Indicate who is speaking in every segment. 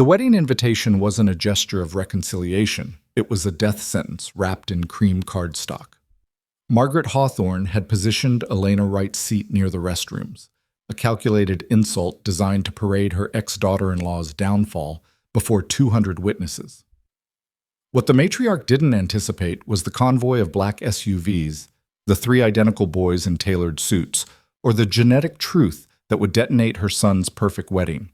Speaker 1: The wedding invitation wasn't a gesture of reconciliation. It was a death sentence wrapped in cream cardstock. Margaret Hawthorne had positioned Elena Wright's seat near the restrooms, a calculated insult designed to parade her ex-daughter-in-law's downfall before 200 witnesses. What the matriarch didn't anticipate was the convoy of black SUVs, the three identical boys in tailored suits, or the genetic truth that would detonate her son's perfect wedding.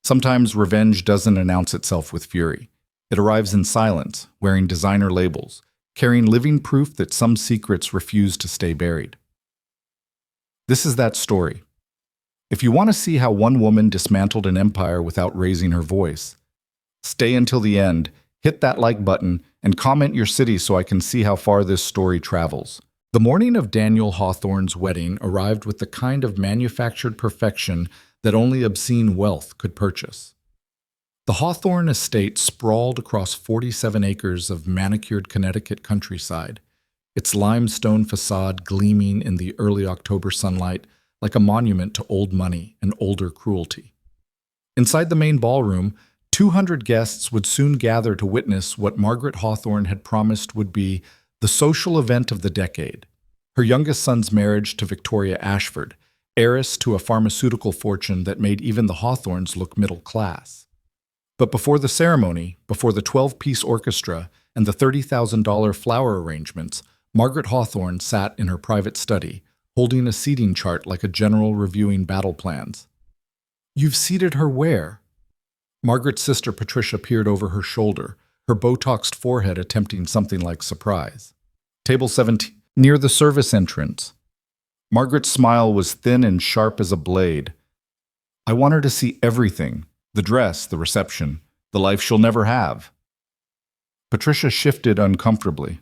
Speaker 1: Sometimes revenge doesn't announce itself with fury. It arrives in silence, wearing designer labels, carrying living proof that some secrets refuse to stay buried. This is that story. If you want to see how one woman dismantled an empire without raising her voice, stay until the end, hit that like button, and comment your city so I can see how far this story travels. The morning of Daniel Hawthorne's wedding arrived with the kind of manufactured perfection that only obscene wealth could purchase. The Hawthorne estate sprawled across 47 acres of manicured Connecticut countryside, its limestone facade gleaming in the early October sunlight like a monument to old money and older cruelty. Inside the main ballroom, 200 guests would soon gather to witness what Margaret Hawthorne had promised would be the social event of the decade, her youngest son's marriage to Victoria Ashford, heiress to a pharmaceutical fortune that made even the Hawthornes look middle class. But before the ceremony, before the 12-piece orchestra and the $30,000 flower arrangements, Margaret Hawthorne sat in her private study, holding a seating chart like a general reviewing battle plans. "You've seated her where?" Margaret's sister Patricia peered over her shoulder, her Botoxed forehead attempting something like surprise. "Table 17, near the service entrance." Margaret's smile was thin and sharp as a blade. "I want her to see everything. The dress, the reception, the life she'll never have." Patricia shifted uncomfortably.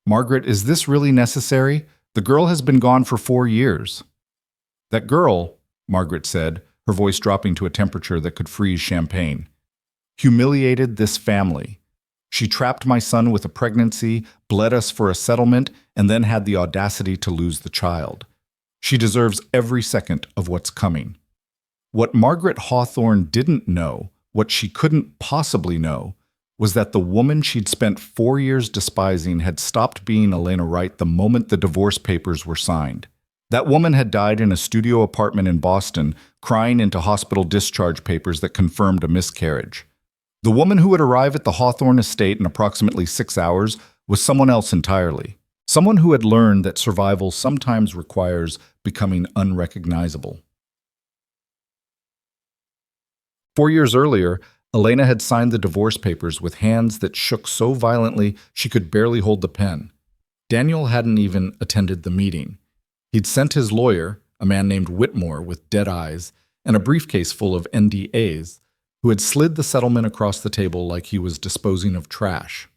Speaker 1: "Margaret, is this really necessary? The girl has been gone for 4 years." "That girl," Margaret said, her voice dropping to a temperature that could freeze champagne, "humiliated this family. She trapped my son with a pregnancy, bled us for a settlement, and then had the audacity to lose the child. She deserves every second of what's coming." What Margaret Hawthorne didn't know, what she couldn't possibly know, was that the woman she'd spent 4 years despising had stopped being Elena Wright the moment the divorce papers were signed. That woman had died in a studio apartment in Boston, crying into hospital discharge papers that confirmed a miscarriage. The woman who would arrive at the Hawthorne estate in approximately 6 hours was someone else entirely. Someone who had learned that survival sometimes requires becoming unrecognizable. 4 years earlier, Elena had signed the divorce papers with hands that shook so violently she could barely hold the pen. Daniel hadn't even attended the meeting. He'd sent his lawyer, a man named Whitmore with dead eyes, and a briefcase full of NDAs, who had slid the settlement across the table like he was disposing of trash.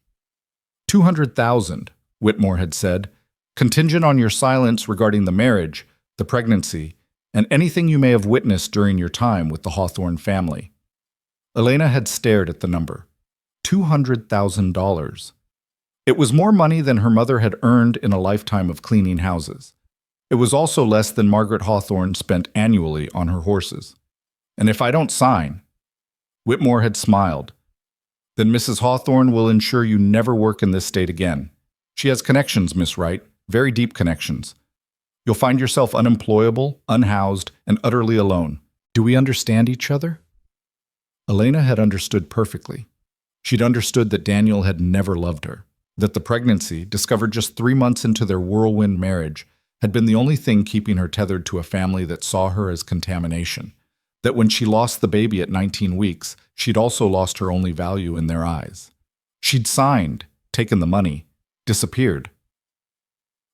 Speaker 1: 200,000, Whitmore had said, contingent on your silence regarding the marriage, the pregnancy, and anything you may have witnessed during your time with the Hawthorne family. Elena had stared at the number. $200,000. It was more money than her mother had earned in a lifetime of cleaning houses. It was also less than Margaret Hawthorne spent annually on her horses. "And if I don't sign," Whitmore had smiled, "then Mrs. Hawthorne will ensure you never work in this state again. She has connections, Miss Wright, very deep connections. You'll find yourself unemployable, unhoused, and utterly alone. Do we understand each other?" Elena had understood perfectly. She'd understood that Daniel had never loved her, that the pregnancy, discovered just 3 months into their whirlwind marriage, had been the only thing keeping her tethered to a family that saw her as contamination, that when she lost the baby at 19 weeks, she'd also lost her only value in their eyes. She'd signed, taken the money, disappeared.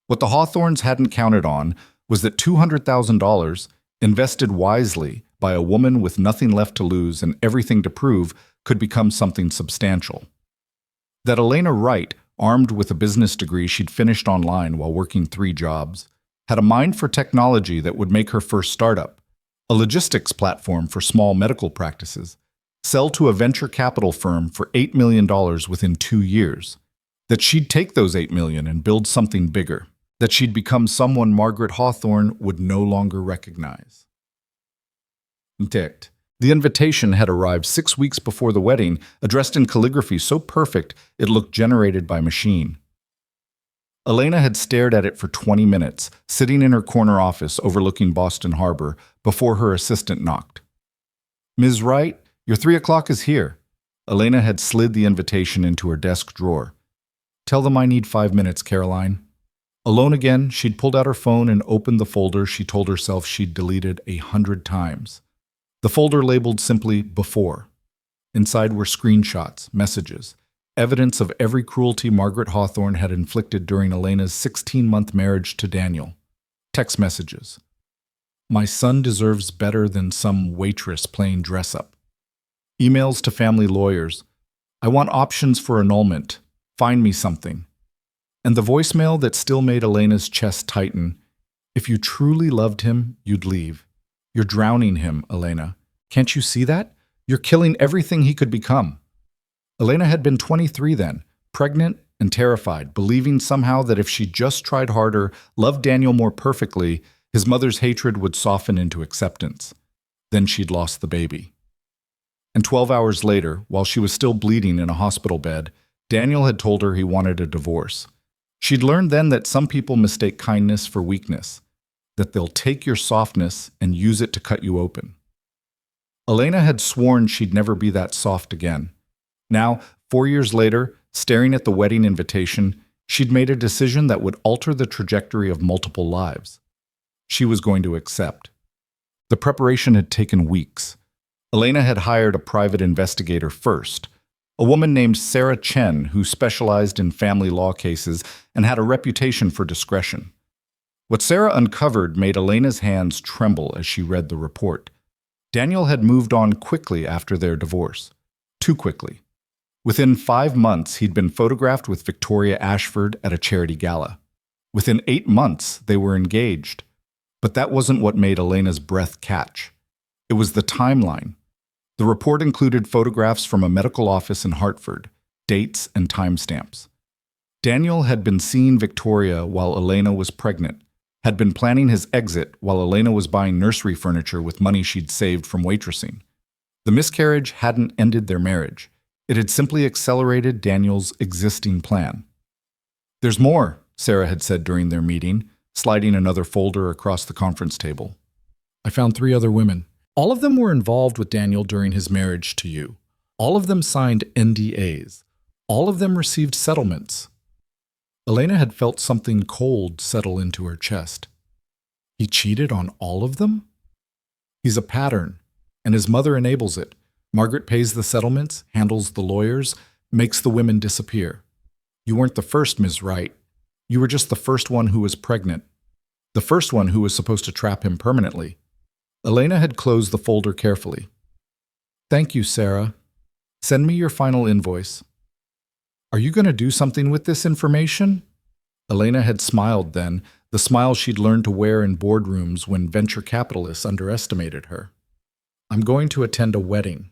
Speaker 1: What the Hawthornes hadn't counted on was that $200,000, invested wisely by a woman with nothing left to lose and everything to prove, could become something substantial. That Elena Wright, armed with a business degree she'd finished online while working 3 jobs, had a mind for technology that would make her first startup, a logistics platform for small medical practices, sell to a venture capital firm for $8 million within 2 years, that she'd take those $8 million and build something bigger, that she'd become someone Margaret Hawthorne would no longer recognize. Ticked. The invitation had arrived 6 weeks before the wedding, addressed in calligraphy so perfect it looked generated by machine. Elena had stared at it for 20 minutes, sitting in her corner office overlooking Boston Harbor, before her assistant knocked. "Ms. Wright, your 3 o'clock is here." Elena had slid the invitation into her desk drawer. "Tell them I need 5 minutes, Caroline." Alone again, she'd pulled out her phone and opened the folder she told herself she'd deleted 100 times. The folder labeled simply "Before." Inside were screenshots, messages, evidence of every cruelty Margaret Hawthorne had inflicted during Elena's 16-month marriage to Daniel. Text messages. "My son deserves better than some waitress playing dress-up." Emails to family lawyers. "I want options for annulment. Find me something." And the voicemail that still made Elena's chest tighten. "If you truly loved him, you'd leave. You're drowning him, Elena. Can't you see that? You're killing everything he could become." Elena had been 23 then, pregnant and terrified, believing somehow that if she just tried harder, loved Daniel more perfectly, his mother's hatred would soften into acceptance. Then she'd lost the baby. And 12 hours later, while she was still bleeding in a hospital bed, Daniel had told her he wanted a divorce. She'd learned then that some people mistake kindness for weakness, that they'll take your softness and use it to cut you open. Elena had sworn she'd never be that soft again. Now, 4 years later, staring at the wedding invitation, she'd made a decision that would alter the trajectory of multiple lives. She was going to accept. The preparation had taken weeks. Elena had hired a private investigator first, a woman named Sarah Chen who specialized in family law cases and had a reputation for discretion. What Sarah uncovered made Elena's hands tremble as she read the report. Daniel had moved on quickly after their divorce. Too quickly. Within 5 months, he'd been photographed with Victoria Ashford at a charity gala. Within 8 months, they were engaged. But that wasn't what made Elena's breath catch. It was the timeline. The report included photographs from a medical office in Hartford, dates and timestamps. Daniel had been seeing Victoria while Elena was pregnant, had been planning his exit while Elena was buying nursery furniture with money she'd saved from waitressing. The miscarriage hadn't ended their marriage. It had simply accelerated Daniel's existing plan. "There's more," Sarah had said during their meeting, sliding another folder across the conference table. "I found 3 other women. All of them were involved with Daniel during his marriage to you. All of them signed NDAs. All of them received settlements." Elena had felt something cold settle into her chest. He cheated on all of them? He's a pattern, and his mother enables it. Margaret pays the settlements, handles the lawyers, makes the women disappear. You weren't the first, Ms. Wright. You were just the first one who was pregnant. The first one who was supposed to trap him permanently. Elena had closed the folder carefully. "Thank you, Sarah. Send me your final invoice." "Are you going to do something with this information?" Elena had smiled then, the smile she'd learned to wear in boardrooms when venture capitalists underestimated her. "I'm going to attend a wedding."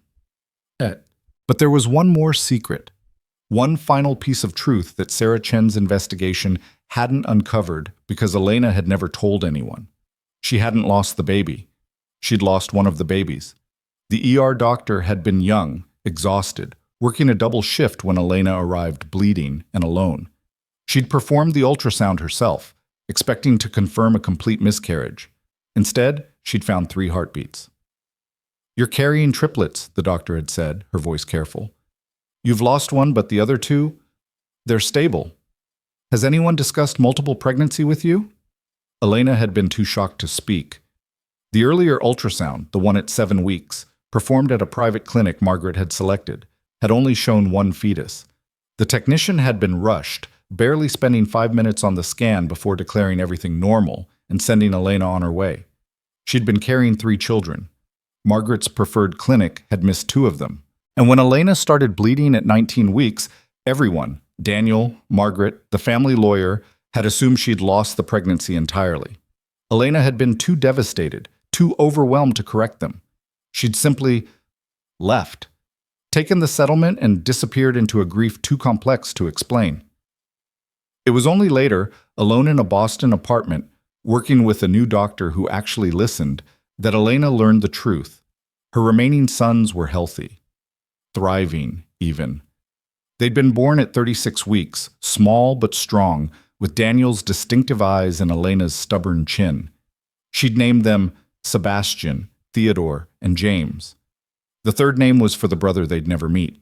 Speaker 1: But there was one more secret, one final piece of truth that Sarah Chen's investigation hadn't uncovered because Elena had never told anyone. She hadn't lost the baby. She'd lost one of the babies. The ER doctor had been young, exhausted, working a double shift when Elena arrived bleeding and alone. She'd performed the ultrasound herself, expecting to confirm a complete miscarriage. Instead, she'd found 3 heartbeats. "You're carrying triplets," the doctor had said, her voice careful. "You've lost one, but the other 2, they're stable. Has anyone discussed multiple pregnancy with you?" Elena had been too shocked to speak. The earlier ultrasound, the one at 7 weeks, performed at a private clinic Margaret had selected, had only shown 1 fetus. The technician had been rushed, barely spending 5 minutes on the scan before declaring everything normal and sending Elena on her way. She'd been carrying 3 children. Margaret's preferred clinic had missed 2 of them. And when Elena started bleeding at 19 weeks, everyone, Daniel, Margaret, the family lawyer, had assumed she'd lost the pregnancy entirely. Elena had been too devastated, too overwhelmed to correct them. She'd simply left, taken the settlement and disappeared into a grief too complex to explain. It was only later, alone in a Boston apartment, working with a new doctor who actually listened, that Elena learned the truth. Her remaining sons were healthy, thriving even. They'd been born at 36 weeks, small but strong, with Daniel's distinctive eyes and Elena's stubborn chin. She'd named them Sebastian, Theodore, and James. The third name was for the brother they'd never meet.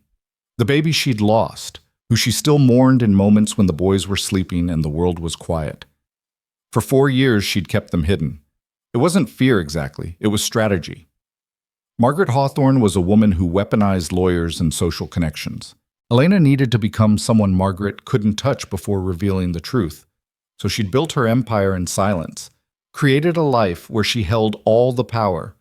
Speaker 1: The baby she'd lost, who she still mourned in moments when the boys were sleeping and the world was quiet. For 4 years, she'd kept them hidden. It wasn't fear exactly, it was strategy. Margaret Hawthorne was a woman who weaponized lawyers and social connections. Elena needed to become someone Margaret couldn't touch before revealing the truth. So she'd built her empire in silence, created a life where she held all the power.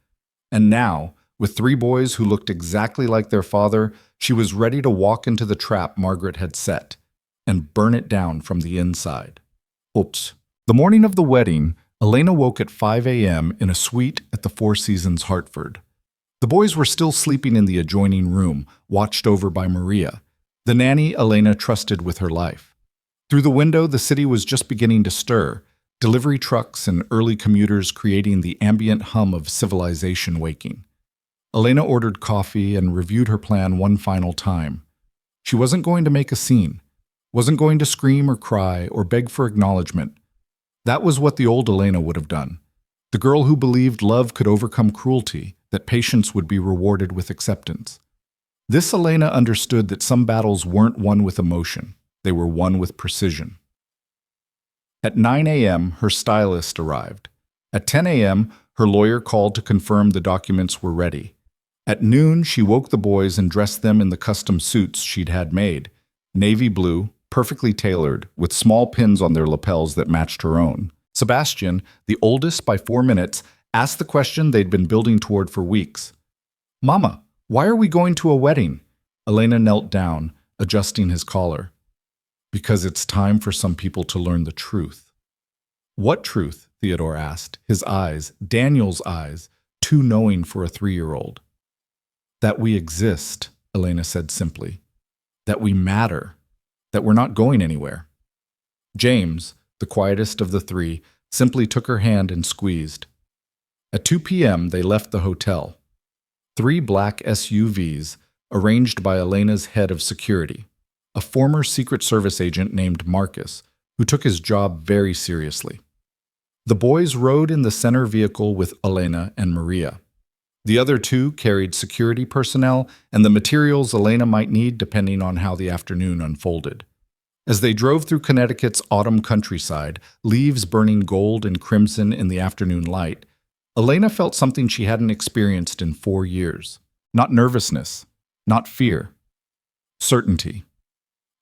Speaker 1: And now, with 3 boys who looked exactly like their father, she was ready to walk into the trap Margaret had set and burn it down from the inside. Oops. The morning of the wedding, Elena woke at 5 a.m. in a suite at the Four Seasons Hartford. The boys were still sleeping in the adjoining room, watched over by Maria, the nanny Elena trusted with her life. Through the window, the city was just beginning to stir, delivery trucks and early commuters creating the ambient hum of civilization waking. Elena ordered coffee and reviewed her plan one final time. She wasn't going to make a scene, wasn't going to scream or cry or beg for acknowledgement. That was what the old Elena would have done. The girl who believed love could overcome cruelty, that patience would be rewarded with acceptance. This Elena understood that some battles weren't won with emotion, they were won with precision. At 9 a.m., her stylist arrived. At 10 a.m., her lawyer called to confirm the documents were ready. At noon, she woke the boys and dressed them in the custom suits she'd had made, navy blue, perfectly tailored, with small pins on their lapels that matched her own. Sebastian, the oldest by 4 minutes, asked the question they'd been building toward for weeks. "Mama, why are we going to a wedding?" Elena knelt down, adjusting his collar. "Because it's time for some people to learn the truth." "What truth?" Theodore asked, his eyes, Daniel's eyes, too knowing for a 3-year-old. "That we exist," Elena said simply. "That we matter. That we're not going anywhere." James, the quietest of the 3, simply took her hand and squeezed. At 2 p.m., they left the hotel. 3 black SUVs, arranged by Elena's head of security, a former Secret Service agent named Marcus, who took his job very seriously. The boys rode in the center vehicle with Elena and Maria. The other 2 carried security personnel and the materials Elena might need depending on how the afternoon unfolded. As they drove through Connecticut's autumn countryside, leaves burning gold and crimson in the afternoon light, Elena felt something she hadn't experienced in 4 years. Not nervousness, not fear. Certainty.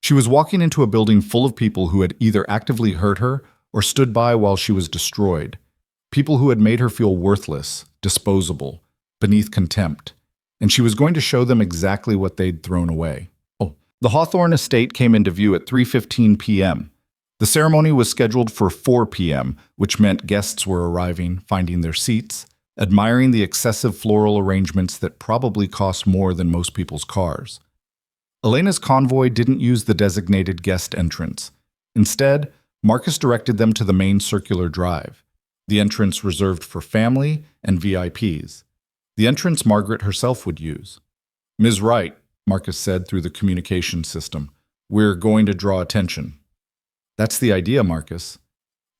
Speaker 1: She was walking into a building full of people who had either actively hurt her or stood by while she was destroyed. People who had made her feel worthless, disposable, beneath contempt. And she was going to show them exactly what they'd thrown away. The Hawthorne estate came into view at 3:15 p.m. The ceremony was scheduled for 4 p.m., which meant guests were arriving, finding their seats, admiring the excessive floral arrangements that probably cost more than most people's cars. Elena's convoy didn't use the designated guest entrance. Instead, Marcus directed them to the main circular drive, the entrance reserved for family and VIPs, the entrance Margaret herself would use. "Ms. Wright," Marcus said through the communication system, "we're going to draw attention." "That's the idea, Marcus."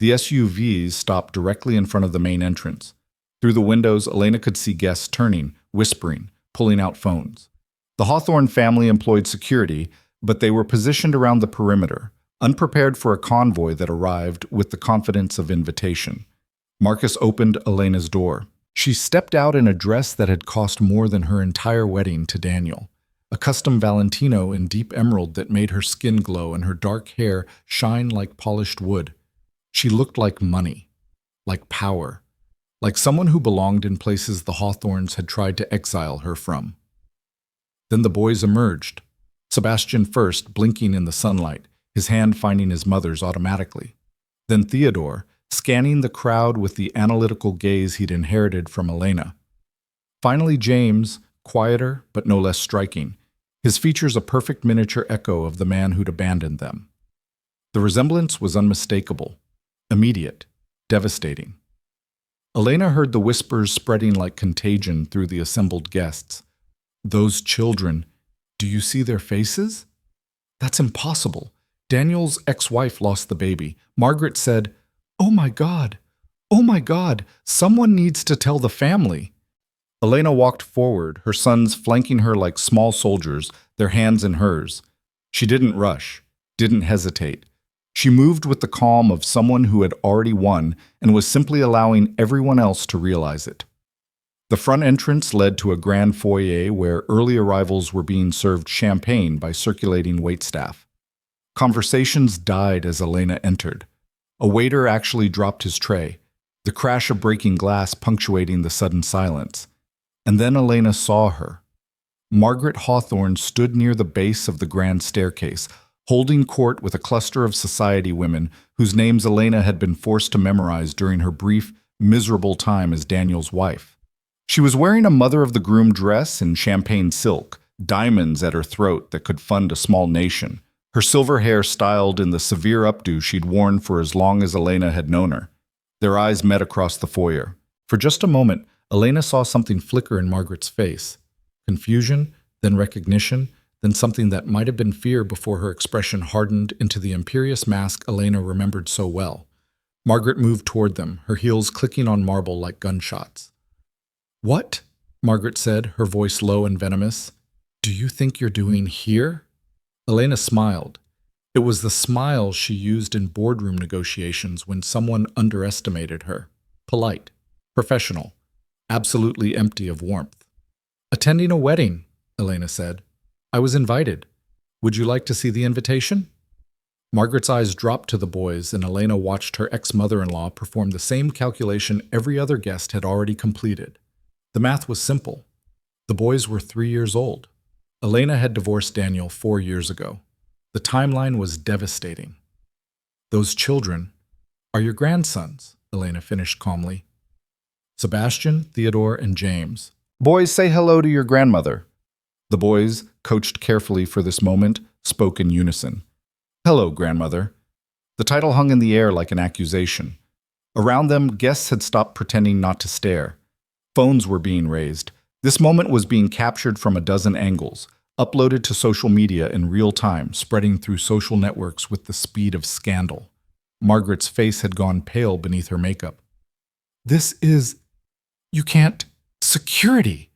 Speaker 1: The SUVs stopped directly in front of the main entrance. Through the windows, Elena could see guests turning, whispering, pulling out phones. The Hawthorne family employed security, but they were positioned around the perimeter, unprepared for a convoy that arrived with the confidence of invitation. Marcus opened Elena's door. She stepped out in a dress that had cost more than her entire wedding to Daniel. A custom Valentino in deep emerald that made her skin glow and her dark hair shine like polished wood. She looked like money, like power, like someone who belonged in places the Hawthornes had tried to exile her from. Then the boys emerged, Sebastian first, blinking in the sunlight, his hand finding his mother's automatically. Then Theodore, scanning the crowd with the analytical gaze he'd inherited from Elena. Finally James, quieter but no less striking, his features a perfect miniature echo of the man who'd abandoned them. The resemblance was unmistakable, immediate, devastating. Elena heard the whispers spreading like contagion through the assembled guests. Those children, do you see their faces? That's impossible. Daniel's ex-wife lost the baby. Margaret said, "Oh my God! Oh my God! Someone needs to tell the family." Elena walked forward, her sons flanking her like small soldiers, their hands in hers. She didn't rush, didn't hesitate. She moved with the calm of someone who had already won and was simply allowing everyone else to realize it. The front entrance led to a grand foyer where early arrivals were being served champagne by circulating waitstaff. Conversations died as Elena entered. A waiter actually dropped his tray, the crash of breaking glass punctuating the sudden silence. And then Elena saw her. Margaret Hawthorne stood near the base of the grand staircase, holding court with a cluster of society women whose names Elena had been forced to memorize during her brief, miserable time as Daniel's wife. She was wearing a mother-of-the-groom dress in champagne silk, diamonds at her throat that could fund a small nation, her silver hair styled in the severe updo she'd worn for as long as Elena had known her. Their eyes met across the foyer. For just a moment, Elena saw something flicker in Margaret's face. Confusion, then recognition, then something that might have been fear before her expression hardened into the imperious mask Elena remembered so well. Margaret moved toward them, her heels clicking on marble like gunshots. "What?" Margaret said, her voice low and venomous. "Do you think you're doing here?" Elena smiled. It was the smile she used in boardroom negotiations when someone underestimated her. Polite, professional, absolutely empty of warmth. "Attending a wedding," Elena said. "I was invited. Would you like to see the invitation?" Margaret's eyes dropped to the boys, and Elena watched her ex-mother-in-law perform the same calculation every other guest had already completed. The math was simple. The boys were 3 years old. Elena had divorced Daniel 4 years ago. The timeline was devastating. "Those children are your grandsons," Elena finished calmly. "Sebastian, Theodore, and James. Boys, say hello to your grandmother." The boys, coached carefully for this moment, spoke in unison. "Hello, grandmother." The title hung in the air like an accusation. Around them, guests had stopped pretending not to stare. Phones were being raised. This moment was being captured from a dozen angles, uploaded to social media in real time, spreading through social networks with the speed of scandal. Margaret's face had gone pale beneath her makeup. "This is... you can't... security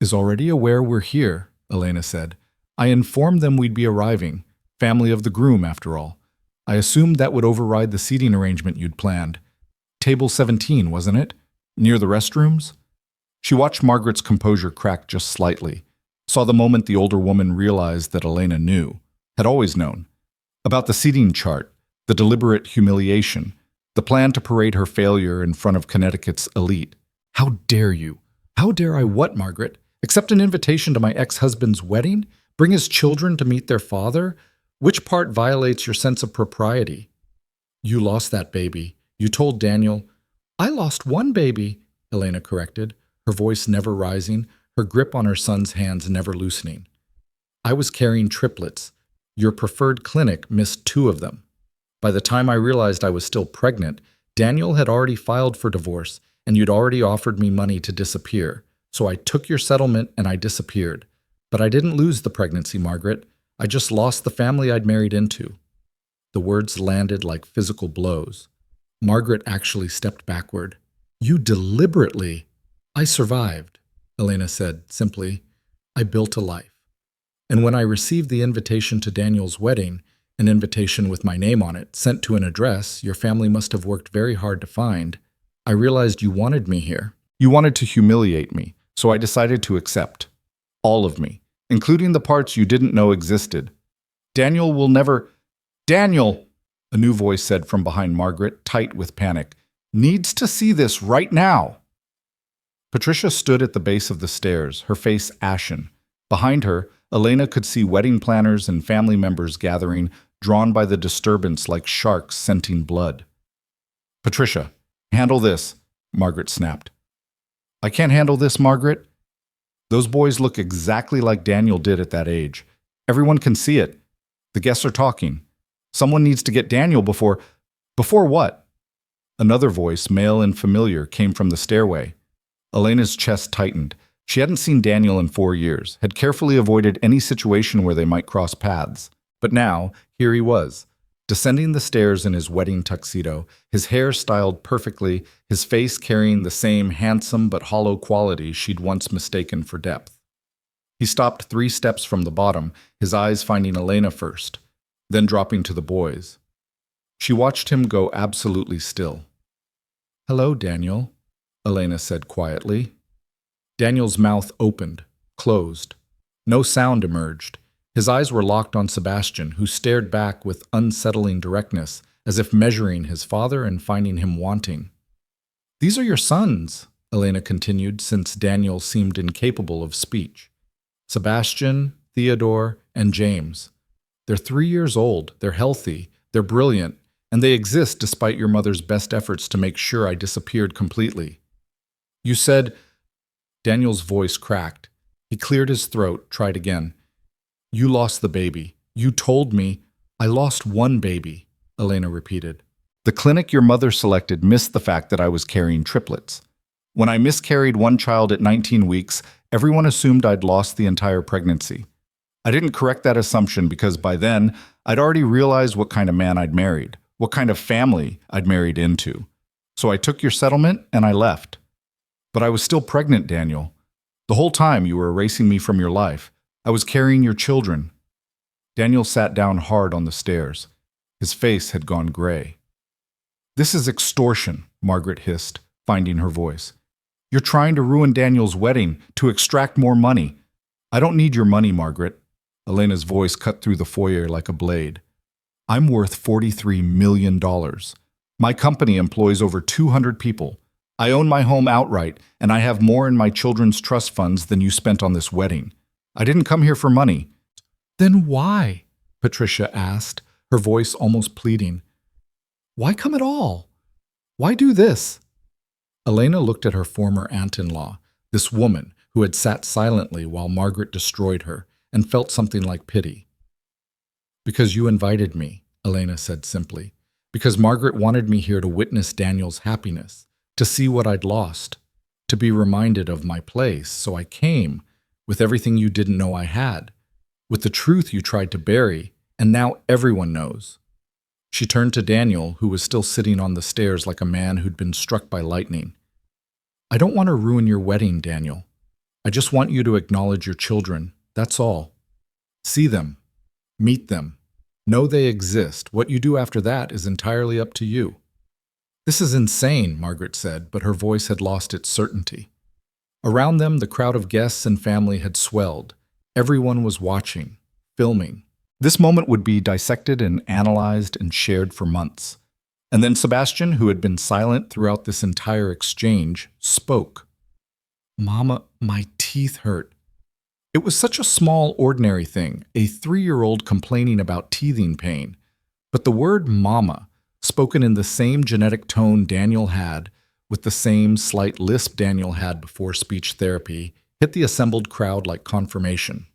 Speaker 1: is already aware we're here," Elena said. "I informed them we'd be arriving. Family of the groom, after all. I assumed that would override the seating arrangement you'd planned. Table 17, wasn't it? Near the restrooms?" She watched Margaret's composure crack just slightly, saw the moment the older woman realized that Elena knew, had always known, about the seating chart, the deliberate humiliation, the plan to parade her failure in front of Connecticut's elite. "How dare you? How dare I what, Margaret? Accept an invitation to my ex-husband's wedding? Bring his children to meet their father? Which part violates your sense of propriety?" "You lost that baby. You told Daniel—" "I lost one baby," Elena corrected, her voice never rising, her grip on her son's hands never loosening. "I was carrying triplets. Your preferred clinic missed 2 of them. By the time I realized I was still pregnant, Daniel had already filed for divorce, and you'd already offered me money to disappear. So I took your settlement and I disappeared. But I didn't lose the pregnancy, Margaret. I just lost the family I'd married into." The words landed like physical blows. Margaret actually stepped backward. "You deliberately—" "I survived," Elena said simply. "I built a life. And when I received the invitation to Daniel's wedding, an invitation with my name on it, sent to an address your family must have worked very hard to find, I realized you wanted me here. You wanted to humiliate me, so I decided to accept. All of me, including the parts you didn't know existed. Daniel will never—" "Daniel!" a new voice said from behind Margaret, tight with panic. "Needs to see this right now." Patricia stood at the base of the stairs, her face ashen. Behind her, Elena could see wedding planners and family members gathering, drawn by the disturbance like sharks scenting blood. "Patricia, handle this," Margaret snapped. "I can't handle this, Margaret." "Those boys look exactly like Daniel did at that age. Everyone can see it. The guests are talking. Someone needs to get Daniel before—" "Before what?" Another voice, male and familiar, came from the stairway. Elena's chest tightened. She hadn't seen Daniel in 4 years, had carefully avoided any situation where they might cross paths. But now, here he was, descending the stairs in his wedding tuxedo, his hair styled perfectly, his face carrying the same handsome but hollow quality she'd once mistaken for depth. He stopped 3 steps from the bottom, his eyes finding Elena first, then dropping to the boys. She watched him go absolutely still. "Hello, Daniel," Elena said quietly. Daniel's mouth opened, closed. No sound emerged. His eyes were locked on Sebastian, who stared back with unsettling directness, as if measuring his father and finding him wanting. "These are your sons," Elena continued, since Daniel seemed incapable of speech. "Sebastian, Theodore, and James. They're 3 years old, they're healthy, they're brilliant, and they exist despite your mother's best efforts to make sure I disappeared completely." "You said—" Daniel's voice cracked. He cleared his throat, tried again. "You lost the baby. You told me—" "I lost one baby," Elena repeated. "The clinic your mother selected missed the fact that I was carrying triplets. When I miscarried one child at 19 weeks, everyone assumed I'd lost the entire pregnancy. I didn't correct that assumption because by then, I'd already realized what kind of man I'd married, what kind of family I'd married into. So I took your settlement and I left. But I was still pregnant, Daniel. The whole time you were erasing me from your life. I was carrying your children." Daniel sat down hard on the stairs. His face had gone gray. "This is extortion," Margaret hissed, finding her voice. "You're trying to ruin Daniel's wedding, to extract more money. I don't need your money, Margaret." Elena's voice cut through the foyer like a blade. "I'm worth $43 million. My company employs over 200 people. I own my home outright, and I have more in my children's trust funds than you spent on this wedding. I didn't come here for money." "Then why?" Patricia asked, her voice almost pleading. "Why come at all? Why do this?" Elena looked at her former aunt-in-law, this woman who had sat silently while Margaret destroyed her, and felt something like pity. "Because you invited me," Elena said simply. "Because Margaret wanted me here to witness Daniel's happiness, to see what I'd lost, to be reminded of my place, so I came, with everything you didn't know I had, with the truth you tried to bury, and now everyone knows." She turned to Daniel, who was still sitting on the stairs like a man who'd been struck by lightning. "I don't want to ruin your wedding, Daniel. I just want you to acknowledge your children, that's all. See them, meet them, know they exist. What you do after that is entirely up to you." "This is insane," Margaret said, but her voice had lost its certainty. Around them, the crowd of guests and family had swelled. Everyone was watching, filming. This moment would be dissected and analyzed and shared for months. And then Sebastian, who had been silent throughout this entire exchange, spoke. "Mama, my teeth hurt." It was such a small, ordinary thing, a 3-year-old complaining about teething pain. But the word mama, spoken in the same genetic tone Daniel had, with the same slight lisp Daniel had before speech therapy, hit the assembled crowd like confirmation.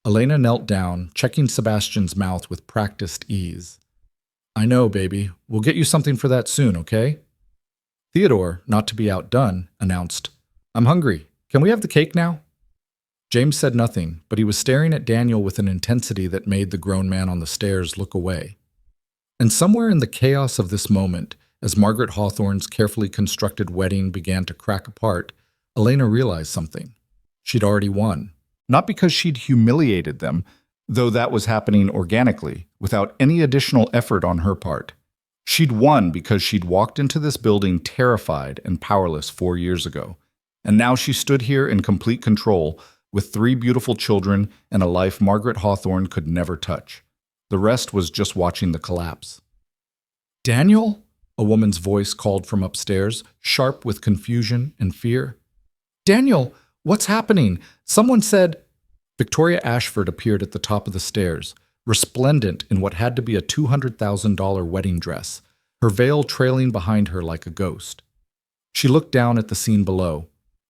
Speaker 1: Elena knelt down, checking Sebastian's mouth with practiced ease. "I know, baby. We'll get you something for that soon, okay?" Theodore, not to be outdone, announced, "I'm hungry. Can we have the cake now?" James said nothing, but he was staring at Daniel with an intensity that made the grown man on the stairs look away. And somewhere in the chaos of this moment, as Margaret Hawthorne's carefully constructed wedding began to crack apart, Elena realized something. She'd already won. Not because she'd humiliated them, though that was happening organically, without any additional effort on her part. She'd won because she'd walked into this building terrified and powerless 4 years ago. And now she stood here in complete control, with 3 beautiful children and a life Margaret Hawthorne could never touch. The rest was just watching the collapse. "Daniel?" a woman's voice called from upstairs, sharp with confusion and fear. "Daniel, what's happening? Someone said—" Victoria Ashford appeared at the top of the stairs, resplendent in what had to be a $200,000 wedding dress, her veil trailing behind her like a ghost. She looked down at the scene below,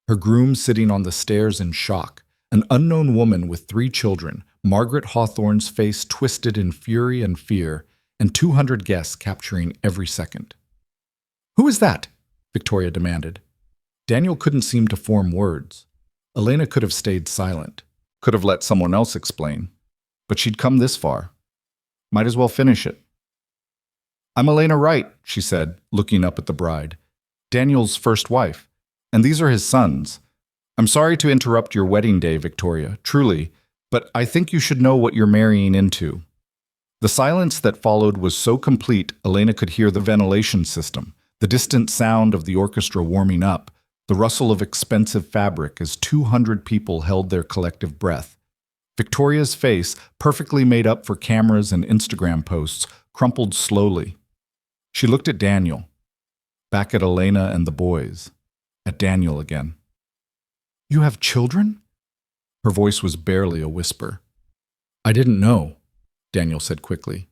Speaker 1: her groom sitting on the stairs in shock, an unknown woman with 3 children, Margaret Hawthorne's face twisted in fury and fear, and 200 guests capturing every second. Who is that? Victoria demanded. Daniel couldn't seem to form words. Elena could have stayed silent, could have let someone else explain. But she'd come this far. Might as well finish it. I'm Elena Wright, she said, looking up at the bride. Daniel's first wife. And these are his sons. I'm sorry to interrupt your wedding day, Victoria, truly, but I think you should know what you're marrying into. The silence that followed was so complete, Elena could hear the ventilation system, the distant sound of the orchestra warming up, the rustle of expensive fabric as 200 people held their collective breath. Victoria's face, perfectly made up for cameras and Instagram posts, crumpled slowly. She looked at Daniel, back at Elena and the boys, at Daniel again. You have children? Her voice was barely a whisper. I didn't know, Daniel said quickly.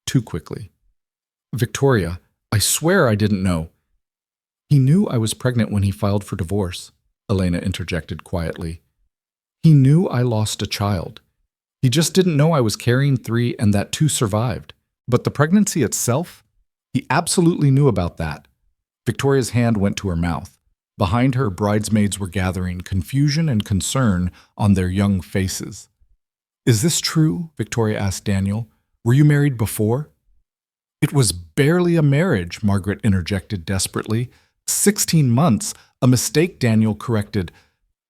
Speaker 1: Too quickly. Victoria, I swear I didn't know. He knew I was pregnant when he filed for divorce, Elena interjected quietly. He knew I lost a child. He just didn't know I was carrying 3 and that 2 survived. But the pregnancy itself? He absolutely knew about that. Victoria's hand went to her mouth. Behind her, bridesmaids were gathering, confusion and concern on their young faces. Is this true? Victoria asked Daniel. Were you married before? It was barely a marriage, Margaret interjected desperately. 16 months, a mistake, Daniel corrected.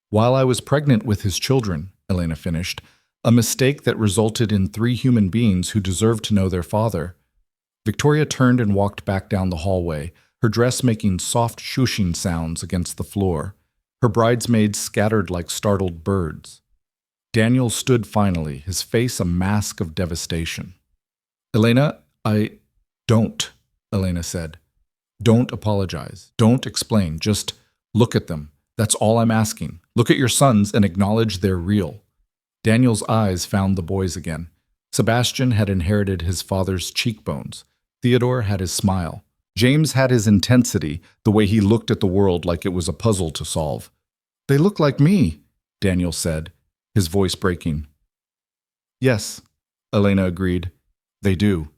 Speaker 1: While I was pregnant with his children, Elena finished, a mistake that resulted in 3 human beings who deserved to know their father. Victoria turned and walked back down the hallway, her dress making soft shushing sounds against the floor. Her bridesmaids scattered like startled birds. Daniel stood finally, his face a mask of devastation. Elena, Don't, Elena said. Don't apologize. Don't explain. Just look at them. That's all I'm asking. Look at your sons and acknowledge they're real. Daniel's eyes found the boys again. Sebastian had inherited his father's cheekbones. Theodore had his smile. James had his intensity, the way he looked at the world like it was a puzzle to solve. They look like me, Daniel said, his voice breaking. Yes, Elena agreed. They do.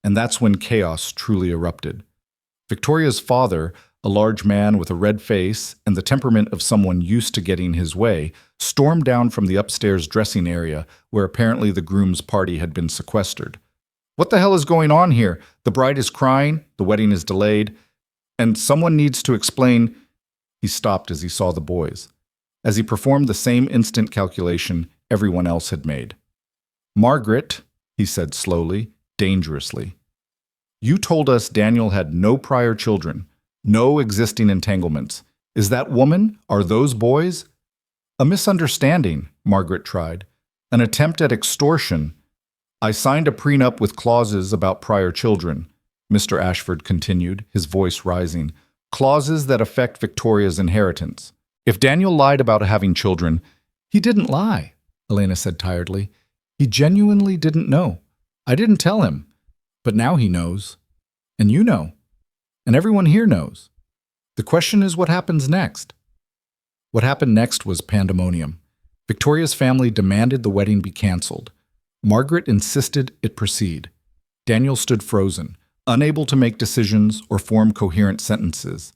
Speaker 1: And that's when chaos truly erupted. Victoria's father, a large man with a red face and the temperament of someone used to getting his way, stormed down from the upstairs dressing area where apparently the groom's party had been sequestered. What the hell is going on here? The bride is crying, the wedding is delayed, and someone needs to explain. He stopped as he saw the boys, as he performed the same instant calculation everyone else had made. Margaret, he said slowly, dangerously, you told us Daniel had no prior children, no existing entanglements. Is that woman? Are those boys? A misunderstanding, Margaret tried. An attempt at extortion. I signed a prenup with clauses about prior children, Mr. Ashford continued, his voice rising. Clauses that affect Victoria's inheritance. If Daniel lied about having children, he didn't lie, Elena said tiredly. He genuinely didn't know. I didn't tell him. But now he knows. And you know. And everyone here knows. The question is what happens next. What happened next was pandemonium. Victoria's family demanded the wedding be canceled. Margaret insisted it proceed. Daniel stood frozen, unable to make decisions or form coherent sentences.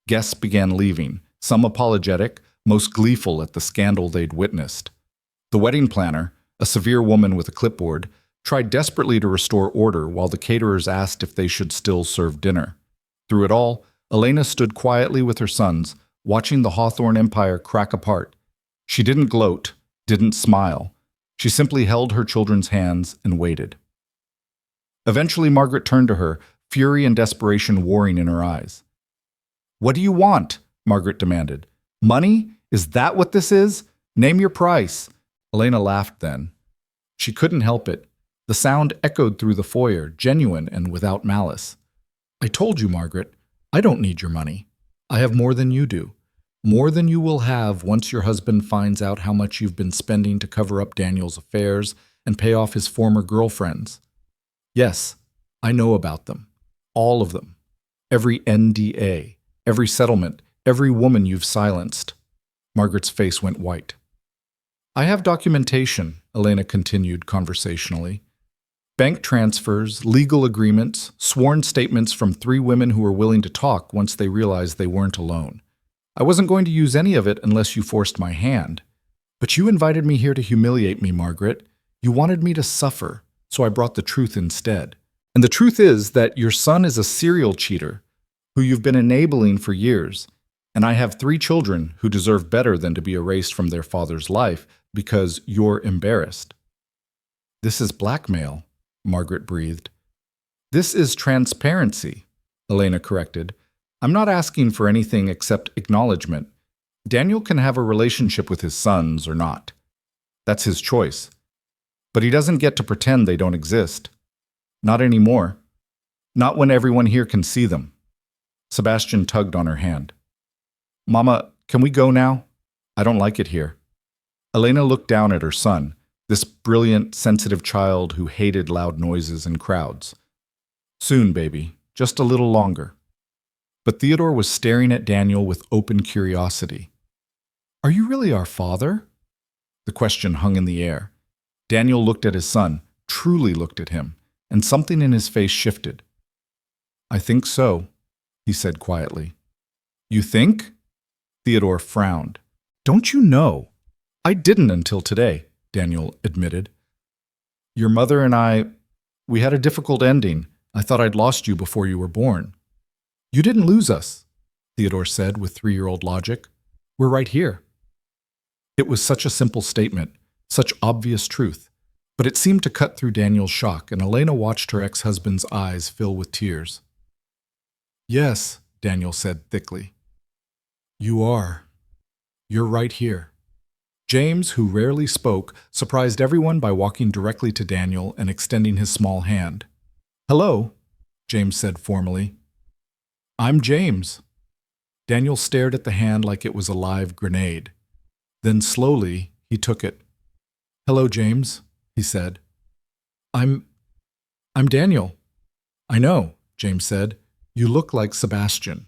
Speaker 1: Guests began leaving, some apologetic, most gleeful at the scandal they'd witnessed. The wedding planner, a severe woman with a clipboard, tried desperately to restore order while the caterers asked if they should still serve dinner. Through it all, Elena stood quietly with her sons, watching the Hawthorne empire crack apart. She didn't gloat, didn't smile. She simply held her children's hands and waited. Eventually, Margaret turned to her, fury and desperation warring in her eyes. What do you want? Margaret demanded. Money? Is that what this is? Name your price. Elena laughed then. She couldn't help it. The sound echoed through the foyer, genuine and without malice. I told you, Margaret, I don't need your money. I have more than you do. More than you will have once your husband finds out how much you've been spending to cover up Daniel's affairs and pay off his former girlfriends. Yes, I know about them. All of them. Every NDA, every settlement, every woman you've silenced. Margaret's face went white. I have documentation, Elena continued conversationally. Bank transfers, legal agreements, sworn statements from 3 women who were willing to talk once they realized they weren't alone. I wasn't going to use any of it unless you forced my hand. But you invited me here to humiliate me, Margaret. You wanted me to suffer, so I brought the truth instead. And the truth is that your son is a serial cheater who you've been enabling for years, and I have 3 children who deserve better than to be erased from their father's life because you're embarrassed. This is blackmail, Margaret breathed. This is transparency, Elena corrected. I'm not asking for anything except acknowledgement. Daniel can have a relationship with his sons or not. That's his choice. But he doesn't get to pretend they don't exist. Not anymore. Not when everyone here can see them. Sebastian tugged on her hand. Mama, can we go now? I don't like it here. Elena looked down at her son, this brilliant, sensitive child who hated loud noises and crowds. Soon, baby. Just a little longer. But Theodore was staring at Daniel with open curiosity. Are you really our father? The question hung in the air. Daniel looked at his son, truly looked at him, and something in his face shifted. I think so, he said quietly. You think? Theodore frowned. Don't you know? I didn't until today, Daniel admitted. Your mother and we had a difficult ending. I thought I'd lost you before you were born. You didn't lose us, Theodore said with 3-year-old logic. We're right here. It was such a simple statement, such obvious truth, but it seemed to cut through Daniel's shock, and Elena watched her ex-husband's eyes fill with tears. Yes, Daniel said thickly. You are. You're right here. James, who rarely spoke, surprised everyone by walking directly to Daniel and extending his small hand. Hello, James said formally. I'm James. Daniel stared at the hand like it was a live grenade. Then slowly, he took it. Hello, James, he said. I'm Daniel. I know, James said. You look like Sebastian.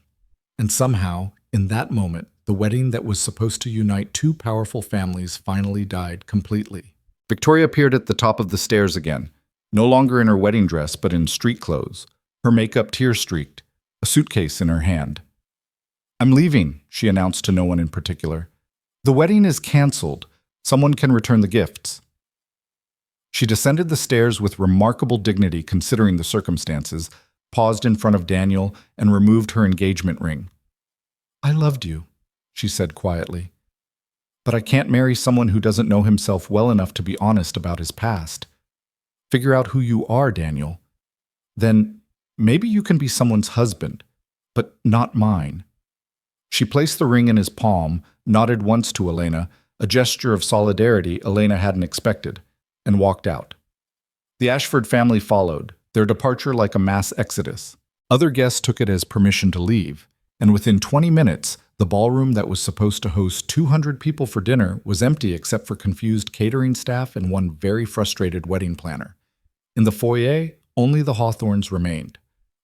Speaker 1: And somehow, in that moment, the wedding that was supposed to unite 2 powerful families finally died completely. Victoria appeared at the top of the stairs again, no longer in her wedding dress but in street clothes, her makeup tear-streaked, a suitcase in her hand. I'm leaving, she announced to no one in particular. The wedding is canceled. Someone can return the gifts. She descended the stairs with remarkable dignity considering the circumstances, paused in front of Daniel, and removed her engagement ring. I loved you, she said quietly. But I can't marry someone who doesn't know himself well enough to be honest about his past. Figure out who you are, Daniel. Then maybe you can be someone's husband, but not mine. She placed the ring in his palm, nodded once to Elena, a gesture of solidarity Elena hadn't expected, and walked out. The Ashford family followed, their departure like a mass exodus. Other guests took it as permission to leave, and within 20 minutes, the ballroom that was supposed to host 200 people for dinner was empty except for confused catering staff and one very frustrated wedding planner. In the foyer, only the Hawthornes remained.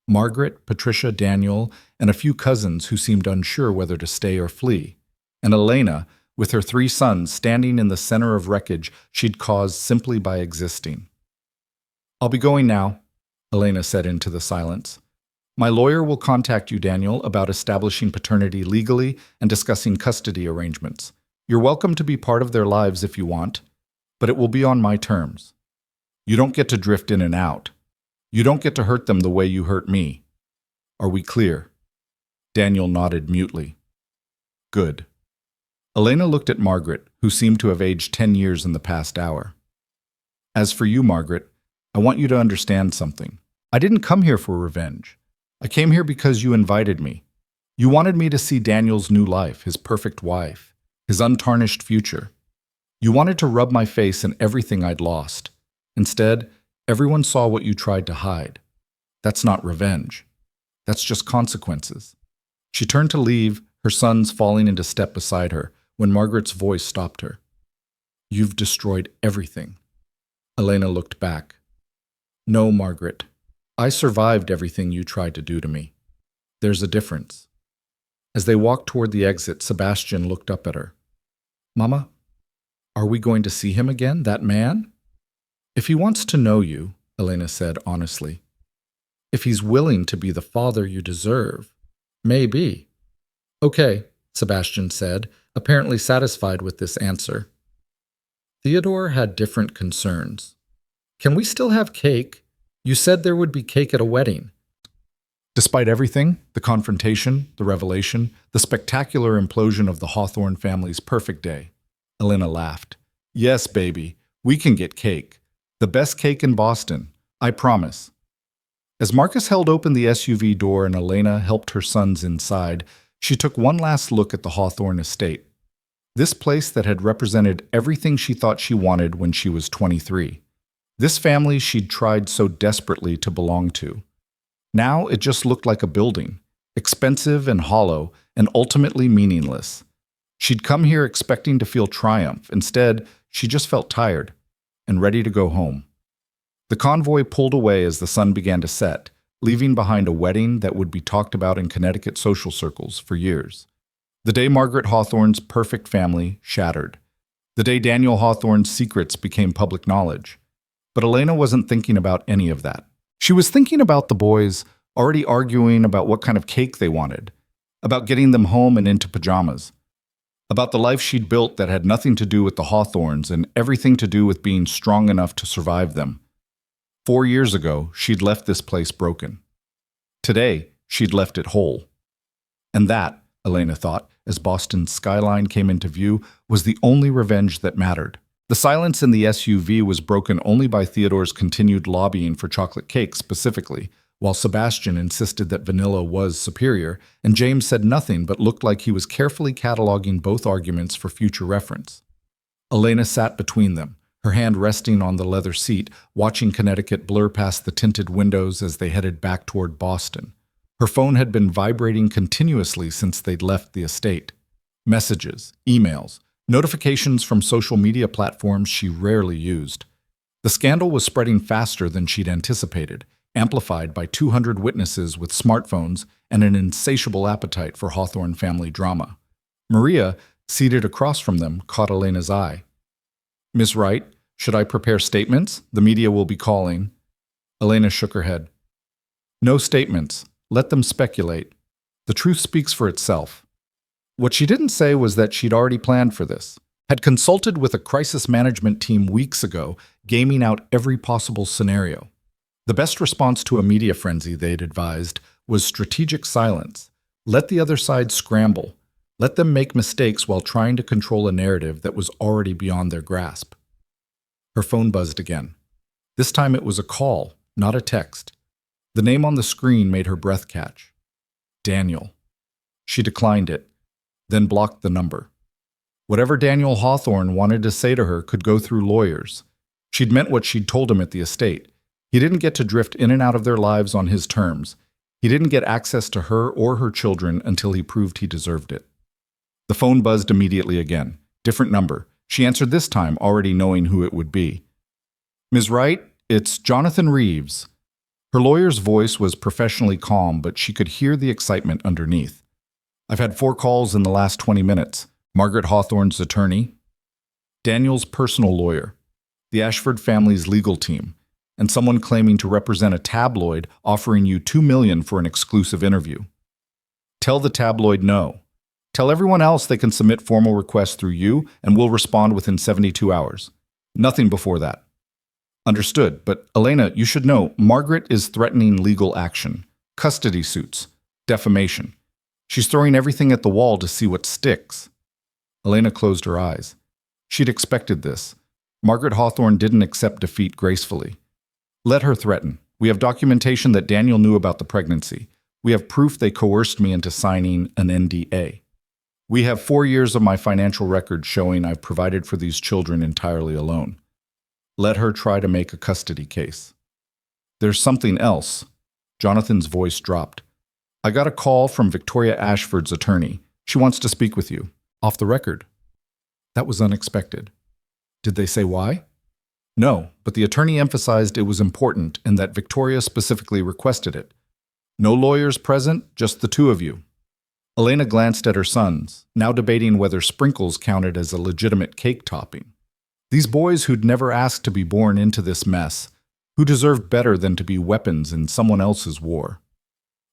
Speaker 1: Margaret, Patricia, Daniel, and a few cousins who seemed unsure whether to stay or flee, and Elena, with her 3 sons standing in the center of wreckage she'd caused simply by existing. I'll be going now, Elena said into the silence. My lawyer will contact you, Daniel, about establishing paternity legally and discussing custody arrangements. You're welcome to be part of their lives if you want, but it will be on my terms. You don't get to drift in and out. You don't get to hurt them the way you hurt me. Are we clear? Daniel nodded mutely. Good. Elena looked at Margaret, who seemed to have aged 10 years in the past hour. As for you, Margaret, I want you to understand something. I didn't come here for revenge. I came here because you invited me. You wanted me to see Daniel's new life, his perfect wife, his untarnished future. You wanted to rub my face in everything I'd lost. Instead, everyone saw what you tried to hide. That's not revenge. That's just consequences. She turned to leave, her sons falling into step beside her, when Margaret's voice stopped her. You've destroyed everything. Elena looked back. No, Margaret. I survived everything you tried to do to me. There's a difference. As they walked toward the exit, Sebastian looked up at her. Mama, are we going to see him again, that man? If he wants to know you, Elena said honestly. If he's willing to be the father you deserve, maybe. Okay, Sebastian said, apparently satisfied with this answer. Theodore had different concerns. Can we still have cake? You said there would be cake at a wedding. Despite everything, the confrontation, the revelation, the spectacular implosion of the Hawthorne family's perfect day, Elena laughed. Yes, baby, we can get cake. The best cake in Boston, I promise. As Marcus held open the SUV door and Elena helped her sons inside, she took one last look at the Hawthorne estate. This place that had represented everything she thought she wanted when she was 23. This family she'd tried so desperately to belong to. Now it just looked like a building, expensive and hollow, and ultimately meaningless. She'd come here expecting to feel triumph. Instead, she just felt tired and ready to go home. The convoy pulled away as the sun began to set, leaving behind a wedding that would be talked about in Connecticut social circles for years. The day Margaret Hawthorne's perfect family shattered. The day Daniel Hawthorne's secrets became public knowledge. But Elena wasn't thinking about any of that. She was thinking about the boys already arguing about what kind of cake they wanted, about getting them home and into pajamas, about the life she'd built that had nothing to do with the Hawthornes and everything to do with being strong enough to survive them. 4 years ago, she'd left this place broken. Today, she'd left it whole. And that, Elena thought, as Boston's skyline came into view, was the only revenge that mattered. The silence in the SUV was broken only by Theodore's continued lobbying for chocolate cake specifically, while Sebastian insisted that vanilla was superior, and James said nothing but looked like he was carefully cataloging both arguments for future reference. Elena sat between them, her hand resting on the leather seat, watching Connecticut blur past the tinted windows as they headed back toward Boston. Her phone had been vibrating continuously since they'd left the estate. Messages, emails, notifications from social media platforms she rarely used. The scandal was spreading faster than she'd anticipated, amplified by 200 witnesses with smartphones and an insatiable appetite for Hawthorne family drama. Maria, seated across from them, caught Elena's eye. Miss Wright, should I prepare statements? The media will be calling. Elena shook her head. No statements. Let them speculate. The truth speaks for itself. What she didn't say was that she'd already planned for this, had consulted with a crisis management team weeks ago, gaming out every possible scenario. The best response to a media frenzy, they'd advised, was strategic silence. Let the other side scramble. Let them make mistakes while trying to control a narrative that was already beyond their grasp. Her phone buzzed again. This time it was a call, not a text. The name on the screen made her breath catch. Daniel. She declined it, then blocked the number. Whatever Daniel Hawthorne wanted to say to her could go through lawyers. She'd meant what she'd told him at the estate. He didn't get to drift in and out of their lives on his terms. He didn't get access to her or her children until he proved he deserved it. The phone buzzed immediately again. Different number. She answered this time, already knowing who it would be. Ms. Wright, it's Jonathan Reeves. Her lawyer's voice was professionally calm, but she could hear the excitement underneath. I've had 4 calls in the last 20 minutes. Margaret Hawthorne's attorney, Daniel's personal lawyer, the Ashford family's legal team, and someone claiming to represent a tabloid offering you $2 million for an exclusive interview. Tell the tabloid no. Tell everyone else they can submit formal requests through you and we'll respond within 72 hours. Nothing before that. Understood, but Elena, you should know, Margaret is threatening legal action, custody suits, defamation. She's throwing everything at the wall to see what sticks. Elena closed her eyes. She'd expected this. Margaret Hawthorne didn't accept defeat gracefully. Let her threaten. We have documentation that Daniel knew about the pregnancy. We have proof they coerced me into signing an NDA. We have 4 years of my financial records showing I've provided for these children entirely alone. Let her try to make a custody case. There's something else. Jonathan's voice dropped. I got a call from Victoria Ashford's attorney. She wants to speak with you. Off the record. That was unexpected. Did they say why? No, but the attorney emphasized it was important and that Victoria specifically requested it. No lawyers present, just the 2 of you. Elena glanced at her sons, now debating whether sprinkles counted as a legitimate cake topping. These boys who'd never asked to be born into this mess, who deserved better than to be weapons in someone else's war.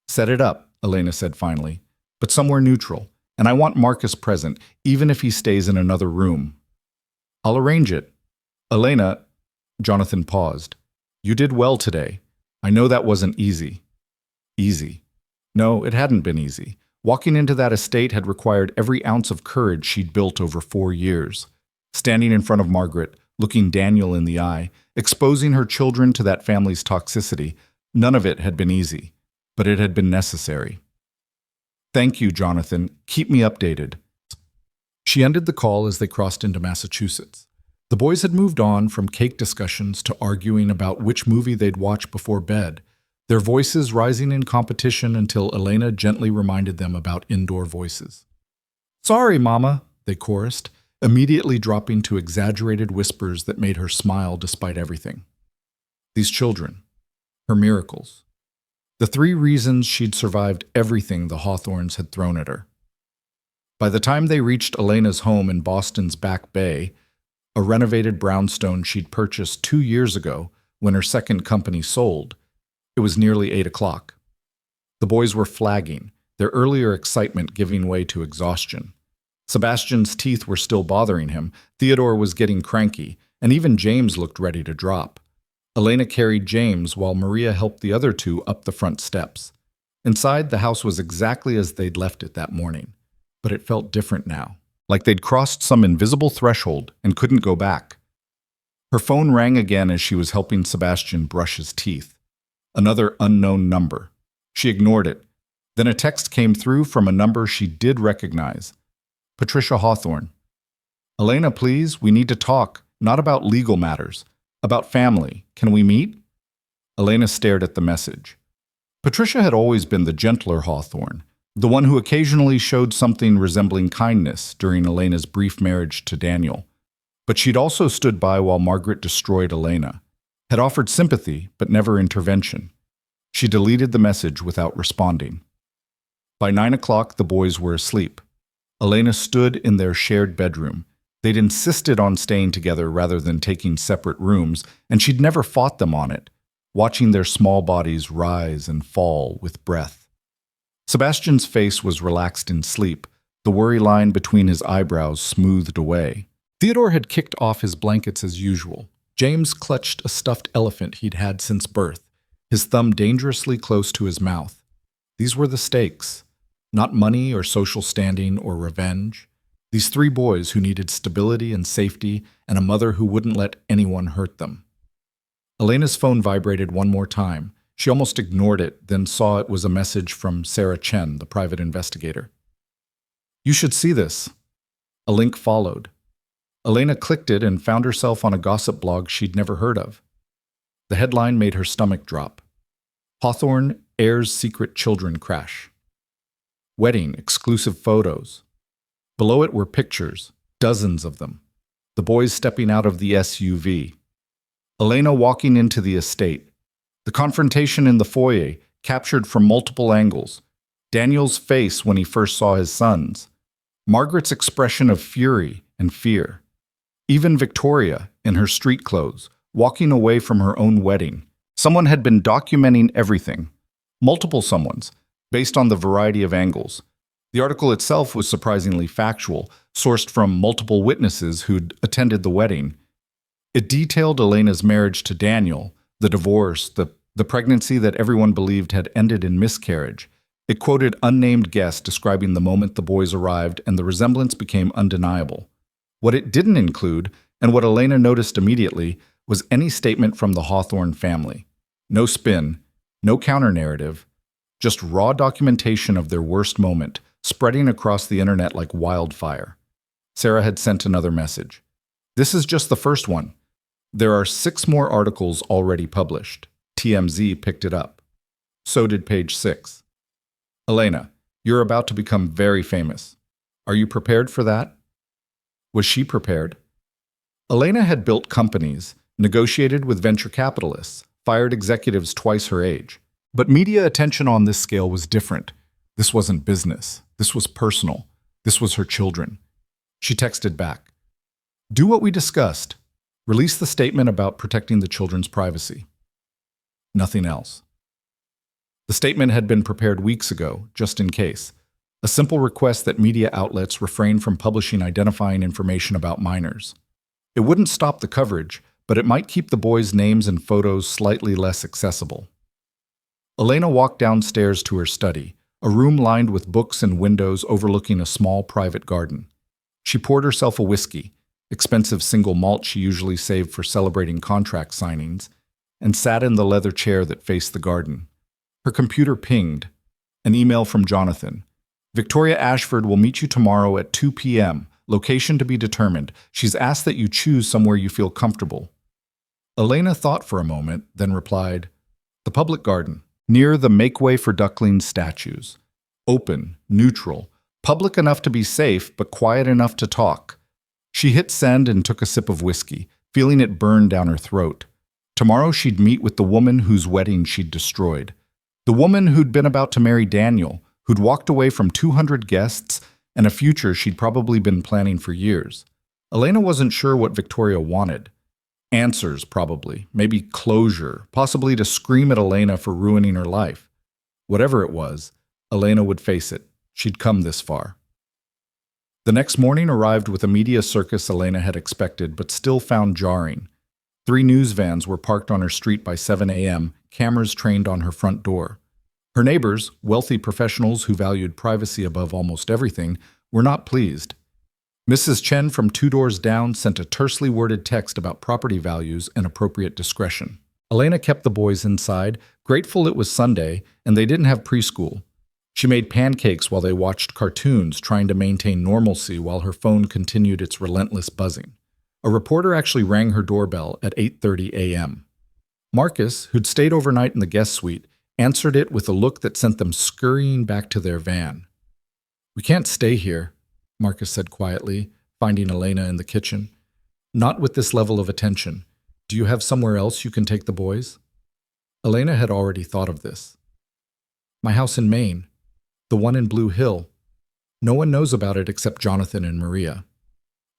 Speaker 1: Set it up, Elena said finally, but somewhere neutral, and I want Marcus present, even if he stays in another room. I'll arrange it. Elena, Jonathan paused. You did well today. I know that wasn't easy. Easy. No, it hadn't been easy. Walking into that estate had required every ounce of courage she'd built over 4 years. Standing in front of Margaret, looking Daniel in the eye, exposing her children to that family's toxicity, none of it had been easy, but it had been necessary. Thank you, Jonathan. Keep me updated. She ended the call as they crossed into Massachusetts. The boys had moved on from cake discussions to arguing about which movie they'd watch before bed, their voices rising in competition until Elena gently reminded them about indoor voices. Sorry, Mama, they chorused, immediately dropping to exaggerated whispers that made her smile despite everything. These children, her miracles. The 3 reasons she'd survived everything the Hawthornes had thrown at her. By the time they reached Elena's home in Boston's Back Bay, a renovated brownstone she'd purchased 2 years ago when her second company sold, it was nearly 8 o'clock. The boys were flagging, their earlier excitement giving way to exhaustion. Sebastian's teeth were still bothering him, Theodore was getting cranky, and even James looked ready to drop. Elena carried James while Maria helped the other 2 up the front steps. Inside, the house was exactly as they'd left it that morning, but it felt different now, like they'd crossed some invisible threshold and couldn't go back. Her phone rang again as she was helping Sebastian brush his teeth. Another unknown number. She ignored it. Then a text came through from a number she did recognize. Patricia Hawthorne. Elena, please, we need to talk, not about legal matters, about family. Can we meet? Elena stared at the message. Patricia had always been the gentler Hawthorne, the one who occasionally showed something resembling kindness during Elena's brief marriage to Daniel. But she'd also stood by while Margaret destroyed Elena, had offered sympathy but never intervention. She deleted the message without responding. By 9 o'clock, the boys were asleep. Elena stood in their shared bedroom. They'd insisted on staying together rather than taking separate rooms, and she'd never fought them on it, watching their small bodies rise and fall with breath. Sebastian's face was relaxed in sleep, the worry line between his eyebrows smoothed away. Theodore had kicked off his blankets as usual. James clutched a stuffed elephant he'd had since birth, his thumb dangerously close to his mouth. These were the stakes. Not money or social standing or revenge. These 3 boys who needed stability and safety and a mother who wouldn't let anyone hurt them. Elena's phone vibrated one more time. She almost ignored it, then saw it was a message from Sarah Chen, the private investigator. You should see this. A link followed. Elena clicked it and found herself on a gossip blog she'd never heard of. The headline made her stomach drop. Hawthorne heirs secret children crash. Wedding exclusive photos. Below it were pictures, dozens of them. The boys stepping out of the SUV. Elena walking into the estate. The confrontation in the foyer, captured from multiple angles. Daniel's face when he first saw his sons. Margaret's expression of fury and fear. Even Victoria, in her street clothes, walking away from her own wedding. Someone had been documenting everything. Multiple someones, based on the variety of angles. The article itself was surprisingly factual, sourced from multiple witnesses who'd attended the wedding. It detailed Elena's marriage to Daniel, the divorce, the pregnancy that everyone believed had ended in miscarriage. It quoted unnamed guests describing the moment the boys arrived, and the resemblance became undeniable. What it didn't include, and what Elena noticed immediately, was any statement from the Hawthorne family. No spin, no counter-narrative, just raw documentation of their worst moment, spreading across the internet like wildfire. Sarah had sent another message. This is just the first one. There are 6 more articles already published. TMZ picked it up. So did page 6. Elena, you're about to become very famous. Are you prepared for that? Was she prepared? Elena had built companies, negotiated with venture capitalists, fired executives twice her age. But media attention on this scale was different. This wasn't business. This was personal. This was her children. She texted back. Do what we discussed. Release the statement about protecting the children's privacy. Nothing else. The statement had been prepared weeks ago, just in case. A simple request that media outlets refrain from publishing identifying information about minors. It wouldn't stop the coverage, but it might keep the boys' names and photos slightly less accessible. Elena walked downstairs to her study, a room lined with books and windows overlooking a small private garden. She poured herself a whiskey, expensive single malt she usually saved for celebrating contract signings, and sat in the leather chair that faced the garden. Her computer pinged. An email from Jonathan. Victoria Ashford will meet you tomorrow at 2 p.m., location to be determined. She's asked that you choose somewhere you feel comfortable. Elena thought for a moment, then replied, the public garden, near the Make Way for Ducklings statues. Open, neutral, public enough to be safe, but quiet enough to talk. She hit send and took a sip of whiskey, feeling it burn down her throat. Tomorrow she'd meet with the woman whose wedding she'd destroyed. The woman who'd been about to marry Daniel, who'd walked away from 200 guests and a future she'd probably been planning for years. Elena wasn't sure what Victoria wanted. Answers, probably. Maybe closure, possibly to scream at Elena for ruining her life. Whatever it was, Elena would face it. She'd come this far. The next morning arrived with a media circus Elena had expected, but still found jarring. 3 news vans were parked on her street by 7 a.m., cameras trained on her front door. Her neighbors, wealthy professionals who valued privacy above almost everything, were not pleased. Mrs. Chen from 2 doors down sent a tersely worded text about property values and appropriate discretion. Elena kept the boys inside, grateful it was Sunday and they didn't have preschool. She made pancakes while they watched cartoons, trying to maintain normalcy while her phone continued its relentless buzzing. A reporter actually rang her doorbell at 8:30 a.m. Marcus, who'd stayed overnight in the guest suite, answered it with a look that sent them scurrying back to their van. We can't stay here, Marcus said quietly, finding Elena in the kitchen. Not with this level of attention. Do you have somewhere else you can take the boys? Elena had already thought of this. My house in Maine. The one in Blue Hill. No one knows about it except Jonathan and Maria.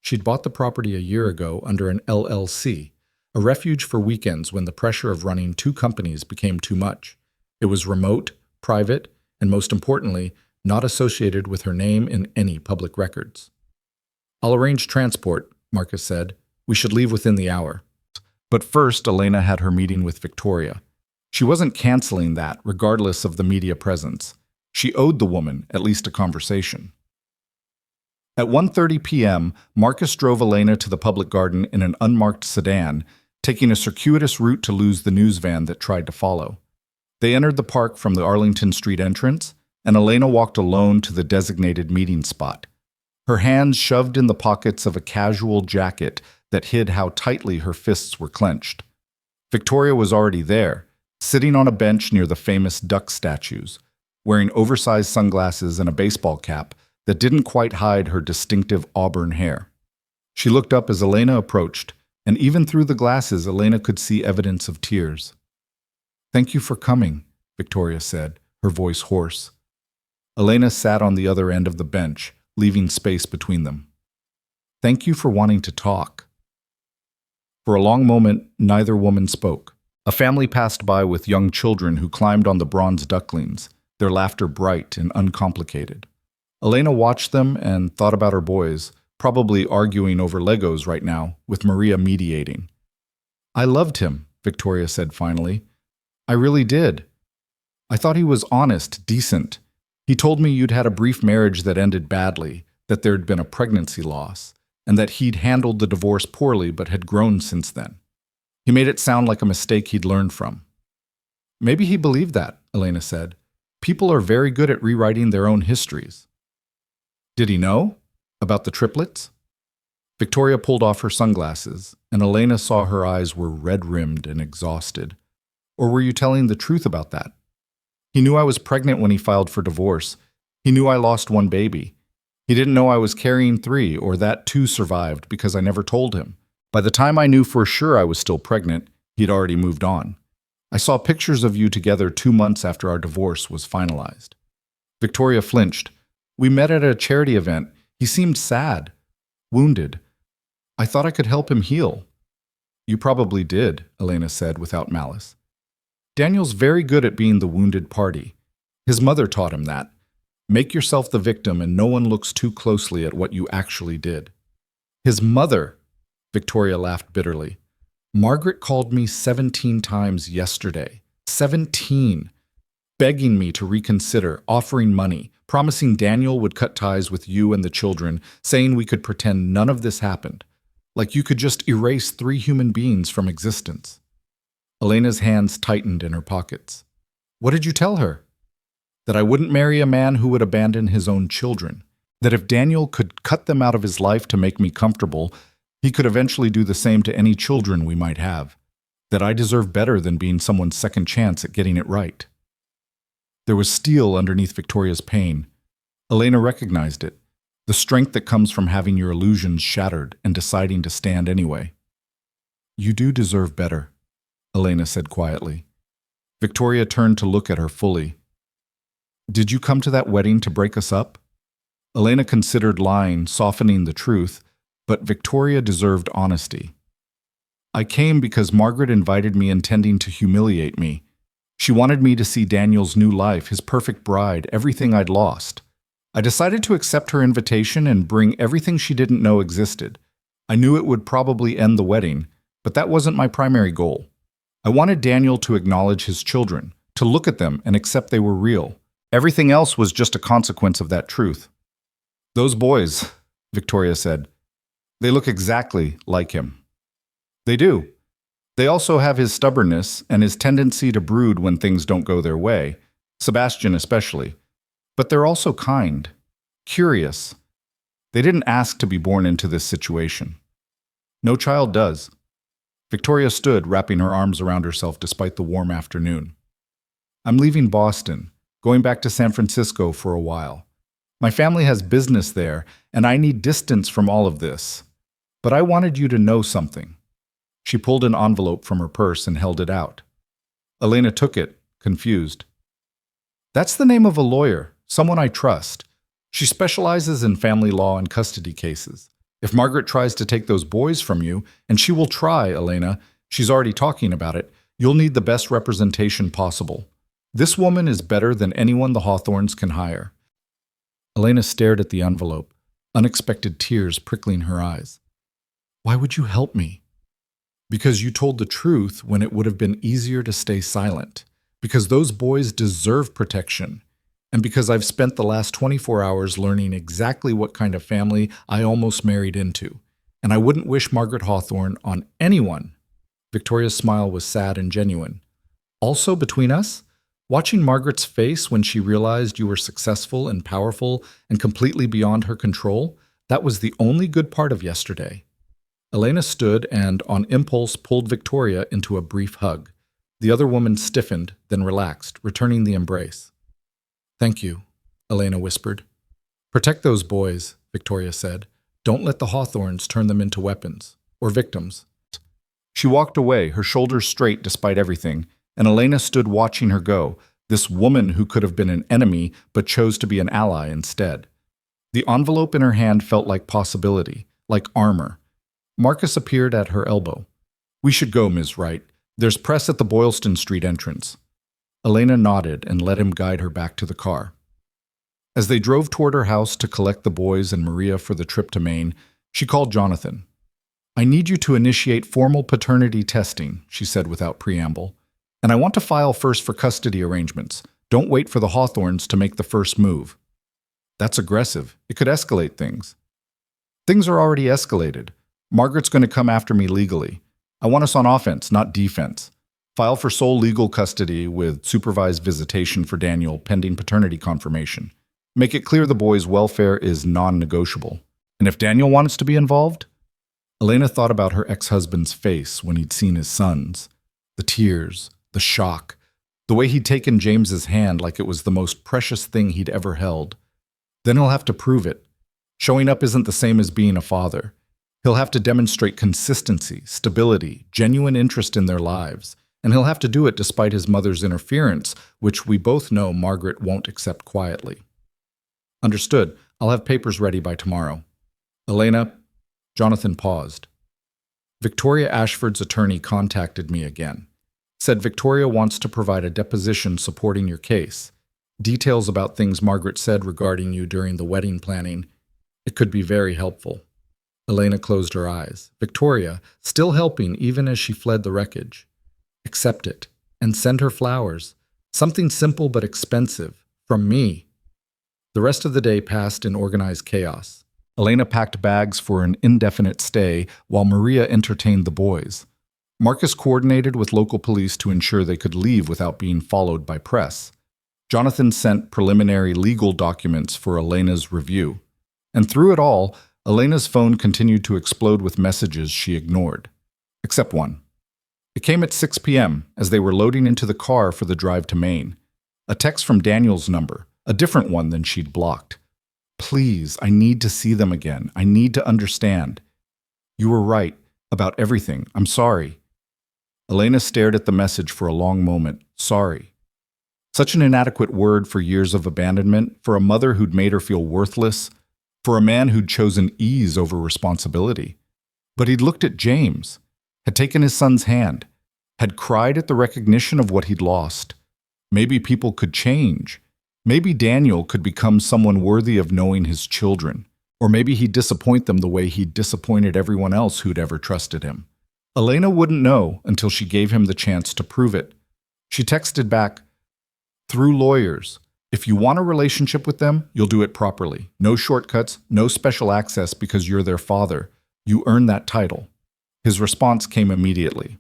Speaker 1: She'd bought the property a year ago under an LLC, a refuge for weekends when the pressure of running 2 companies became too much. It was remote, private, and most importantly, not associated with her name in any public records. I'll arrange transport, Marcus said. We should leave within the hour. But first, Elena had her meeting with Victoria. She wasn't canceling that, regardless of the media presence. She owed the woman at least a conversation. At 1:30 p.m., Marcus drove Elena to the public garden in an unmarked sedan, taking a circuitous route to lose the news van that tried to follow. They entered the park from the Arlington Street entrance, and Elena walked alone to the designated meeting spot, her hands shoved in the pockets of a casual jacket that hid how tightly her fists were clenched. Victoria was already there, sitting on a bench near the famous duck statues, wearing oversized sunglasses and a baseball cap that didn't quite hide her distinctive auburn hair. She looked up as Elena approached, and even through the glasses, Elena could see evidence of tears. Thank you for coming, Victoria said, her voice hoarse. Elena sat on the other end of the bench, leaving space between them. Thank you for wanting to talk. For a long moment, neither woman spoke. A family passed by with young children who climbed on the bronze ducklings, their laughter bright and uncomplicated. Elena watched them and thought about her boys, probably arguing over Legos right now, with Maria mediating. I loved him, Victoria said finally. I really did. I thought he was honest, decent. He told me you'd had a brief marriage that ended badly, that there'd been a pregnancy loss, and that he'd handled the divorce poorly but had grown since then. He made it sound like a mistake he'd learned from. Maybe he believed that, Elena said. People are very good at rewriting their own histories. Did he know? About the triplets? Victoria pulled off her sunglasses, and Elena saw her eyes were red-rimmed and exhausted. Or were you telling the truth about that? He knew I was pregnant when he filed for divorce. He knew I lost 1 baby. He didn't know I was carrying 3, or that 2 survived because I never told him. By the time I knew for sure I was still pregnant, he'd already moved on. I saw pictures of you together 2 months after our divorce was finalized. Victoria flinched. We met at a charity event. He seemed sad, wounded. I thought I could help him heal. You probably did, Elena said without malice. Daniel's very good at being the wounded party. His mother taught him that. Make yourself the victim and no one looks too closely at what you actually did. His mother, Victoria laughed bitterly. Margaret called me 17 times yesterday. 17. Begging me to reconsider, offering money, promising Daniel would cut ties with you and the children, saying we could pretend none of this happened. Like you could just erase 3 human beings from existence. Elena's hands tightened in her pockets. What did you tell her? That I wouldn't marry a man who would abandon his own children. That if Daniel could cut them out of his life to make me comfortable, he could eventually do the same to any children we might have. That I deserve better than being someone's second chance at getting it right. There was steel underneath Victoria's pain. Elena recognized it. The strength that comes from having your illusions shattered and deciding to stand anyway. You do deserve better, Elena said quietly. Victoria turned to look at her fully. Did you come to that wedding to break us up? Elena considered lying, softening the truth, but Victoria deserved honesty. I came because Margaret invited me intending to humiliate me. She wanted me to see Daniel's new life, his perfect bride, everything I'd lost. I decided to accept her invitation and bring everything she didn't know existed. I knew it would probably end the wedding, but that wasn't my primary goal. I wanted Daniel to acknowledge his children, to look at them and accept they were real. Everything else was just a consequence of that truth. Those boys, Victoria said, they look exactly like him. They do. They also have his stubbornness and his tendency to brood when things don't go their way, Sebastian especially. But they're also kind, curious. They didn't ask to be born into this situation. No child does. Victoria stood, wrapping her arms around herself despite the warm afternoon. I'm leaving Boston, going back to San Francisco for a while. My family has business there, and I need distance from all of this. But I wanted you to know something. She pulled an envelope from her purse and held it out. Elena took it, confused. That's the name of a lawyer, someone I trust. She specializes in family law and custody cases. If Margaret tries to take those boys from you, and she will try, Elena, she's already talking about it, you'll need the best representation possible. This woman is better than anyone the Hawthornes can hire. Elena stared at the envelope, unexpected tears prickling her eyes. Why would you help me? Because you told the truth when it would have been easier to stay silent. Because those boys deserve protection. And because I've spent the last 24 hours learning exactly what kind of family I almost married into. And I wouldn't wish Margaret Hawthorne on anyone. Victoria's smile was sad and genuine. Also, between us, watching Margaret's face when she realized you were successful and powerful and completely beyond her control, that was the only good part of yesterday. Elena stood and, on impulse, pulled Victoria into a brief hug. The other woman stiffened, then relaxed, returning the embrace. Thank you, Elena whispered. Protect those boys, Victoria said. Don't let the Hawthornes turn them into weapons, or victims. She walked away, her shoulders straight despite everything, and Elena stood watching her go, this woman who could have been an enemy but chose to be an ally instead. The envelope in her hand felt like possibility, like armor. Marcus appeared at her elbow. We should go, Ms. Wright. There's press at the Boylston Street entrance. Elena nodded and let him guide her back to the car. As they drove toward her house to collect the boys and Maria for the trip to Maine, she called Jonathan. I need you to initiate formal paternity testing, she said without preamble. And I want to file first for custody arrangements. Don't wait for the Hawthornes to make the first move. That's aggressive. It could escalate things. Things are already escalated. Margaret's going to come after me legally. I want us on offense, not defense. File for sole legal custody with supervised visitation for Daniel pending paternity confirmation. Make it clear the boy's welfare is non-negotiable. And if Daniel wants to be involved? Elena thought about her ex-husband's face when he'd seen his sons. The tears, the shock, the way he'd taken James's hand like it was the most precious thing he'd ever held. Then he'll have to prove it. Showing up isn't the same as being a father. He'll have to demonstrate consistency, stability, genuine interest in their lives, and he'll have to do it despite his mother's interference, which we both know Margaret won't accept quietly. Understood. I'll have papers ready by tomorrow. Elena, Jonathan paused. Victoria Ashford's attorney contacted me again. Said Victoria wants to provide a deposition supporting your case. Details about things Margaret said regarding you during the wedding planning. It could be very helpful. Elena closed her eyes. Victoria, still helping even as she fled the wreckage. Accept it, and send her flowers. Something simple but expensive. From me. The rest of the day passed in organized chaos. Elena packed bags for an indefinite stay while Maria entertained the boys. Marcus coordinated with local police to ensure they could leave without being followed by press. Jonathan sent preliminary legal documents for Elena's review. And through it all, Elena's phone continued to explode with messages she ignored. Except one. It came at 6 p.m. as they were loading into the car for the drive to Maine. A text from Daniel's number, a different one than she'd blocked. Please, I need to see them again. I need to understand. You were right about everything. I'm sorry. Elena stared at the message for a long moment. Sorry. Such an inadequate word for years of abandonment, for a mother who'd made her feel worthless, for a man who'd chosen ease over responsibility. But he'd looked at James, had taken his son's hand, had cried at the recognition of what he'd lost. Maybe people could change. Maybe Daniel could become someone worthy of knowing his children. Or maybe he'd disappoint them the way he'd disappointed everyone else who'd ever trusted him. Elena wouldn't know until she gave him the chance to prove it. She texted back, through lawyers. If you want a relationship with them, you'll do it properly. No shortcuts, no special access because you're their father. You earn that title. His response came immediately.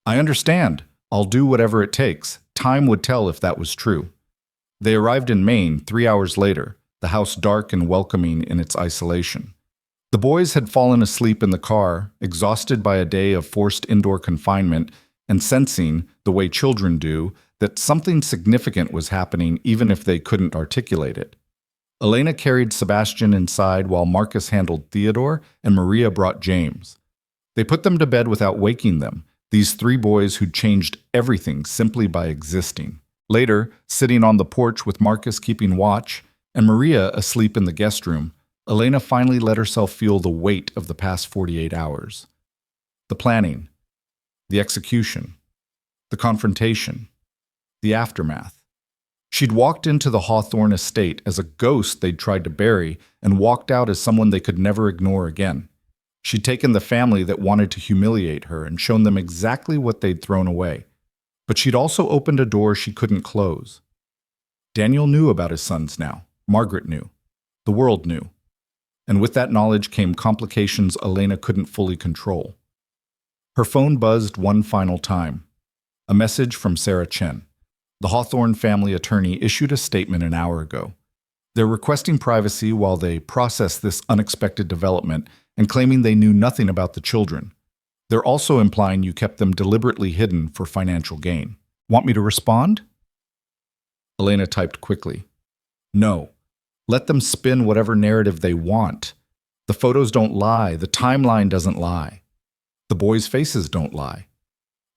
Speaker 1: I understand. I'll do whatever it takes. Time would tell if that was true. They arrived in Maine 3 hours later, the house dark and welcoming in its isolation. The boys had fallen asleep in the car, exhausted by a day of forced indoor confinement and sensing, the way children do, that something significant was happening even if they couldn't articulate it. Elena carried Sebastian inside while Marcus handled Theodore and Maria brought James. They put them to bed without waking them, these 3 boys who'd changed everything simply by existing. Later, sitting on the porch with Marcus keeping watch and Maria asleep in the guest room, Elena finally let herself feel the weight of the past 48 hours. The planning, the execution, the confrontation, the aftermath. She'd walked into the Hawthorne estate as a ghost they'd tried to bury and walked out as someone they could never ignore again. She'd taken the family that wanted to humiliate her and shown them exactly what they'd thrown away. But she'd also opened a door she couldn't close. Daniel knew about his sons now. Margaret knew. The world knew. And with that knowledge came complications Elena couldn't fully control. Her phone buzzed one final time. A message from Sarah Chen. The Hawthorne family attorney issued a statement an hour ago. They're requesting privacy while they process this unexpected development and claiming they knew nothing about the children. They're also implying you kept them deliberately hidden for financial gain. Want me to respond? Elena typed quickly. No. Let them spin whatever narrative they want. The photos don't lie. The timeline doesn't lie. The boys' faces don't lie.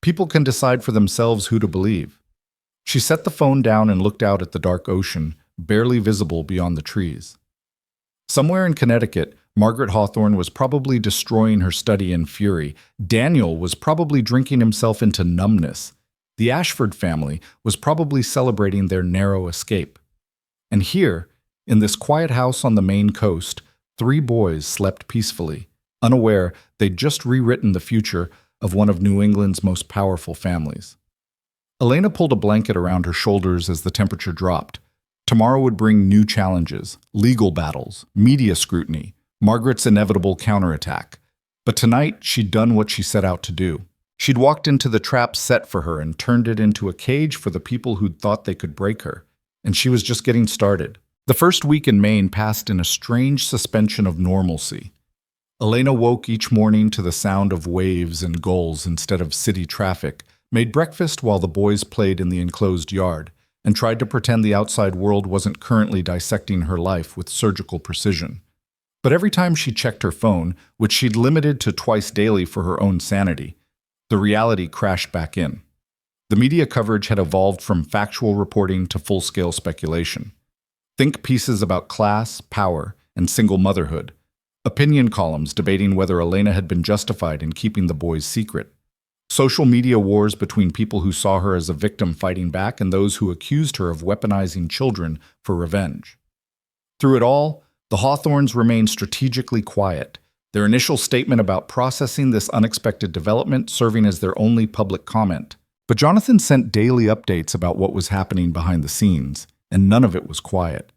Speaker 1: People can decide for themselves who to believe. She set the phone down and looked out at the dark ocean, barely visible beyond the trees. Somewhere in Connecticut, Margaret Hawthorne was probably destroying her study in fury. Daniel was probably drinking himself into numbness. The Ashford family was probably celebrating their narrow escape. And here, in this quiet house on the Maine coast, 3 boys slept peacefully, unaware they'd just rewritten the future of one of New England's most powerful families. Elena pulled a blanket around her shoulders as the temperature dropped. Tomorrow would bring new challenges, legal battles, media scrutiny, Margaret's inevitable counterattack. But tonight, she'd done what she set out to do. She'd walked into the trap set for her and turned it into a cage for the people who'd thought they could break her. And she was just getting started. The first week in Maine passed in a strange suspension of normalcy. Elena woke each morning to the sound of waves and gulls instead of city traffic, made breakfast while the boys played in the enclosed yard, and tried to pretend the outside world wasn't currently dissecting her life with surgical precision. But every time she checked her phone, which she'd limited to twice daily for her own sanity, the reality crashed back in. The media coverage had evolved from factual reporting to full-scale speculation. Think pieces about class, power, and single motherhood. Opinion columns debating whether Elena had been justified in keeping the boys secret. Social media wars between people who saw her as a victim fighting back and those who accused her of weaponizing children for revenge. Through it all, the Hawthornes remained strategically quiet, their initial statement about processing this unexpected development serving as their only public comment. But Jonathan sent daily updates about what was happening behind the scenes, and none of it was quiet.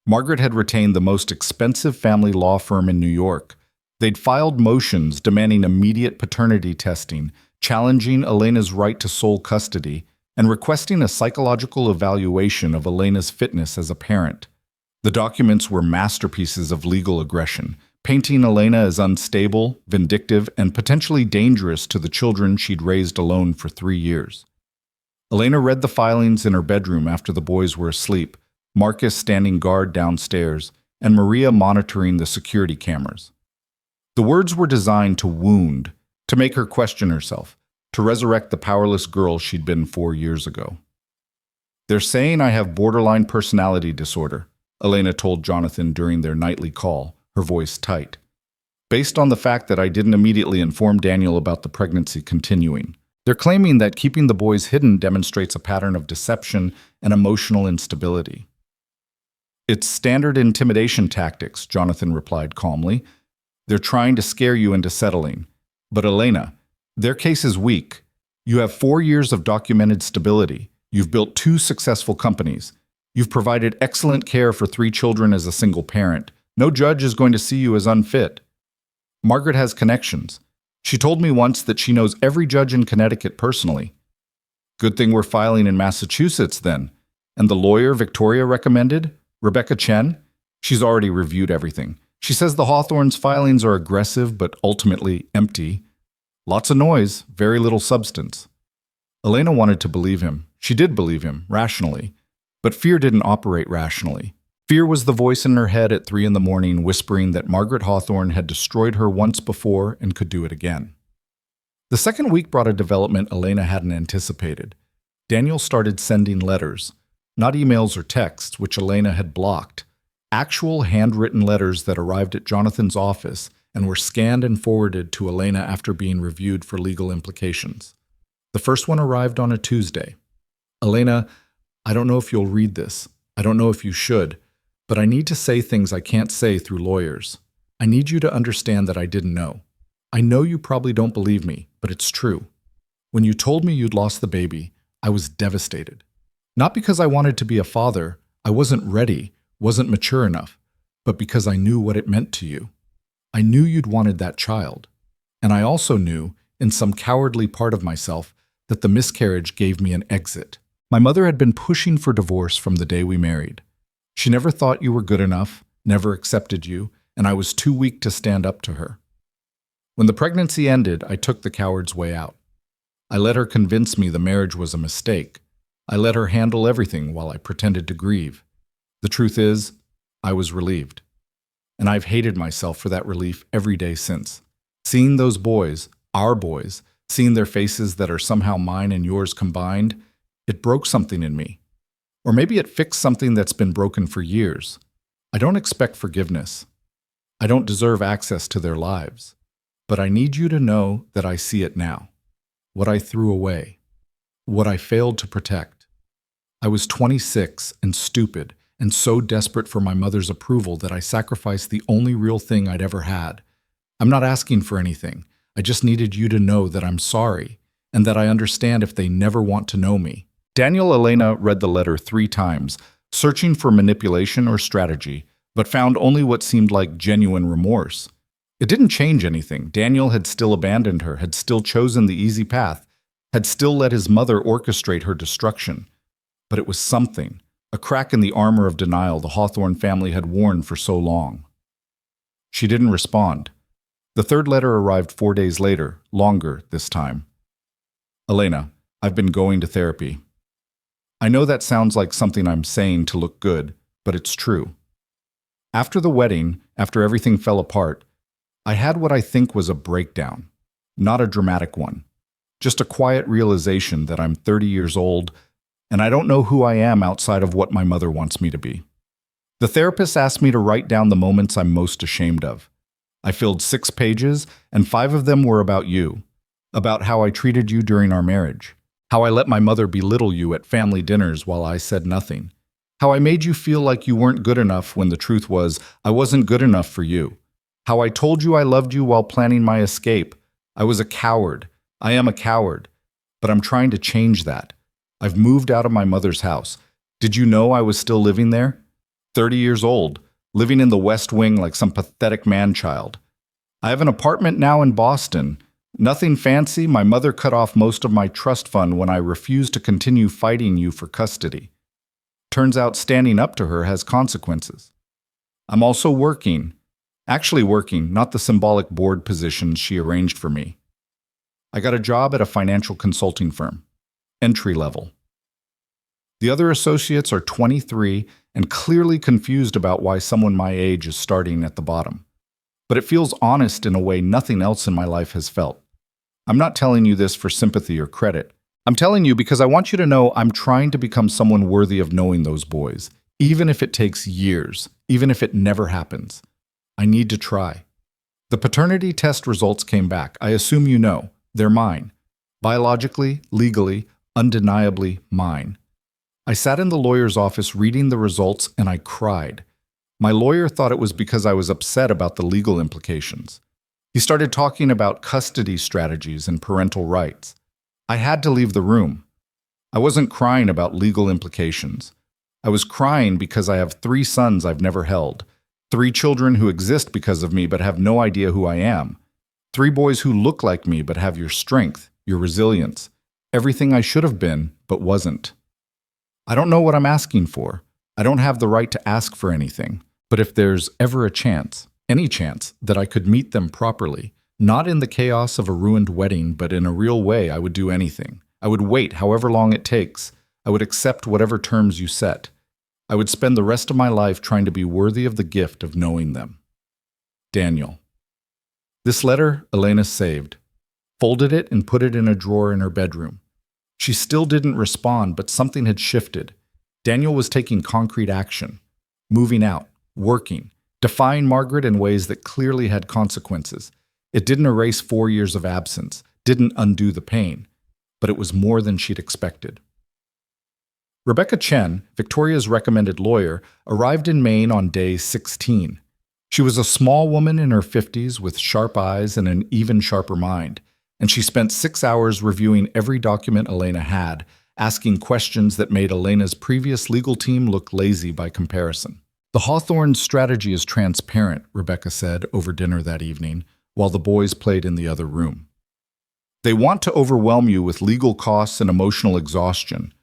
Speaker 1: Margaret had retained the most expensive family law firm in New York. They'd filed motions demanding immediate paternity testing, challenging Elena's right to sole custody, and requesting a psychological evaluation of Elena's fitness as a parent. The documents were masterpieces of legal aggression, painting Elena as unstable, vindictive, and potentially dangerous to the children she'd raised alone for 3 years. Elena read the filings in her bedroom after the boys were asleep, Marcus standing guard downstairs, and Maria monitoring the security cameras. The words were designed to wound, to make her question herself, to resurrect the powerless girl she'd been 4 years ago. "They're saying I have borderline personality disorder," Elena told Jonathan during their nightly call, her voice tight. "Based on the fact that I didn't immediately inform Daniel about the pregnancy continuing. They're claiming that keeping the boys hidden demonstrates a pattern of deception and emotional instability." "It's standard intimidation tactics," Jonathan replied calmly. "They're trying to scare you into settling. But Elena, their case is weak. You have 4 years of documented stability. You've built 2 successful companies. You've provided excellent care for 3 children as a single parent. No judge is going to see you as unfit. Margaret has connections. She told me once that she knows every judge in Connecticut personally." "Good thing we're filing in Massachusetts, then. And the lawyer Victoria recommended? Rebecca Chen? She's already reviewed everything. She says the Hawthornes' filings are aggressive but ultimately empty. Lots of noise, very little substance." Elena wanted to believe him. She did believe him, rationally. But fear didn't operate rationally. Fear was the voice in her head at 3 a.m. whispering that Margaret Hawthorne had destroyed her once before and could do it again. The second week brought a development Elena hadn't anticipated. Daniel started sending letters, not emails or texts, which Elena had blocked. Actual handwritten letters that arrived at Jonathan's office and were scanned and forwarded to Elena after being reviewed for legal implications. The first one arrived on a Tuesday. "Elena, I don't know if you'll read this. I don't know if you should, but I need to say things I can't say through lawyers. I need you to understand that I didn't know. I know you probably don't believe me, but it's true. When you told me you'd lost the baby, I was devastated. Not because I wanted to be a father, I wasn't ready, wasn't mature enough, but because I knew what it meant to you. I knew you'd wanted that child. And I also knew, in some cowardly part of myself, that the miscarriage gave me an exit. My mother had been pushing for divorce from the day we married. She never thought you were good enough, never accepted you, and I was too weak to stand up to her. When the pregnancy ended, I took the coward's way out. I let her convince me the marriage was a mistake. I let her handle everything while I pretended to grieve. The truth is, I was relieved. And I've hated myself for that relief every day since. Seeing those boys, our boys, seeing their faces that are somehow mine and yours combined, it broke something in me. Or maybe it fixed something that's been broken for years. I don't expect forgiveness. I don't deserve access to their lives. But I need you to know that I see it now. What I threw away. What I failed to protect. I was 26 and stupid and so desperate for my mother's approval that I sacrificed the only real thing I'd ever had. I'm not asking for anything. I just needed you to know that I'm sorry and that I understand if they never want to know me. Daniel Elena read the letter 3 times, searching for manipulation or strategy, but found only what seemed like genuine remorse. It didn't change anything. Daniel had still abandoned her, had still chosen the easy path, had still let his mother orchestrate her destruction. But it was something, a crack in the armor of denial the Hawthorne family had worn for so long. She didn't respond. The third letter arrived 4 days later, longer this time. "Elena, I've been going to therapy. I know that sounds like something I'm saying to look good, but it's true. After the wedding, after everything fell apart, I had what I think was a breakdown. Not a dramatic one. Just a quiet realization that I'm 30 years old, and I don't know who I am outside of what my mother wants me to be. The therapist asked me to write down the moments I'm most ashamed of. I filled 6 pages, and 5 of them were about you. About how I treated you during our marriage. How I let my mother belittle you at family dinners while I said nothing. How I made you feel like you weren't good enough when the truth was I wasn't good enough for you. How I told you I loved you while planning my escape. I was a coward. I am a coward. But I'm trying to change that. I've moved out of my mother's house. Did you know I was still living there? 30 years old, living in the West Wing like some pathetic man-child. I have an apartment now in Boston. Nothing fancy. My mother cut off most of my trust fund when I refused to continue fighting you for custody. Turns out standing up to her has consequences. I'm also working. Actually working, not the symbolic board positions she arranged for me. I got a job at a financial consulting firm. Entry level. The other associates are 23 and clearly confused about why someone my age is starting at the bottom. But it feels honest in a way nothing else in my life has felt. I'm not telling you this for sympathy or credit. I'm telling you because I want you to know I'm trying to become someone worthy of knowing those boys, even if it takes years, even if it never happens. I need to try. The paternity test results came back. I assume you know. They're mine. Biologically, legally, undeniably mine. I sat in the lawyer's office reading the results and I cried. My lawyer thought it was because I was upset about the legal implications. He started talking about custody strategies and parental rights. I had to leave the room. I wasn't crying about legal implications. I was crying because I have 3 sons I've never held, 3 children who exist because of me but have no idea who I am, 3 boys who look like me but have your strength, your resilience, everything I should have been but wasn't. I don't know what I'm asking for. I don't have the right to ask for anything. But if there's ever a chance, any chance, that I could meet them properly, not in the chaos of a ruined wedding, but in a real way, I would do anything. I would wait however long it takes. I would accept whatever terms you set. I would spend the rest of my life trying to be worthy of the gift of knowing them. Daniel. This letter Elena saved, folded it and put it in a drawer in her bedroom. She still didn't respond, but something had shifted. Daniel was taking concrete action, moving out, working, defying Margaret in ways that clearly had consequences. It didn't erase 4 years of absence, didn't undo the pain, but it was more than she'd expected. Rebecca Chen, Victoria's recommended lawyer, arrived in Maine on day 16. She was a small woman in her 50s with sharp eyes and an even sharper mind, and she spent 6 hours reviewing every document Elena had, asking questions that made Elena's previous legal team look lazy by comparison. The Hawthorne strategy is transparent, Rebecca said over dinner that evening, while the boys played in the other room. They want to overwhelm you with legal costs and emotional exhaustion,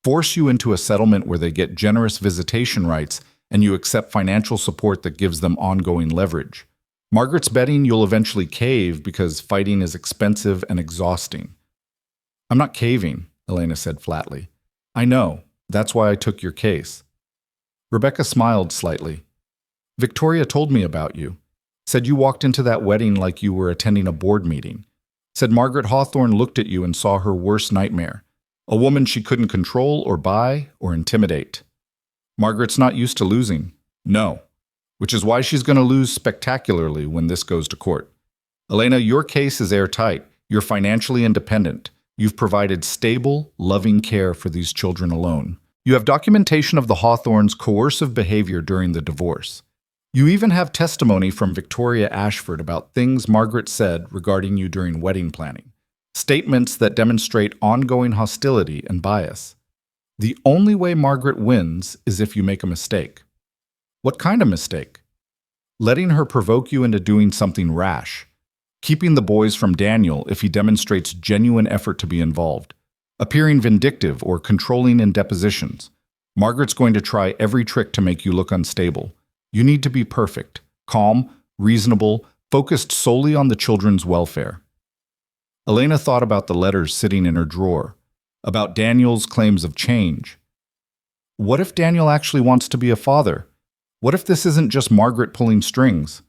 Speaker 1: force you into a settlement where they get generous visitation rights and you accept financial support that gives them ongoing leverage. Margaret's betting you'll eventually cave because fighting is expensive and exhausting. I'm not caving, Elena said flatly. I know. That's why I took your case. Rebecca smiled slightly. Victoria told me about you. Said you walked into that wedding like you were attending a board meeting. Said Margaret Hawthorne looked at you and saw her worst nightmare. A woman she couldn't control or buy or intimidate. Margaret's not used to losing. No. Which is why she's going to lose spectacularly when this goes to court. Elena, your case is airtight. You're financially independent. You've provided stable, loving care for these children alone. You have documentation of the Hawthornes' coercive behavior during the divorce. You even have testimony from Victoria Ashford about things Margaret said regarding you during wedding planning. Statements that demonstrate ongoing hostility and bias. The only way Margaret wins is if you make a mistake. What kind of mistake? Letting her provoke you into doing something rash. Keeping the boys from Daniel if he demonstrates genuine effort to be involved. Appearing vindictive or controlling in depositions. Margaret's going to try every trick to make you look unstable. You need to be perfect, calm, reasonable, focused solely on the children's welfare. Elena thought about the letters sitting in her drawer, about Daniel's claims of change. What if Daniel actually wants to be a father? What if this isn't just Margaret pulling strings?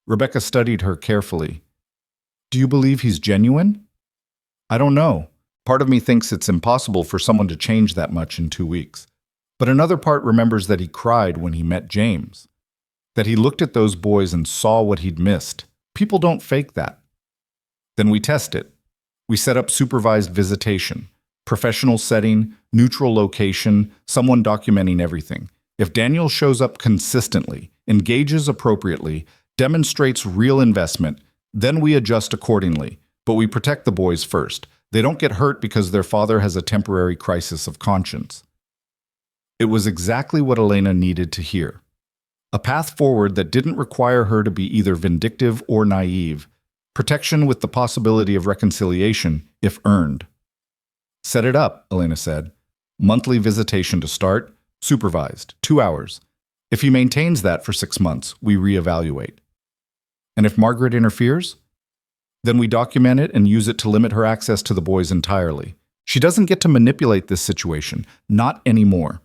Speaker 1: Rebecca studied her carefully. Do you believe he's genuine? I don't know. Part of me thinks it's impossible for someone to change that much in 2 weeks. But another part remembers that he cried when he met James. That he looked at those boys and saw what he'd missed. People don't fake that. Then we test it. We set up supervised visitation, professional setting, neutral location, someone documenting everything. If Daniel shows up consistently, engages appropriately, demonstrates real investment, then we adjust accordingly. But we protect the boys first. They don't get hurt because their father has a temporary crisis of conscience. It was exactly what Elena needed to hear. A path forward that didn't require her to be either vindictive or naive. Protection with the possibility of reconciliation, if earned. Set it up, Elena said. Monthly visitation to start, supervised, 2 hours. If he maintains that for 6 months, we reevaluate. And if Margaret interferes? Then we document it and use it to limit her access to the boys entirely. She doesn't get to manipulate this situation, not anymore.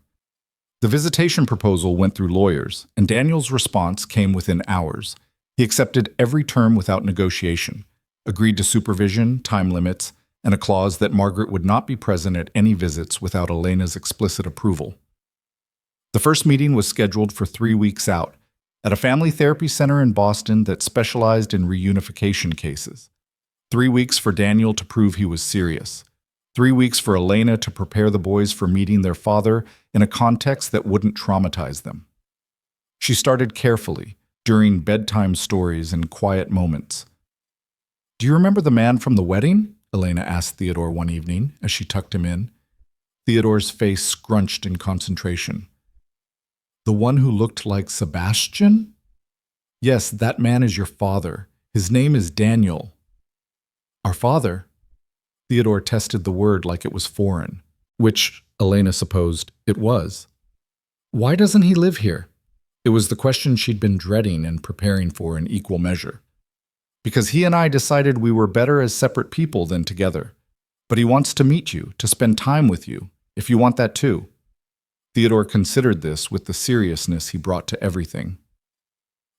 Speaker 1: The visitation proposal went through lawyers, and Daniel's response came within hours. He accepted every term without negotiation, agreed to supervision, time limits, and a clause that Margaret would not be present at any visits without Elena's explicit approval. The first meeting was scheduled for 3 weeks out, at a family therapy center in Boston that specialized in reunification cases. 3 weeks for Daniel to prove he was serious. 3 weeks for Elena to prepare the boys for meeting their father in a context that wouldn't traumatize them. She started carefully, during bedtime stories and quiet moments. "Do you remember the man from the wedding?" Elena asked Theodore one evening as she tucked him in. Theodore's face scrunched in concentration. "The one who looked like Sebastian?" "Yes, that man is your father. His name is Daniel." "Our father?" Theodore tested the word like it was foreign, which, Elena supposed, it was. "Why doesn't he live here?" It was the question she'd been dreading and preparing for in equal measure. "Because he and I decided we were better as separate people than together. But he wants to meet you, to spend time with you, if you want that too." Theodore considered this with the seriousness he brought to everything.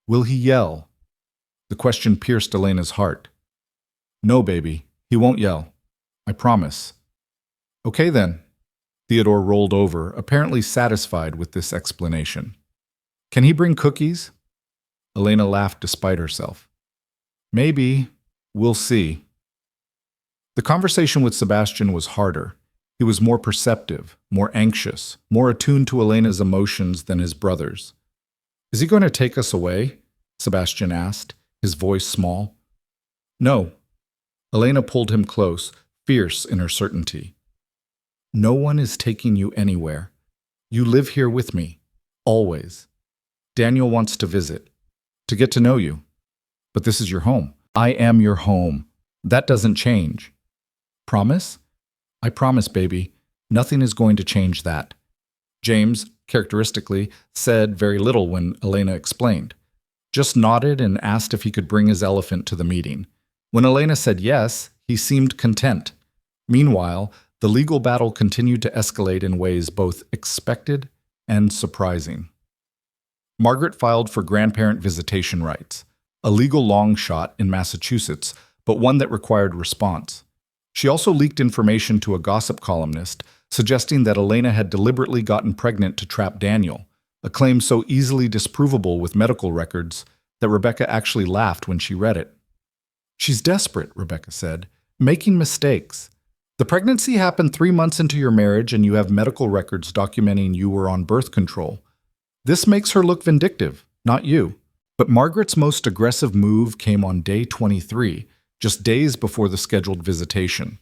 Speaker 1: "Will he yell?" The question pierced Elena's heart. "No, baby, he won't yell. I promise." "Okay then." Theodore rolled over, apparently satisfied with this explanation. "Can he bring cookies?" Elena laughed despite herself. "Maybe. We'll see." The conversation with Sebastian was harder. He was more perceptive, more anxious, more attuned to Elena's emotions than his brothers. "Is he going to take us away?" Sebastian asked, his voice small. "No." Elena pulled him close, fierce in her certainty. "No one is taking you anywhere. You live here with me, always. Daniel wants to visit, to get to know you. But this is your home. I am your home. That doesn't change. Promise?" "I promise, baby. Nothing is going to change that." James, characteristically, said very little when Elena explained. Just nodded and asked if he could bring his elephant to the meeting. When Elena said yes, he seemed content. Meanwhile, the legal battle continued to escalate in ways both expected and surprising. Margaret filed for grandparent visitation rights, a legal long shot in Massachusetts, but one that required response. She also leaked information to a gossip columnist, suggesting that Elena had deliberately gotten pregnant to trap Daniel, a claim so easily disprovable with medical records that Rebecca actually laughed when she read it. "She's desperate," Rebecca said, "making mistakes. The pregnancy happened 3 months into your marriage and you have medical records documenting you were on birth control. This makes her look vindictive, not you." But Margaret's most aggressive move came on day 23, just days before the scheduled visitation.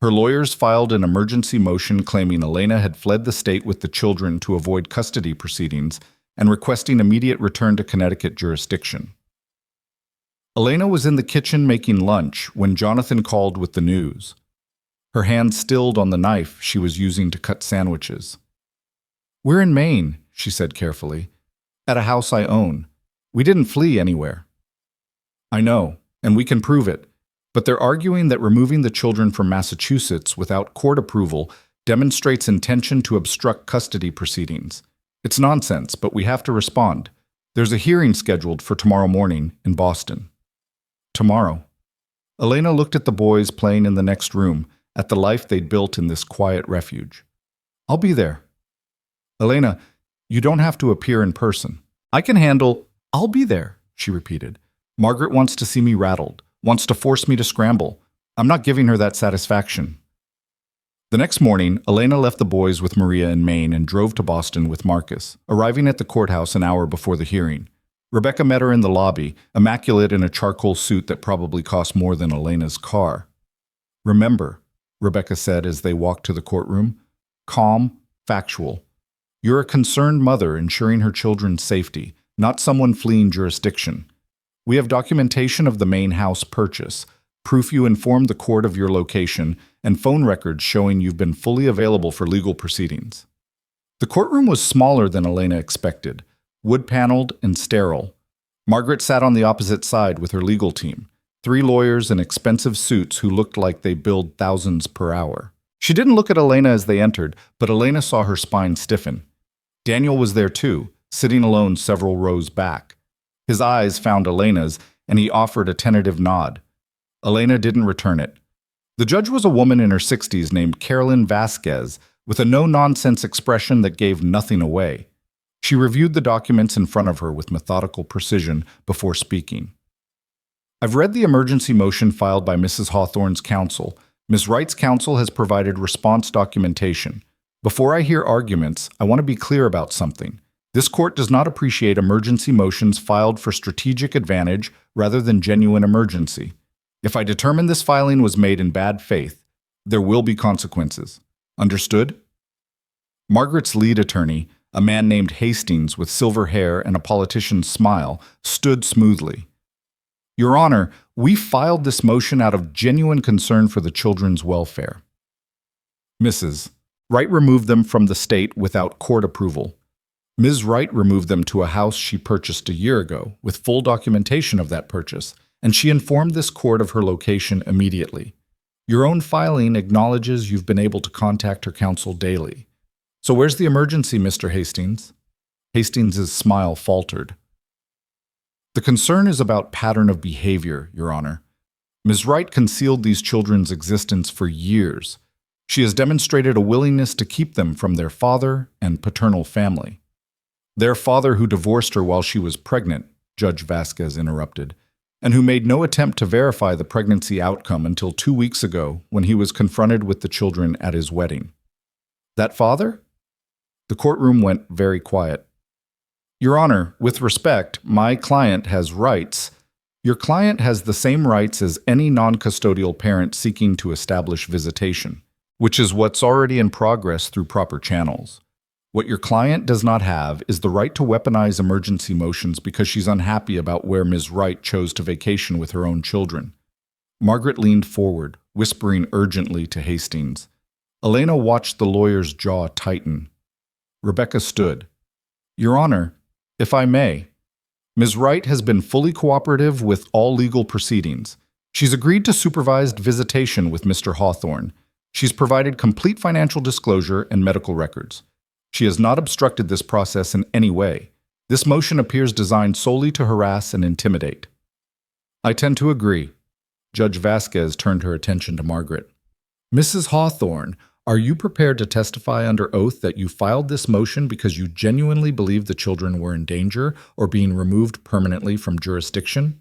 Speaker 1: Her lawyers filed an emergency motion claiming Elena had fled the state with the children to avoid custody proceedings and requesting immediate return to Connecticut jurisdiction. Elena was in the kitchen making lunch when Jonathan called with the news. Her hand stilled on the knife she was using to cut sandwiches. "We're in Maine," she said carefully, "at a house I own. We didn't flee anywhere." "I know, and we can prove it. But they're arguing that removing the children from Massachusetts without court approval demonstrates intention to obstruct custody proceedings. It's nonsense, but we have to respond. There's a hearing scheduled for tomorrow morning in Boston." Tomorrow. Elena looked at the boys playing in the next room, at the life they'd built in this quiet refuge. "I'll be there." "Elena, you don't have to appear in person. I can handle—" "I'll be there," she repeated. "Margaret wants to see me rattled, wants to force me to scramble. I'm not giving her that satisfaction. The next morning, Elena left the boys with Maria in Maine and drove to Boston with Marcus, arriving at the courthouse an hour before the hearing. Rebecca met her in the lobby, immaculate in a charcoal suit that probably cost more than Elena's car. "Remember," Rebecca said as they walked to the courtroom, "calm, factual. You're a concerned mother ensuring her children's safety, not someone fleeing jurisdiction. We have documentation of the main house purchase, proof you informed the court of your location, and phone records showing you've been fully available for legal proceedings." The courtroom was smaller than Elena expected, wood-paneled and sterile. Margaret sat on the opposite side with her legal team, 3 lawyers in expensive suits who looked like they billed thousands per hour. She didn't look at Elena as they entered, but Elena saw her spine stiffen. Daniel was there too, sitting alone several rows back. His eyes found Elena's, and he offered a tentative nod. Elena didn't return it. The judge was a woman in her 60s named Carolyn Vasquez, with a no-nonsense expression that gave nothing away. She reviewed the documents in front of her with methodical precision before speaking. "I've read the emergency motion filed by Mrs. Hawthorne's counsel. Ms. Wright's counsel has provided response documentation. Before I hear arguments, I want to be clear about something. This court does not appreciate emergency motions filed for strategic advantage rather than genuine emergency. If I determine this filing was made in bad faith, there will be consequences. Understood?" Margaret's lead attorney, a man named Hastings with silver hair and a politician's smile, stood smoothly. "Your Honor, we filed this motion out of genuine concern for the children's welfare." Mrs. Wright removed them from the state without court approval. Ms. Wright removed them to a house she purchased a year ago, with full documentation of that purchase, and she informed this court of her location immediately. Your own filing acknowledges you've been able to contact her counsel daily. So where's the emergency, Mr. Hastings? Hastings' smile faltered. The concern is about pattern of behavior, Your Honor. Ms. Wright concealed these children's existence for years. She has demonstrated a willingness to keep them from their father and paternal family. Their father who divorced her while she was pregnant, Judge Vasquez interrupted, and who made no attempt to verify the pregnancy outcome until 2 weeks ago when he was confronted with the children at his wedding. That father? The courtroom went very quiet. Your Honor, with respect, my client has rights. Your client has the same rights as any non-custodial parent seeking to establish visitation, which is what's already in progress through proper channels. What your client does not have is the right to weaponize emergency motions because she's unhappy about where Ms. Wright chose to vacation with her own children. Margaret leaned forward, whispering urgently to Hastings. Elena watched the lawyer's jaw tighten. Rebecca stood. Your Honor, if I may, Ms. Wright has been fully cooperative with all legal proceedings. She's agreed to supervised visitation with Mr. Hawthorne. She's provided complete financial disclosure and medical records. She has not obstructed this process in any way. This motion appears designed solely to harass and intimidate. I tend to agree. Judge Vasquez turned her attention to Margaret. Mrs. Hawthorne, are you prepared to testify under oath that you filed this motion because you genuinely believe the children were in danger or being removed permanently from jurisdiction?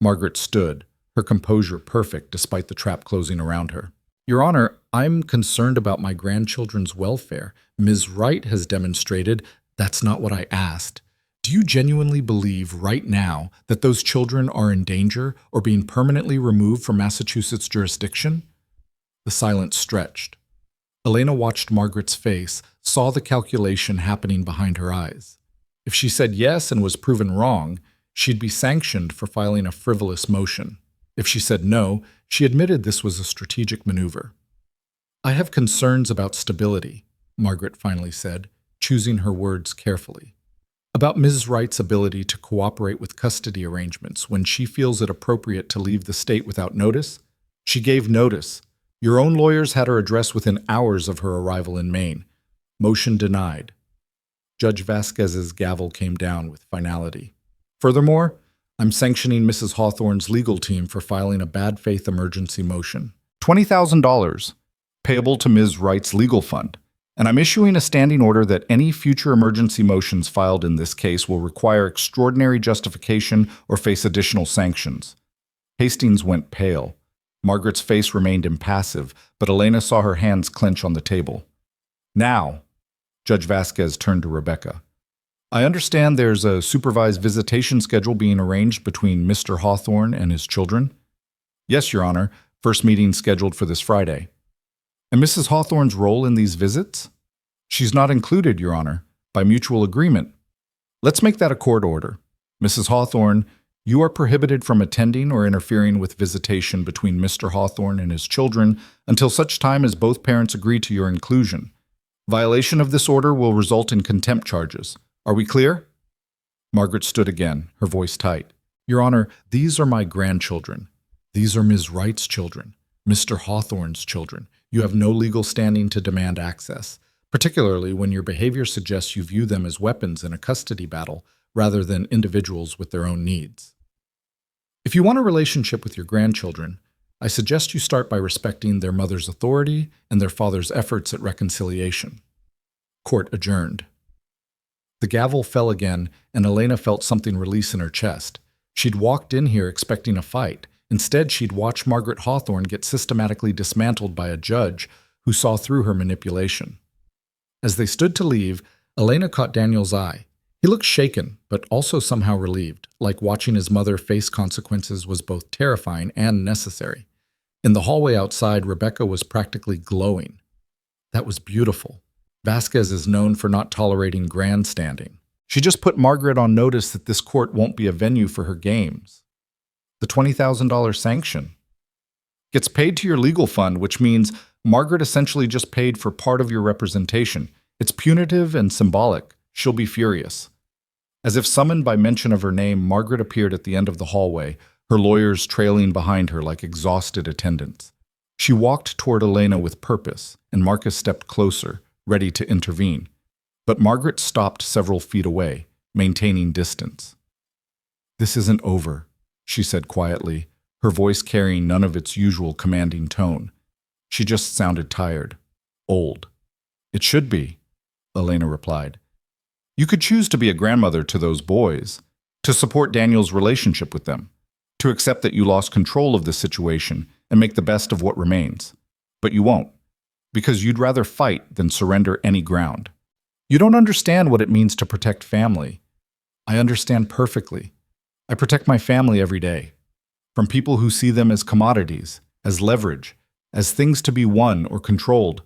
Speaker 1: Margaret stood, her composure perfect despite the trap closing around her. Your Honor, I'm concerned about my grandchildren's welfare. Ms. Wright has demonstrated that's not what I asked. Do you genuinely believe right now that those children are in danger or being permanently removed from Massachusetts jurisdiction? The silence stretched. Elena watched Margaret's face, saw the calculation happening behind her eyes. If she said yes and was proven wrong, she'd be sanctioned for filing a frivolous motion. If she said no, she admitted this was a strategic maneuver. I have concerns about stability, Margaret finally said, choosing her words carefully. About Ms. Wright's ability to cooperate with custody arrangements when she feels it appropriate to leave the state without notice. She gave notice. Your own lawyers had her address within hours of her arrival in Maine. Motion denied. Judge Vasquez's gavel came down with finality. Furthermore, I'm sanctioning Mrs. Hawthorne's legal team for filing a bad faith emergency motion. $20,000, payable to Ms. Wright's legal fund. And I'm issuing a standing order that any future emergency motions filed in this case will require extraordinary justification or face additional sanctions. Hastings went pale. Margaret's face remained impassive, but Elena saw her hands clench on the table. Now, Judge Vasquez turned to Rebecca. I understand there's a supervised visitation schedule being arranged between Mr. Hawthorne and his children? Yes, Your Honor. First meeting scheduled for this Friday. And Mrs. Hawthorne's role in these visits? She's not included, Your Honor, by mutual agreement. Let's make that a court order. Mrs. Hawthorne, you are prohibited from attending or interfering with visitation between Mr. Hawthorne and his children until such time as both parents agree to your inclusion. Violation of this order will result in contempt charges. Are we clear? Margaret stood again, her voice tight. Your Honor, these are my grandchildren. These are Ms. Wright's children, Mr. Hawthorne's children. You have no legal standing to demand access, particularly when your behavior suggests you view them as weapons in a custody battle rather than individuals with their own needs. If you want a relationship with your grandchildren, I suggest you start by respecting their mother's authority and their father's efforts at reconciliation. Court adjourned. The gavel fell again, and Elena felt something release in her chest. She'd walked in here expecting a fight. Instead, she'd watched Margaret Hawthorne get systematically dismantled by a judge who saw through her manipulation. As they stood to leave, Elena caught Daniel's eye. He looked shaken, but also somehow relieved, like watching his mother face consequences was both terrifying and necessary. In the hallway outside, Rebecca was practically glowing. That was beautiful. Vasquez is known for not tolerating grandstanding. She just put Margaret on notice that this court won't be a venue for her games. The $20,000 sanction gets paid to your legal fund, which means Margaret essentially just paid for part of your representation. It's punitive and symbolic. She'll be furious. As if summoned by mention of her name, Margaret appeared at the end of the hallway, her lawyers trailing behind her like exhausted attendants. She walked toward Elena with purpose, and Marcus stepped closer, ready to intervene. But Margaret stopped several feet away, maintaining distance. This isn't over, she said quietly, her voice carrying none of its usual commanding tone. She just sounded tired, old. It should be, Elena replied. You could choose to be a grandmother to those boys, to support Daniel's relationship with them, to accept that you lost control of the situation and make the best of what remains. But you won't, because you'd rather fight than surrender any ground. You don't understand what it means to protect family. I understand perfectly. I protect my family every day, from people who see them as commodities, as leverage, as things to be won or controlled.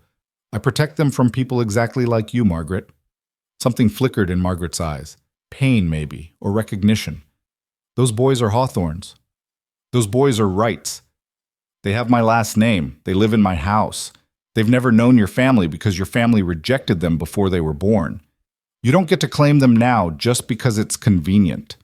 Speaker 1: I protect them from people exactly like you, Margaret. Something flickered in Margaret's eyes. Pain, maybe, or recognition. Those boys are Hawthornes. Those boys are Wrights. They have my last name. They live in my house. They've never known your family because your family rejected them before they were born. You don't get to claim them now just because it's convenient.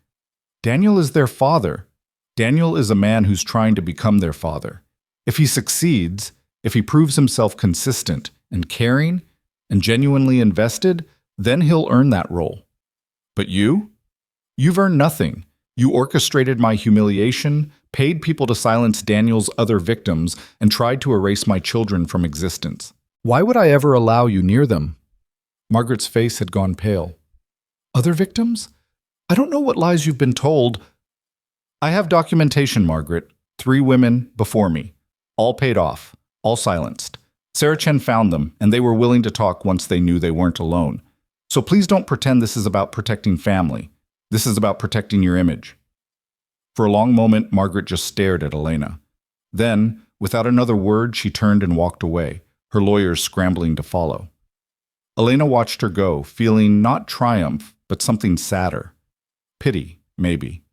Speaker 1: Daniel is their father. Daniel is a man who's trying to become their father. If he succeeds, if he proves himself consistent and caring and genuinely invested, then he'll earn that role. But you? You've earned nothing. You orchestrated my humiliation, paid people to silence Daniel's other victims, and tried to erase my children from existence. Why would I ever allow you near them? Margaret's face had gone pale. Other victims? I don't know what lies you've been told. I have documentation, Margaret. 3 women before me. All paid off. All silenced. Sarah Chen found them, and they were willing to talk once they knew they weren't alone. So please don't pretend this is about protecting family. This is about protecting your image. For a long moment, Margaret just stared at Elena. Then, without another word, she turned and walked away, her lawyers scrambling to follow. Elena watched her go, feeling not triumph, but something sadder. Pity, maybe.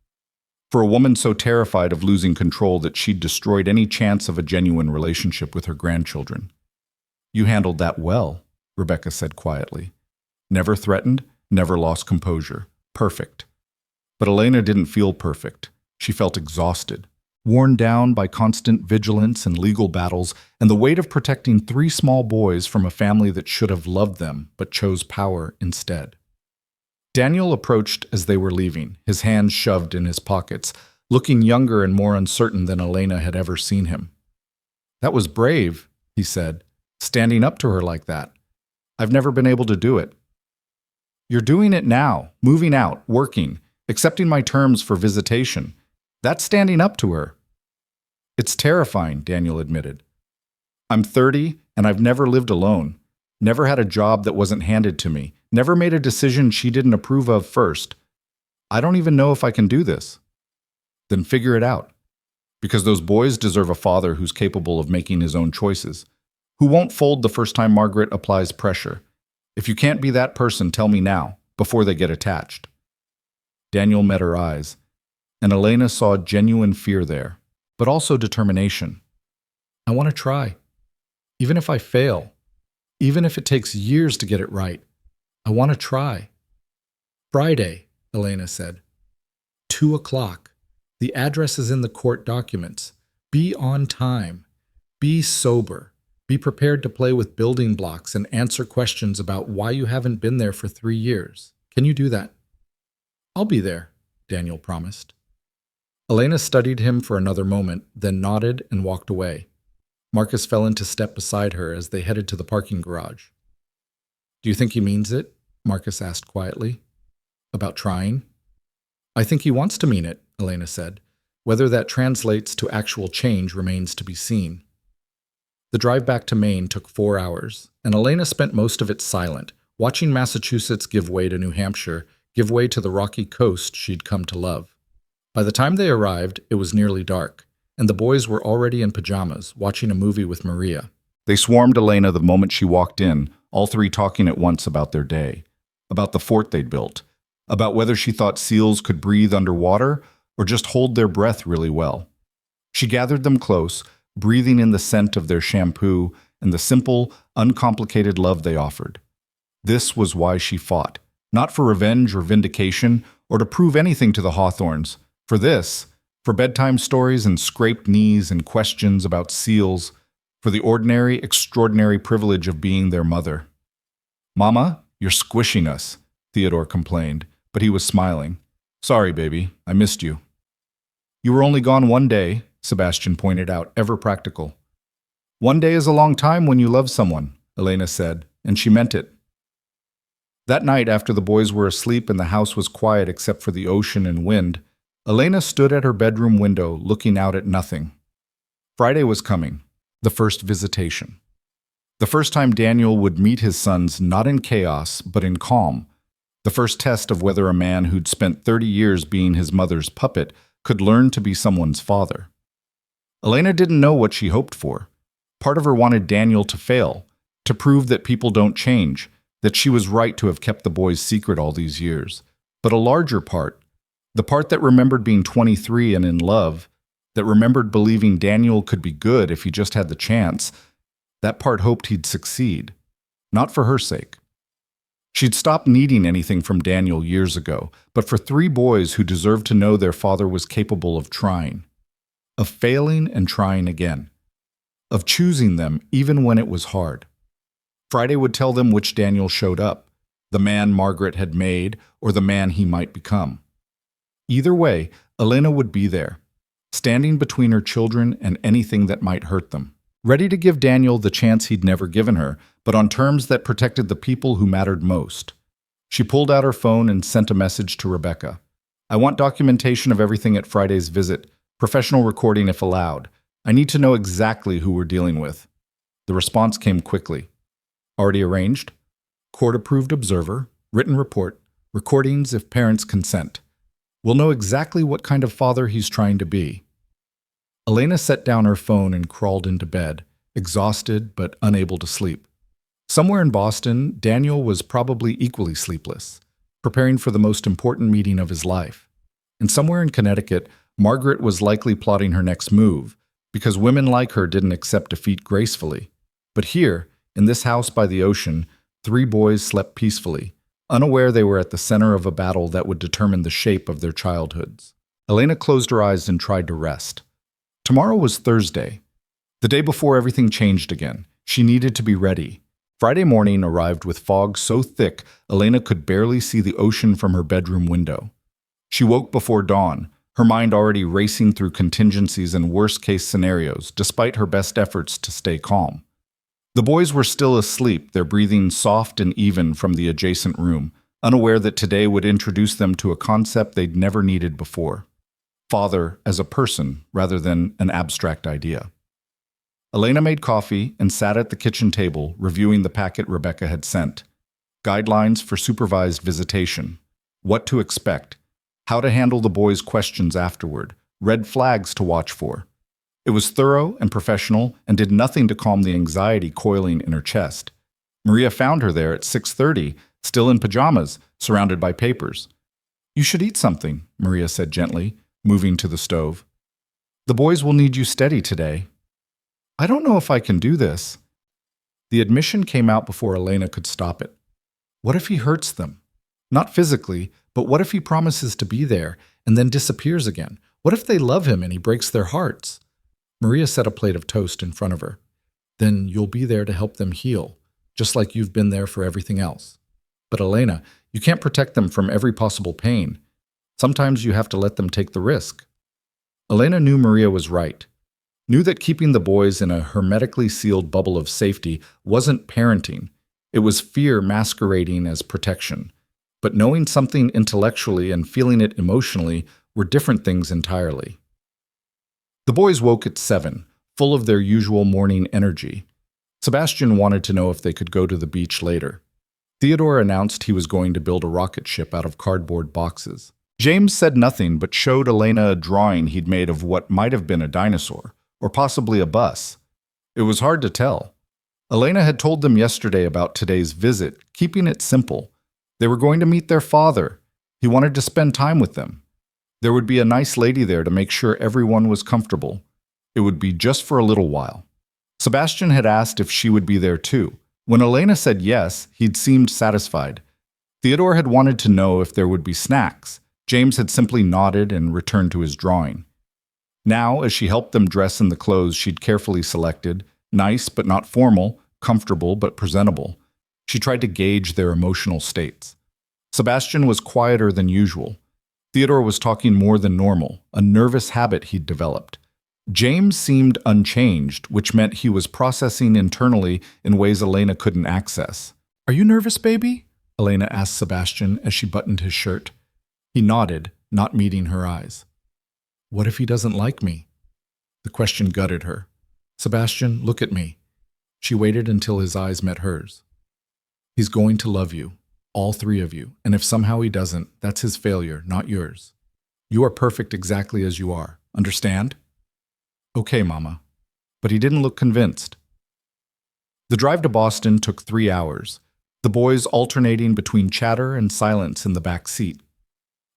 Speaker 1: For a woman so terrified of losing control that she'd destroyed any chance of a genuine relationship with her grandchildren. You handled that well, Rebecca said quietly. Never threatened, never lost composure. Perfect. But Elena didn't feel perfect. She felt exhausted, worn down by constant vigilance and legal battles and the weight of protecting 3 small boys from a family that should have loved them but chose power instead. Daniel approached as they were leaving, his hands shoved in his pockets, looking younger and more uncertain than Elena had ever seen him. That was brave, he said, standing up to her like that. I've never been able to do it. You're doing it now, moving out, working, accepting my terms for visitation. That's standing up to her. It's terrifying, Daniel admitted. I'm 30 and I've never lived alone. Never had a job that wasn't handed to me. Never made a decision she didn't approve of first. I don't even know if I can do this. Then figure it out. Because those boys deserve a father who's capable of making his own choices, who won't fold the first time Margaret applies pressure. If you can't be that person, tell me now, before they get attached. Daniel met her eyes, and Elena saw genuine fear there, but also determination. I want to try. Even if I fail, even if it takes years to get it right, I want to try. Friday, Elena said. 2:00. The address is in the court documents. Be on time. Be sober. Be prepared to play with building blocks and answer questions about why you haven't been there for 3 years. Can you do that? I'll be there, Daniel promised. Elena studied him for another moment, then nodded and walked away. Marcus fell into step beside her as they headed to the parking garage. Do you think he means it? Marcus asked quietly. About trying? I think he wants to mean it, Elena said. Whether that translates to actual change remains to be seen. The drive back to Maine took 4 hours, and Elena spent most of it silent, watching Massachusetts give way to New Hampshire, give way to the rocky coast she'd come to love. By the time they arrived, it was nearly dark, and the boys were already in pajamas, watching a movie with Maria. They swarmed Elena the moment she walked in, all three talking at once about their day, about the fort they'd built, about whether she thought seals could breathe underwater or just hold their breath really well. She gathered them close, breathing in the scent of their shampoo and the simple, uncomplicated love they offered. This was why she fought, not for revenge or vindication or to prove anything to the Hawthornes. For this, for bedtime stories and scraped knees and questions about seals, for the ordinary, extraordinary privilege of being their mother. Mama, you're squishing us, Theodore complained, but he was smiling. Sorry, baby, I missed you. You were only gone 1 day, Sebastian pointed out, ever practical. 1 day is a long time when you love someone, Elena said, and she meant it. That night, after the boys were asleep and the house was quiet except for the ocean and wind, Elena stood at her bedroom window looking out at nothing. Friday was coming, the first visitation. The first time Daniel would meet his sons not in chaos, but in calm. The first test of whether a man who'd spent 30 years being his mother's puppet could learn to be someone's father. Elena didn't know what she hoped for. Part of her wanted Daniel to fail, to prove that people don't change, that she was right to have kept the boy's secret all these years. But a larger part, the part that remembered being 23 and in love, that remembered believing Daniel could be good if he just had the chance, that part hoped he'd succeed, not for her sake. She'd stopped needing anything from Daniel years ago, but for 3 boys who deserved to know their father was capable of trying, of failing and trying again, of choosing them even when it was hard. Friday would tell them which Daniel showed up, the man Margaret had made or the man he might become. Either way, Elena would be there, standing between her children and anything that might hurt them, ready to give Daniel the chance he'd never given her, but on terms that protected the people who mattered most. She pulled out her phone and sent a message to Rebecca. I want documentation of everything at Friday's visit, professional recording if allowed. I need to know exactly who we're dealing with. The response came quickly. Already arranged? Court-approved observer, written report, recordings if parents consent. We'll know exactly what kind of father he's trying to be. Elena set down her phone and crawled into bed, exhausted but unable to sleep. Somewhere in Boston, Daniel was probably equally sleepless, preparing for the most important meeting of his life. And somewhere in Connecticut, Margaret was likely plotting her next move, because women like her didn't accept defeat gracefully. But here, in this house by the ocean, 3 boys slept peacefully, unaware they were at the center of a battle that would determine the shape of their childhoods. Elena closed her eyes and tried to rest. Tomorrow was Thursday. The day before everything changed again. She needed to be ready. Friday morning arrived with fog so thick Elena could barely see the ocean from her bedroom window. She woke before dawn, her mind already racing through contingencies and worst-case scenarios, despite her best efforts to stay calm. The boys were still asleep, their breathing soft and even from the adjacent room, unaware that today would introduce them to a concept they'd never needed before. father as a person rather than an abstract idea. Elena made coffee and sat at the kitchen table reviewing the packet Rebecca had sent. Guidelines for supervised visitation, what to expect, how to handle the boys' questions afterward, red flags to watch for. It was thorough and professional and did nothing to calm the anxiety coiling in her chest. Maria found her there at 6:30, still in pajamas, surrounded by papers. "You should eat something," Maria said gently, moving to the stove. "The boys will need you steady today." "I don't know if I can do this." The admission came out before Elena could stop it. What if he hurts them? Not physically, but what if he promises to be there and then disappears again? What if they love him and he breaks their hearts? Maria set a plate of toast in front of her. "Then you'll be there to help them heal, just like you've been there for everything else. But Elena, you can't protect them from every possible pain. Sometimes you have to let them take the risk." Elena knew Maria was right. Knew that keeping the boys in a hermetically sealed bubble of safety wasn't parenting. It was fear masquerading as protection. But knowing something intellectually and feeling it emotionally were different things entirely. The boys woke at 7, full of their usual morning energy. Sebastian wanted to know if they could go to the beach later. Theodore announced he was going to build a rocket ship out of cardboard boxes. James said nothing but showed Elena a drawing he'd made of what might have been a dinosaur, or possibly a bus. It was hard to tell. Elena had told them yesterday about today's visit, keeping it simple. They were going to meet their father. He wanted to spend time with them. There would be a nice lady there to make sure everyone was comfortable. It would be just for a little while. Sebastian had asked if she would be there too. When Elena said yes, he'd seemed satisfied. Theodore had wanted to know if there would be snacks. James had simply nodded and returned to his drawing. Now, as she helped them dress in the clothes she'd carefully selected, nice but not formal, comfortable but presentable, she tried to gauge their emotional states. Sebastian was quieter than usual. Theodore was talking more than normal, a nervous habit he'd developed. James seemed unchanged, which meant he was processing internally in ways Elena couldn't access. "Are you nervous, baby?" Elena asked Sebastian as she buttoned his shirt. He nodded, not meeting her eyes. "What if he doesn't like me?" The question gutted her. "Sebastian, look at me." She waited until his eyes met hers. "He's going to love you, all three of you, and if somehow he doesn't, that's his failure, not yours. You are perfect exactly as you are. Understand?" "Okay, Mama." But he didn't look convinced. The drive to Boston took 3 hours, the boys alternating between chatter and silence in the back seat.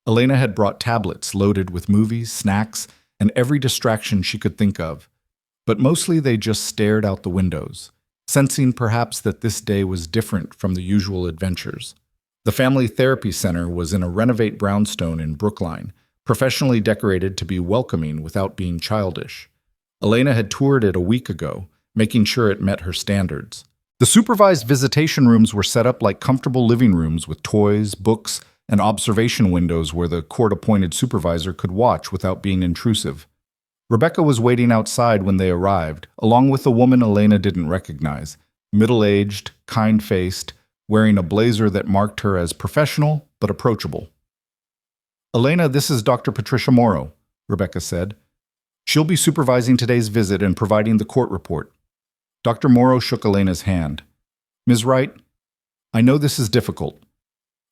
Speaker 1: Elena had brought tablets loaded with movies, snacks, and every distraction she could think of. But mostly they just stared out the windows, sensing perhaps that this day was different from the usual adventures. The family therapy center was in a renovate brownstone in Brookline, professionally decorated to be welcoming without being childish. Elena had toured it a week ago, making sure it met her standards. The supervised visitation rooms were set up like comfortable living rooms with toys, books, and observation windows where the court-appointed supervisor could watch without being intrusive. Rebecca was waiting outside when they arrived, along with a woman Elena didn't recognize, middle-aged, kind-faced, wearing a blazer that marked her as professional but approachable. "Elena, this is Dr. Patricia Morrow," Rebecca said. "She'll be supervising today's visit and providing the court report." Dr. Morrow shook Elena's hand. "Ms. Wright, I know this is difficult.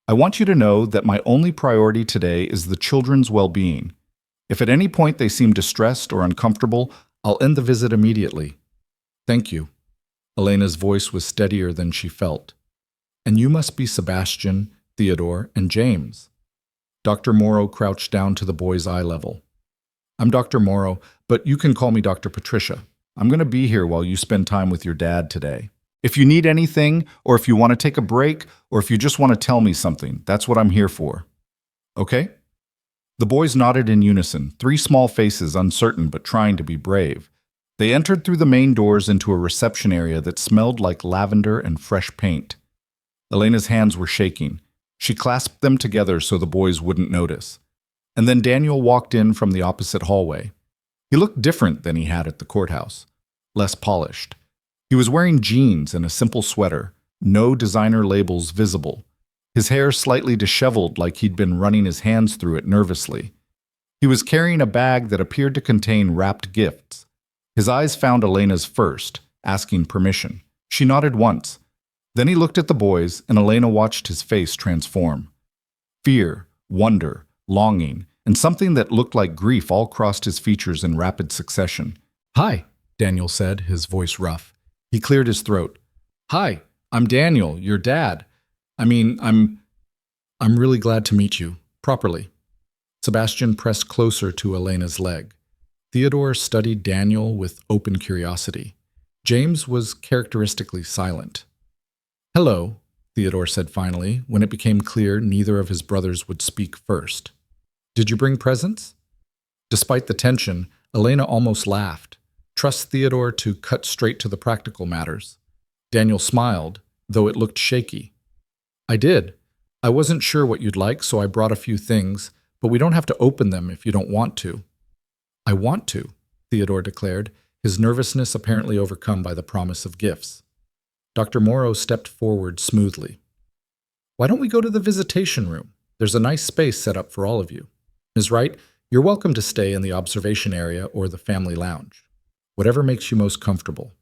Speaker 1: I want you to know that my only priority today is the children's well-being. If at any point they seem distressed or uncomfortable, I'll end the visit immediately." "Thank you." Elena's voice was steadier than she felt. "And you must be Sebastian, Theodore, and James." Dr. Morrow crouched down to the boy's eye level. "I'm Dr. Morrow, but you can call me Dr. Patricia. I'm going to be here while you spend time with your dad today. If you need anything, or if you want to take a break, or if you just want to tell me something, that's what I'm here for. Okay?" The boys nodded in unison, 3 small faces uncertain but trying to be brave. They entered through the main doors into a reception area that smelled like lavender and fresh paint. Elena's hands were shaking. She clasped them together so the boys wouldn't notice. And then Daniel walked in from the opposite hallway. He looked different than he had at the courthouse, less polished. He was wearing jeans and a simple sweater, no designer labels visible. His hair slightly disheveled like he'd been running his hands through it nervously. He was carrying a bag that appeared to contain wrapped gifts. His eyes found Elena's first, asking permission. She nodded once. Then he looked at the boys, and Elena watched his face transform. Fear, wonder, longing, and something that looked like grief all crossed his features in rapid succession. "Hi," Daniel said, his voice rough. He cleared his throat. "Hi, I'm Daniel, your dad. I'm really glad to meet you, properly." Sebastian pressed closer to Elena's leg. Theodore studied Daniel with open curiosity. James was characteristically silent. "Hello," Theodore said finally, when it became clear neither of his brothers would speak first. "Did you bring presents?" Despite the tension, Elena almost laughed. Trust Theodore to cut straight to the practical matters. Daniel smiled, though it looked shaky. "I did. I wasn't sure what you'd like, so I brought a few things, but we don't have to open them if you don't want to." "I want to," Theodore declared, his nervousness apparently overcome by the promise of gifts. Dr. Morrow stepped forward smoothly. "Why don't we go to the visitation room? There's a nice space set up for all of you. Ms. Wright, you're welcome to stay in the observation area or the family lounge. Whatever makes you most comfortable."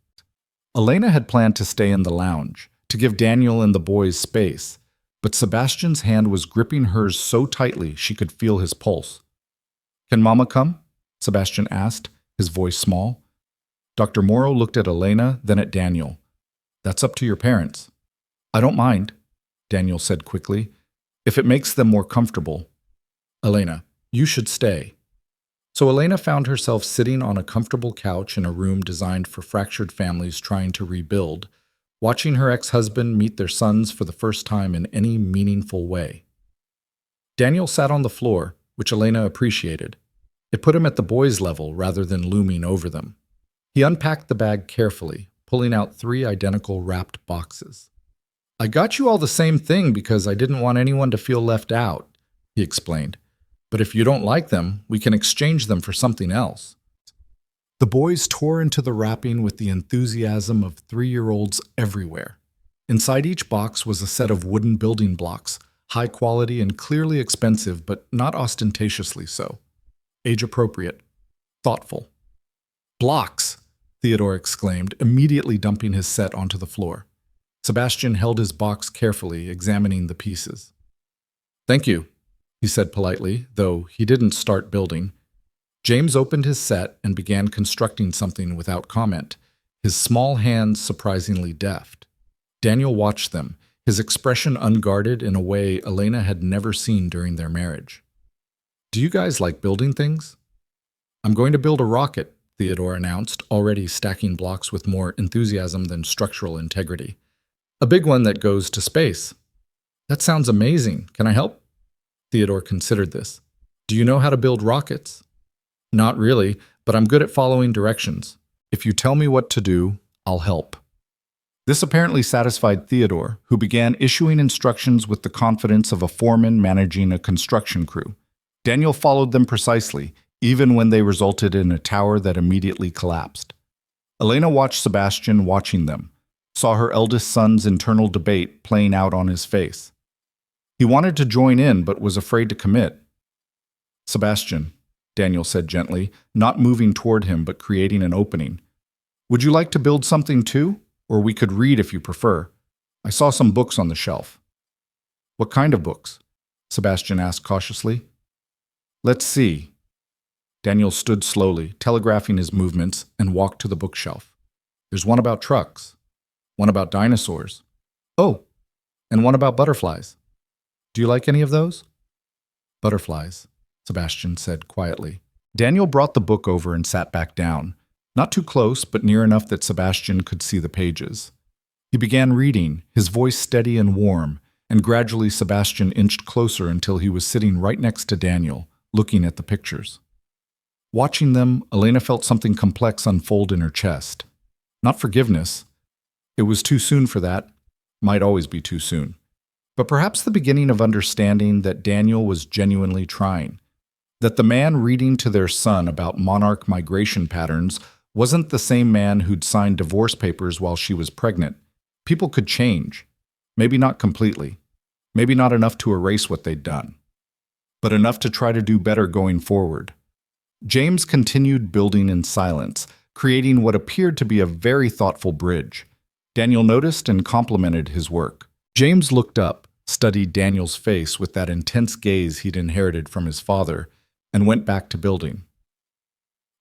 Speaker 1: Elena had planned to stay in the lounge, to give Daniel and the boys space, but Sebastian's hand was gripping hers so tightly she could feel his pulse. "Can Mama come?" Sebastian asked, his voice small. Dr. Morrow looked at Elena, then at Daniel. "That's up to your parents." "I don't mind," Daniel said quickly, "if it makes them more comfortable." "Elena, you should stay." So Elena found herself sitting on a comfortable couch in a room designed for fractured families trying to rebuild, watching her ex-husband meet their sons for the first time in any meaningful way. Daniel sat on the floor, which Elena appreciated. It put him at the boys' level rather than looming over them. He unpacked the bag carefully, pulling out 3 identical wrapped boxes. "I got you all the same thing because I didn't want anyone to feel left out," he explained. "But if you don't like them, we can exchange them for something else." The boys tore into the wrapping with the enthusiasm of 3-year-olds everywhere. Inside each box was a set of wooden building blocks, high quality and clearly expensive, but not ostentatiously so. Age-appropriate. Thoughtful. "Blocks!" Theodore exclaimed, immediately dumping his set onto the floor. Sebastian held his box carefully, examining the pieces. "Thank you," he said politely, though he didn't start building. James opened his set and began constructing something without comment, his small hands surprisingly deft. Daniel watched them, his expression unguarded in a way Elena had never seen during their marriage. "Do you guys like building things?" "I'm going to build a rocket," Theodore announced, already stacking blocks with more enthusiasm than structural integrity. "A big one that goes to space." "That sounds amazing. Can I help?" Theodore considered this. "Do you know how to build rockets?" "Not really, but I'm good at following directions. If you tell me what to do, I'll help." This apparently satisfied Theodore, who began issuing instructions with the confidence of a foreman managing a construction crew. Daniel followed them precisely, even when they resulted in a tower that immediately collapsed. Elena watched Sebastian watching them, saw her eldest son's internal debate playing out on his face. He wanted to join in, but was afraid to commit. "Sebastian," Daniel said gently, not moving toward him but creating an opening. "Would you like to build something too? Or we could read if you prefer. I saw some books on the shelf." "What kind of books?" Sebastian asked cautiously. "Let's see." Daniel stood slowly, telegraphing his movements, and walked to the bookshelf. "There's one about trucks, one about dinosaurs. Oh, and one about butterflies. Do you like any of those?" "Butterflies," Sebastian said quietly. Daniel brought the book over and sat back down, not too close, but near enough that Sebastian could see the pages. He began reading, his voice steady and warm, and gradually Sebastian inched closer until he was sitting right next to Daniel, looking at the pictures. Watching them, Elena felt something complex unfold in her chest. Not forgiveness. It was too soon for that. Might always be too soon. But perhaps the beginning of understanding that Daniel was genuinely trying. That the man reading to their son about monarch migration patterns wasn't the same man who'd signed divorce papers while she was pregnant. People could change. Maybe not completely. Maybe not enough to erase what they'd done. but enough to try to do better going forward. James continued building in silence, creating what appeared to be a very thoughtful bridge. Daniel noticed and complimented his work. James looked up, studied Daniel's face with that intense gaze he'd inherited from his father, and went back to building.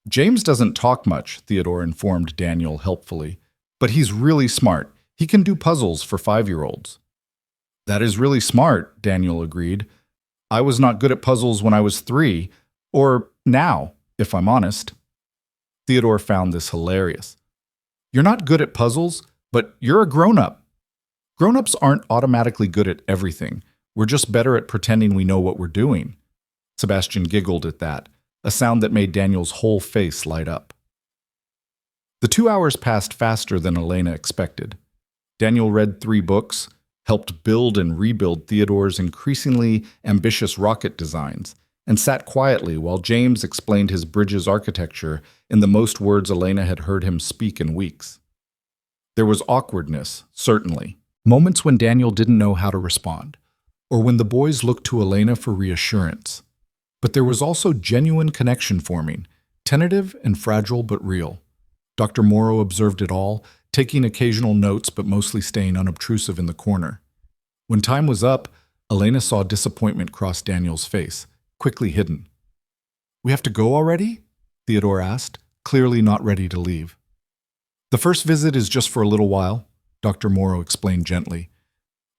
Speaker 1: James doesn't talk much, Theodore informed Daniel helpfully, but he's really smart. He can do puzzles for 5-year-olds. That is really smart, Daniel agreed. I was not good at puzzles when I was 3, or now, if I'm honest. Theodore found this hilarious. You're not good at puzzles, but you're a grown-up. Grown-ups aren't automatically good at everything. We're just better at pretending we know what we're doing. Sebastian giggled at that, a sound that made Daniel's whole face light up. The 2 hours passed faster than Elena expected. Daniel read 3 books, helped build and rebuild Theodore's increasingly ambitious rocket designs, and sat quietly while James explained his bridge's architecture in the most words Elena had heard him speak in weeks. There was awkwardness, certainly, moments when Daniel didn't know how to respond, or when the boys looked to Elena for reassurance. But there was also genuine connection forming, tentative and fragile but real. Dr. Morrow observed it all, taking occasional notes but mostly staying unobtrusive in the corner. When time was up, Elena saw disappointment cross Daniel's face, quickly hidden. "We have to go already?" Theodore asked, clearly not ready to leave. "The first visit is just for a little while," Dr. Morrow explained gently.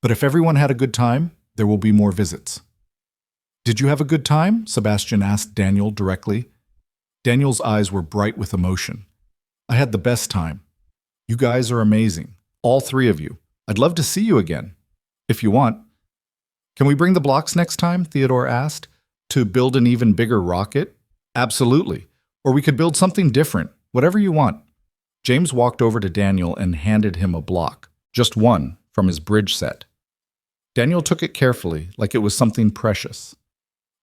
Speaker 1: "But if everyone had a good time, there will be more visits." "Did you have a good time?" Sebastian asked Daniel directly. Daniel's eyes were bright with emotion. "I had the best time. You guys are amazing, all 3 of you. I'd love to see you again, if you want." "Can we bring the blocks next time?" Theodore asked. "To build an even bigger rocket?" "Absolutely. Or we could build something different, whatever you want." James walked over to Daniel and handed him a block, just one, from his bridge set. Daniel took it carefully, like it was something precious.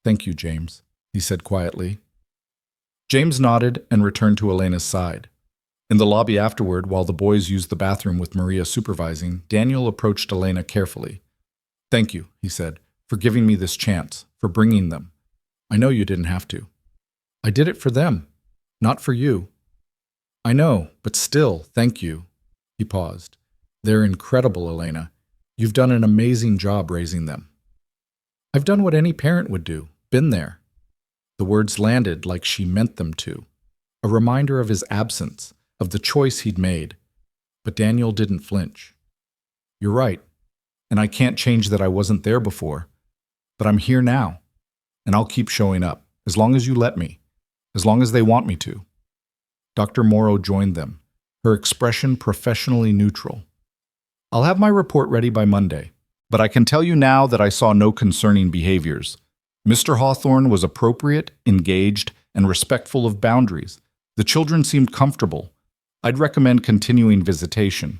Speaker 1: "Thank you, James," he said quietly. James nodded and returned to Elena's side. In the lobby afterward, while the boys used the bathroom with Maria supervising, Daniel approached Elena carefully. "Thank you," he said, "for giving me this chance, for bringing them. I know you didn't have to. I did it for them, not for you." "I know, but still, thank you." He paused. "They're incredible, Elena. You've done an amazing job raising them." "I've done what any parent would do, been there." The words landed like she meant them to, a reminder of his absence, of the choice he'd made. But Daniel didn't flinch. "You're right, and I can't change that I wasn't there before. But I'm here now, and I'll keep showing up, as long as you let me, as long as they want me to." Dr. Morrow joined them, her expression professionally neutral. "I'll have my report ready by Monday, but I can tell you now that I saw no concerning behaviors. Mr. Hawthorne was appropriate, engaged, and respectful of boundaries. The children seemed comfortable. I'd recommend continuing visitation."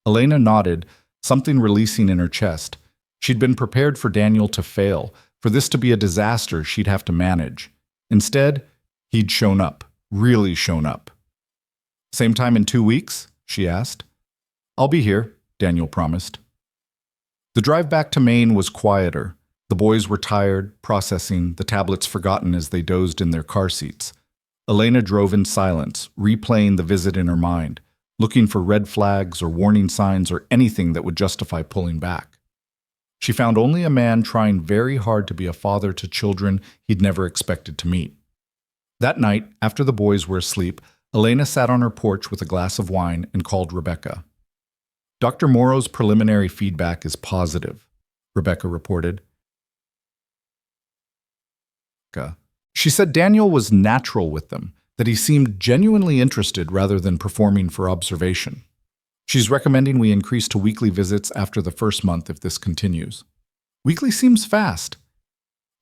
Speaker 1: Elena nodded, something releasing in her chest. She'd been prepared for Daniel to fail, for this to be a disaster she'd have to manage. Instead, he'd shown up, really shown up. "Same time in 2 weeks?" she asked. "I'll be here," Daniel promised. The drive back to Maine was quieter. The boys were tired, processing, the tablets forgotten as they dozed in their car seats. Elena drove in silence, replaying the visit in her mind, looking for red flags or warning signs or anything that would justify pulling back. She found only a man trying very hard to be a father to children he'd never expected to meet. That night, after the boys were asleep, Elena sat on her porch with a glass of wine and called Rebecca. "Dr. Morrow's preliminary feedback is positive," Rebecca reported. She said Daniel was natural with them, that he seemed genuinely interested rather than performing for observation. She's recommending we increase to weekly visits after the first month if this continues. Weekly seems fast.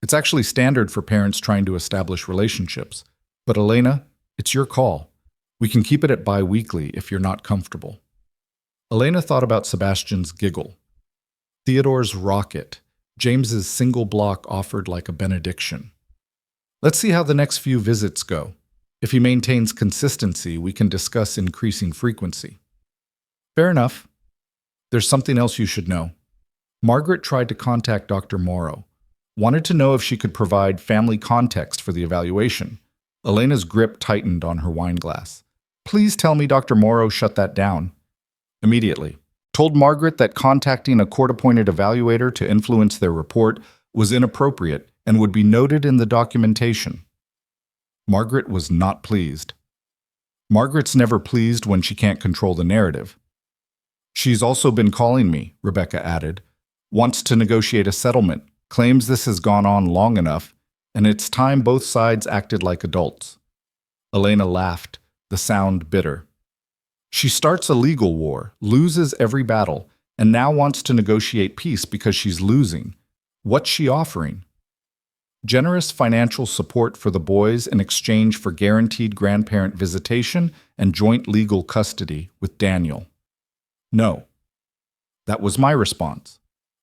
Speaker 1: It's actually standard for parents trying to establish relationships. But Elena, it's your call. We can keep it at bi-weekly if you're not comfortable. Elena thought about Sebastian's giggle. Theodore's rocket, James's single block offered like a benediction. Let's see how the next few visits go. If he maintains consistency, we can discuss increasing frequency. Fair enough. There's something else you should know. Margaret tried to contact Dr. Morrow. Wanted to know if she could provide family context for the evaluation. Elena's grip tightened on her wine glass. Please tell me Dr. Morrow shut that down. Immediately. Told Margaret that contacting a court-appointed evaluator to influence their report was inappropriate and would be noted in the documentation. Margaret was not pleased. Margaret's never pleased when she can't control the narrative. She's also been calling me, Rebecca added. Wants to negotiate a settlement, claims this has gone on long enough, and it's time both sides acted like adults. Elena laughed, the sound bitter. She starts a legal war, loses every battle, and now wants to negotiate peace because she's losing. What's she offering? Generous financial support for the boys in exchange for guaranteed grandparent visitation and joint legal custody with Daniel. No. That was my response.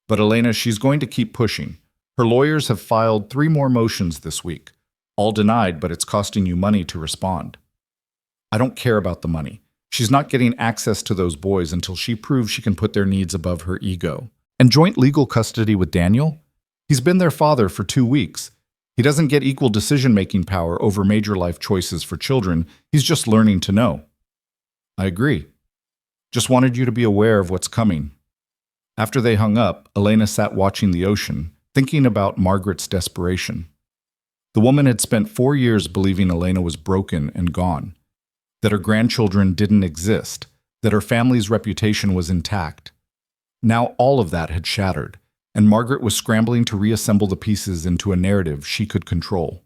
Speaker 1: But Elena, she's going to keep pushing. Her lawyers have filed 3 more motions this week. All denied, but it's costing you money to respond. I don't care about the money. She's not getting access to those boys until she proves she can put their needs above her ego. And joint legal custody with Daniel? He's been their father for 2 weeks. He doesn't get equal decision-making power over major life choices for children. He's just learning to know. I agree. Just wanted you to be aware of what's coming. After they hung up, Elena sat watching the ocean, thinking about Margaret's desperation. The woman had spent 4 years believing Elena was broken and gone, that her grandchildren didn't exist, that her family's reputation was intact. Now all of that had shattered, and Margaret was scrambling to reassemble the pieces into a narrative she could control.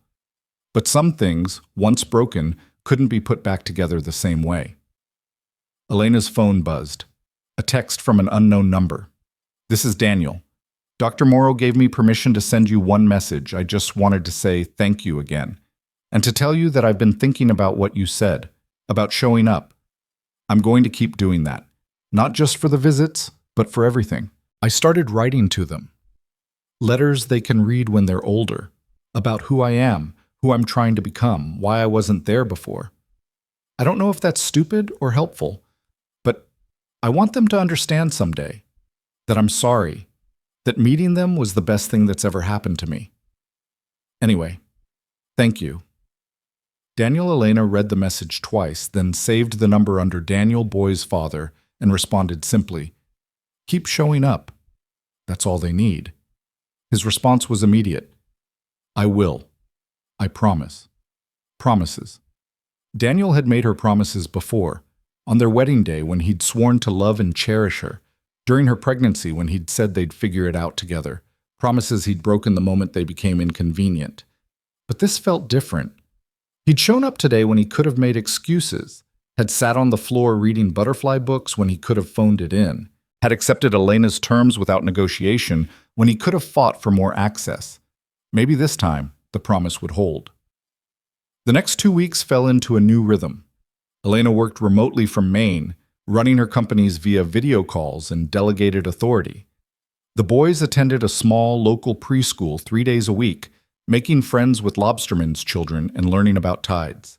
Speaker 1: But some things, once broken, couldn't be put back together the same way. Elena's phone buzzed. A text from an unknown number. This is Daniel. Dr. Morrow gave me permission to send you one message. I just wanted to say thank you again, and to tell you that I've been thinking about what you said, about showing up. I'm going to keep doing that, not just for the visits, but for everything. I started writing to them. Letters they can read when they're older, about who I am, who I'm trying to become, why I wasn't there before. I don't know if that's stupid or helpful, but I want them to understand someday that I'm sorry, that meeting them was the best thing that's ever happened to me. Anyway, thank you. Daniel Elena read the message twice, then saved the number under Daniel Boy's father and responded simply, "Keep showing up. That's all they need." His response was immediate. "I will. I promise." Promises. Daniel had made her promises before, on their wedding day when he'd sworn to love and cherish her, during her pregnancy when he'd said they'd figure it out together, promises he'd broken the moment they became inconvenient. But this felt different. He'd shown up today when he could have made excuses, had sat on the floor reading butterfly books when he could have phoned it in, had accepted Elena's terms without negotiation when he could have fought for more access. Maybe this time, the promise would hold. The next 2 weeks fell into a new rhythm. Elena worked remotely from Maine, running her companies via video calls and delegated authority. The boys attended a small local preschool 3 days a week, making friends with lobstermen's children and learning about tides.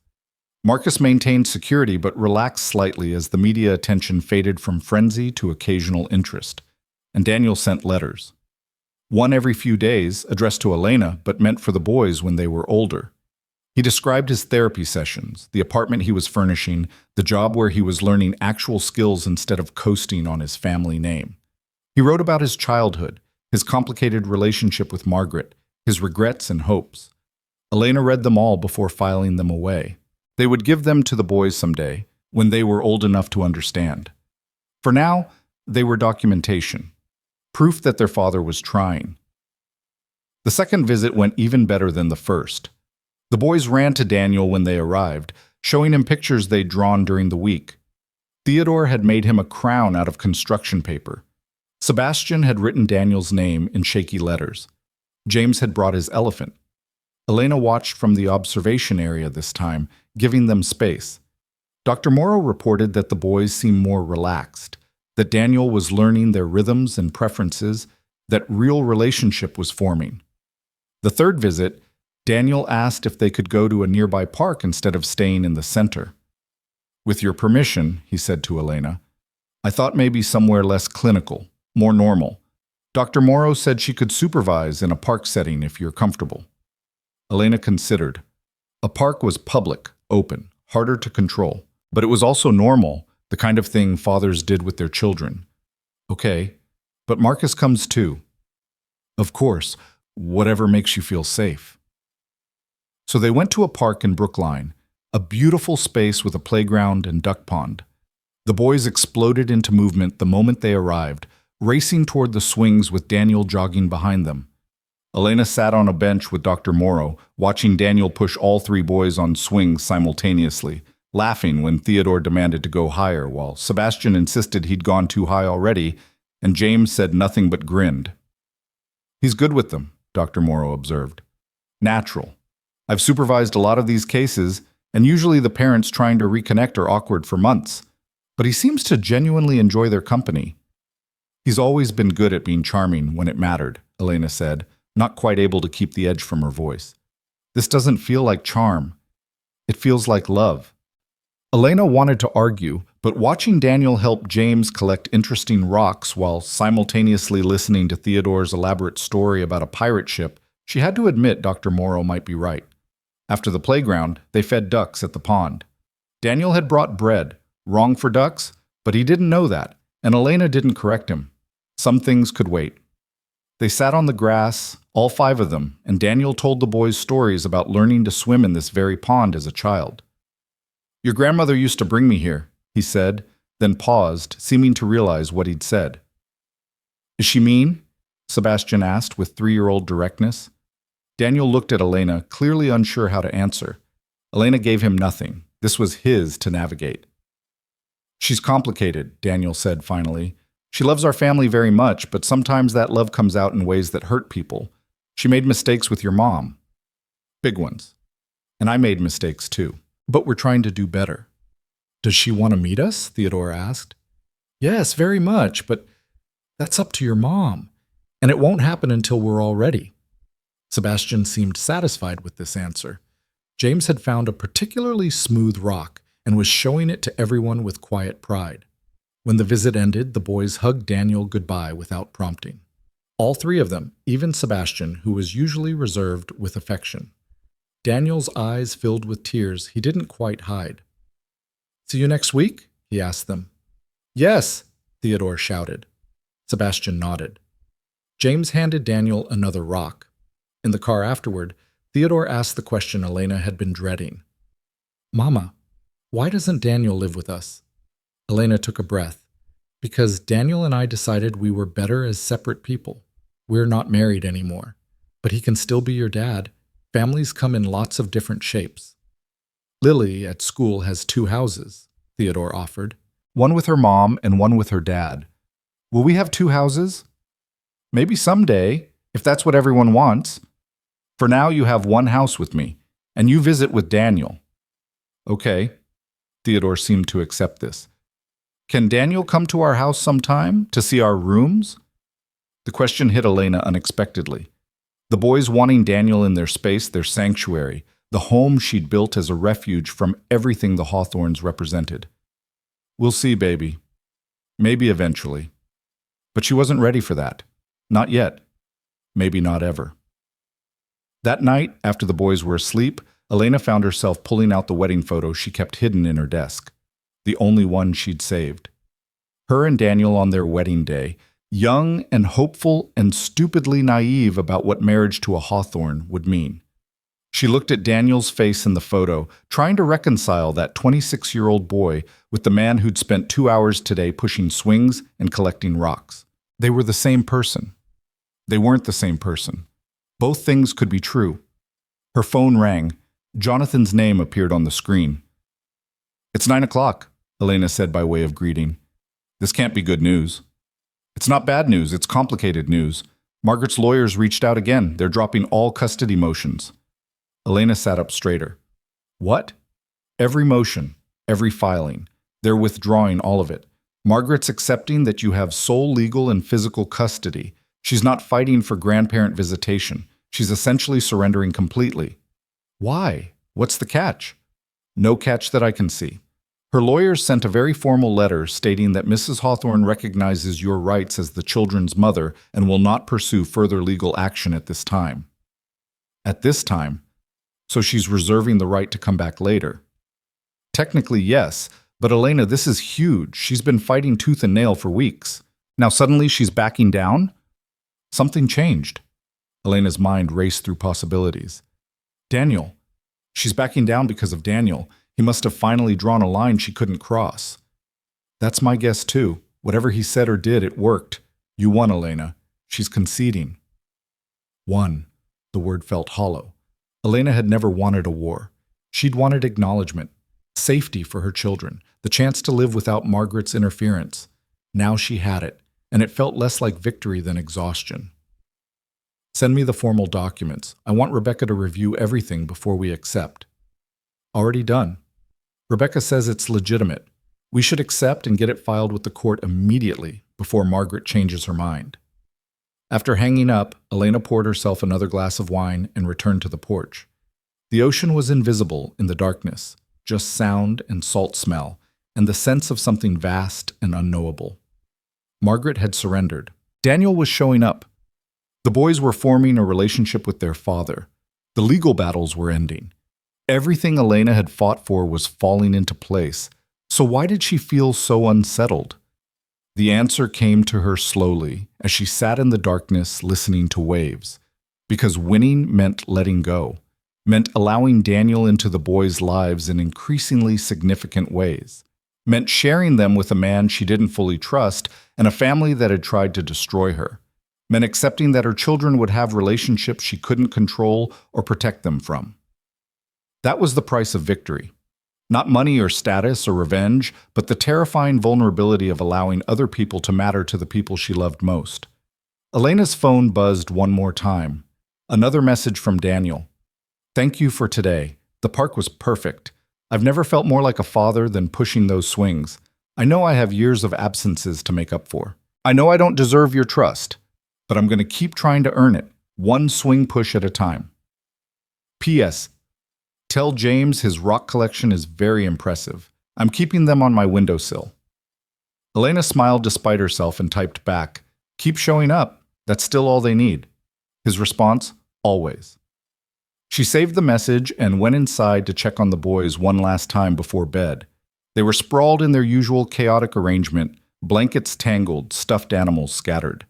Speaker 1: Marcus maintained security but relaxed slightly as the media attention faded from frenzy to occasional interest, and Daniel sent letters. One every few days, addressed to Elena, but meant for the boys when they were older. He described his therapy sessions, the apartment he was furnishing, the job where he was learning actual skills instead of coasting on his family name. He wrote about his childhood, his complicated relationship with Margaret, his regrets and hopes. Elena read them all before filing them away. They would give them to the boys someday, when they were old enough to understand. For now, they were documentation, proof that their father was trying. The second visit went even better than the first. The boys ran to Daniel when they arrived, showing him pictures they'd drawn during the week. Theodore had made him a crown out of construction paper. Sebastian had written Daniel's name in shaky letters. James had brought his elephant. Elena watched from the observation area this time, giving them space. Dr. Morrow reported that the boys seemed more relaxed, that Daniel was learning their rhythms and preferences, that real relationship was forming. The third visit, Daniel asked if they could go to a nearby park instead of staying in the center. "With your permission," he said to Elena, "I thought maybe somewhere less clinical, more normal. Dr. Morrow said she could supervise in a park setting if you're comfortable. Elena considered. A park was public, open, harder to control, but it was also normal, the kind of thing fathers did with their children. Okay, but Marcus comes too. Of course, whatever makes you feel safe. So they went to a park in Brookline, a beautiful space with a playground and duck pond. The boys exploded into movement the moment they arrived, racing toward the swings with Daniel jogging behind them. Elena sat on a bench with Dr. Morrow, watching Daniel push all three boys on swings simultaneously, laughing when Theodore demanded to go higher, while Sebastian insisted he'd gone too high already, and James said nothing but grinned. He's good with them, Dr. Morrow observed. Natural. I've supervised a lot of these cases, and usually the parents trying to reconnect are awkward for months, but he seems to genuinely enjoy their company. He's always been good at being charming when it mattered, Elena said, not quite able to keep the edge from her voice. This doesn't feel like charm. It feels like love. Elena wanted to argue, but watching Daniel help James collect interesting rocks while simultaneously listening to Theodore's elaborate story about a pirate ship, she had to admit Dr. Morrow might be right. After the playground, they fed ducks at the pond. Daniel had brought bread, wrong for ducks, but he didn't know that, and Elena didn't correct him. Some things could wait. They sat on the grass, all five of them, and Daniel told the boys stories about learning to swim in this very pond as a child. Your grandmother used to bring me here, he said, then paused, seeming to realize what he'd said. Is she mean? Sebastian asked with 3-year-old directness. Daniel looked at Elena, clearly unsure how to answer. Elena gave him nothing. This was his to navigate. She's complicated, Daniel said finally. She loves our family very much, but sometimes that love comes out in ways that hurt people. She made mistakes with your mom. Big ones. And I made mistakes too. But we're trying to do better. Does she want to meet us? Theodore asked. Yes, very much, but that's up to your mom. And it won't happen until we're all ready. Sebastian seemed satisfied with this answer. James had found a particularly smooth rock and was showing it to everyone with quiet pride. When the visit ended, the boys hugged Daniel goodbye without prompting. All three of them, even Sebastian, who was usually reserved with affection. Daniel's eyes filled with tears he didn't quite hide. See you next week? He asked them. Yes, Theodore shouted. Sebastian nodded. James handed Daniel another rock. In the car afterward, Theodore asked the question Elena had been dreading. Mama, why doesn't Daniel live with us? Elena took a breath. Because Daniel and I decided we were better as separate people. We're not married anymore. But he can still be your dad. Families come in lots of different shapes. Lily at school has 2 houses, Theodore offered. One with her mom and one with her dad. Will we have 2 houses? Maybe someday, if that's what everyone wants. For now, you have 1 house with me, and you visit with Daniel. Okay. Theodore seemed to accept this. Can Daniel come to our house sometime to see our rooms? The question hit Elena unexpectedly. The boys wanting Daniel in their space, their sanctuary, the home she'd built as a refuge from everything the Hawthornes represented. We'll see, baby. Maybe eventually. But she wasn't ready for that. Not yet. Maybe not ever. That night, after the boys were asleep, Elena found herself pulling out the wedding photo she kept hidden in her desk, the only one she'd saved. Her and Daniel on their wedding day, young and hopeful and stupidly naive about what marriage to a Hawthorne would mean. She looked at Daniel's face in the photo, trying to reconcile that 26-year-old boy with the man who'd spent 2 hours today pushing swings and collecting rocks. They were the same person. They weren't the same person. Both things could be true. Her phone rang. Jonathan's name appeared on the screen. It's 9 o'clock, Elena said by way of greeting. This can't be good news. It's not bad news, it's complicated news. Margaret's lawyers reached out again. They're dropping all custody motions. Elena sat up straighter. What? Every motion, every filing. They're withdrawing all of it. Margaret's accepting that you have sole legal and physical custody. She's not fighting for grandparent visitation. She's essentially surrendering completely. Why? What's the catch? No catch that I can see. Her lawyers sent a very formal letter stating that Mrs. Hawthorne recognizes your rights as the children's mother and will not pursue further legal action at this time. At this time? So she's reserving the right to come back later. Technically, yes, but Elena, this is huge. She's been fighting tooth and nail for weeks. Now suddenly she's backing down? Something changed. Elena's mind raced through possibilities. Daniel. She's backing down because of Daniel. He must have finally drawn a line she couldn't cross. That's my guess too. Whatever he said or did, it worked. You won, Elena. She's conceding. Won. The word felt hollow. Elena had never wanted a war. She'd wanted acknowledgement, safety for her children, the chance to live without Margaret's interference. Now she had it, and it felt less like victory than exhaustion. Send me the formal documents. I want Rebecca to review everything before we accept. Already done. Rebecca says it's legitimate. We should accept and get it filed with the court immediately before Margaret changes her mind. After hanging up, Elena poured herself another glass of wine and returned to the porch. The ocean was invisible in the darkness, just sound and salt smell, and the sense of something vast and unknowable. Margaret had surrendered. Daniel was showing up. The boys were forming a relationship with their father. The legal battles were ending. Everything Elena had fought for was falling into place. So why did she feel so unsettled? The answer came to her slowly as she sat in the darkness listening to waves. Because winning meant letting go, meant allowing Daniel into the boys' lives in increasingly significant ways, meant sharing them with a man she didn't fully trust and a family that had tried to destroy her, meant accepting that her children would have relationships she couldn't control or protect them from. That was the price of victory. Not money or status or revenge, but the terrifying vulnerability of allowing other people to matter to the people she loved most. Elena's phone buzzed one more time. Another message from Daniel. Thank you for today. The park was perfect. I've never felt more like a father than pushing those swings. I know I have years of absences to make up for. I know I don't deserve your trust, but I'm going to keep trying to earn it, one swing push at a time. P.S. Tell James his rock collection is very impressive. I'm keeping them on my windowsill. Elena smiled despite herself and typed back, keep showing up. That's still all they need. His response, always. She saved the message and went inside to check on the boys one last time before bed. They were sprawled in their usual chaotic arrangement, blankets tangled, stuffed animals scattered.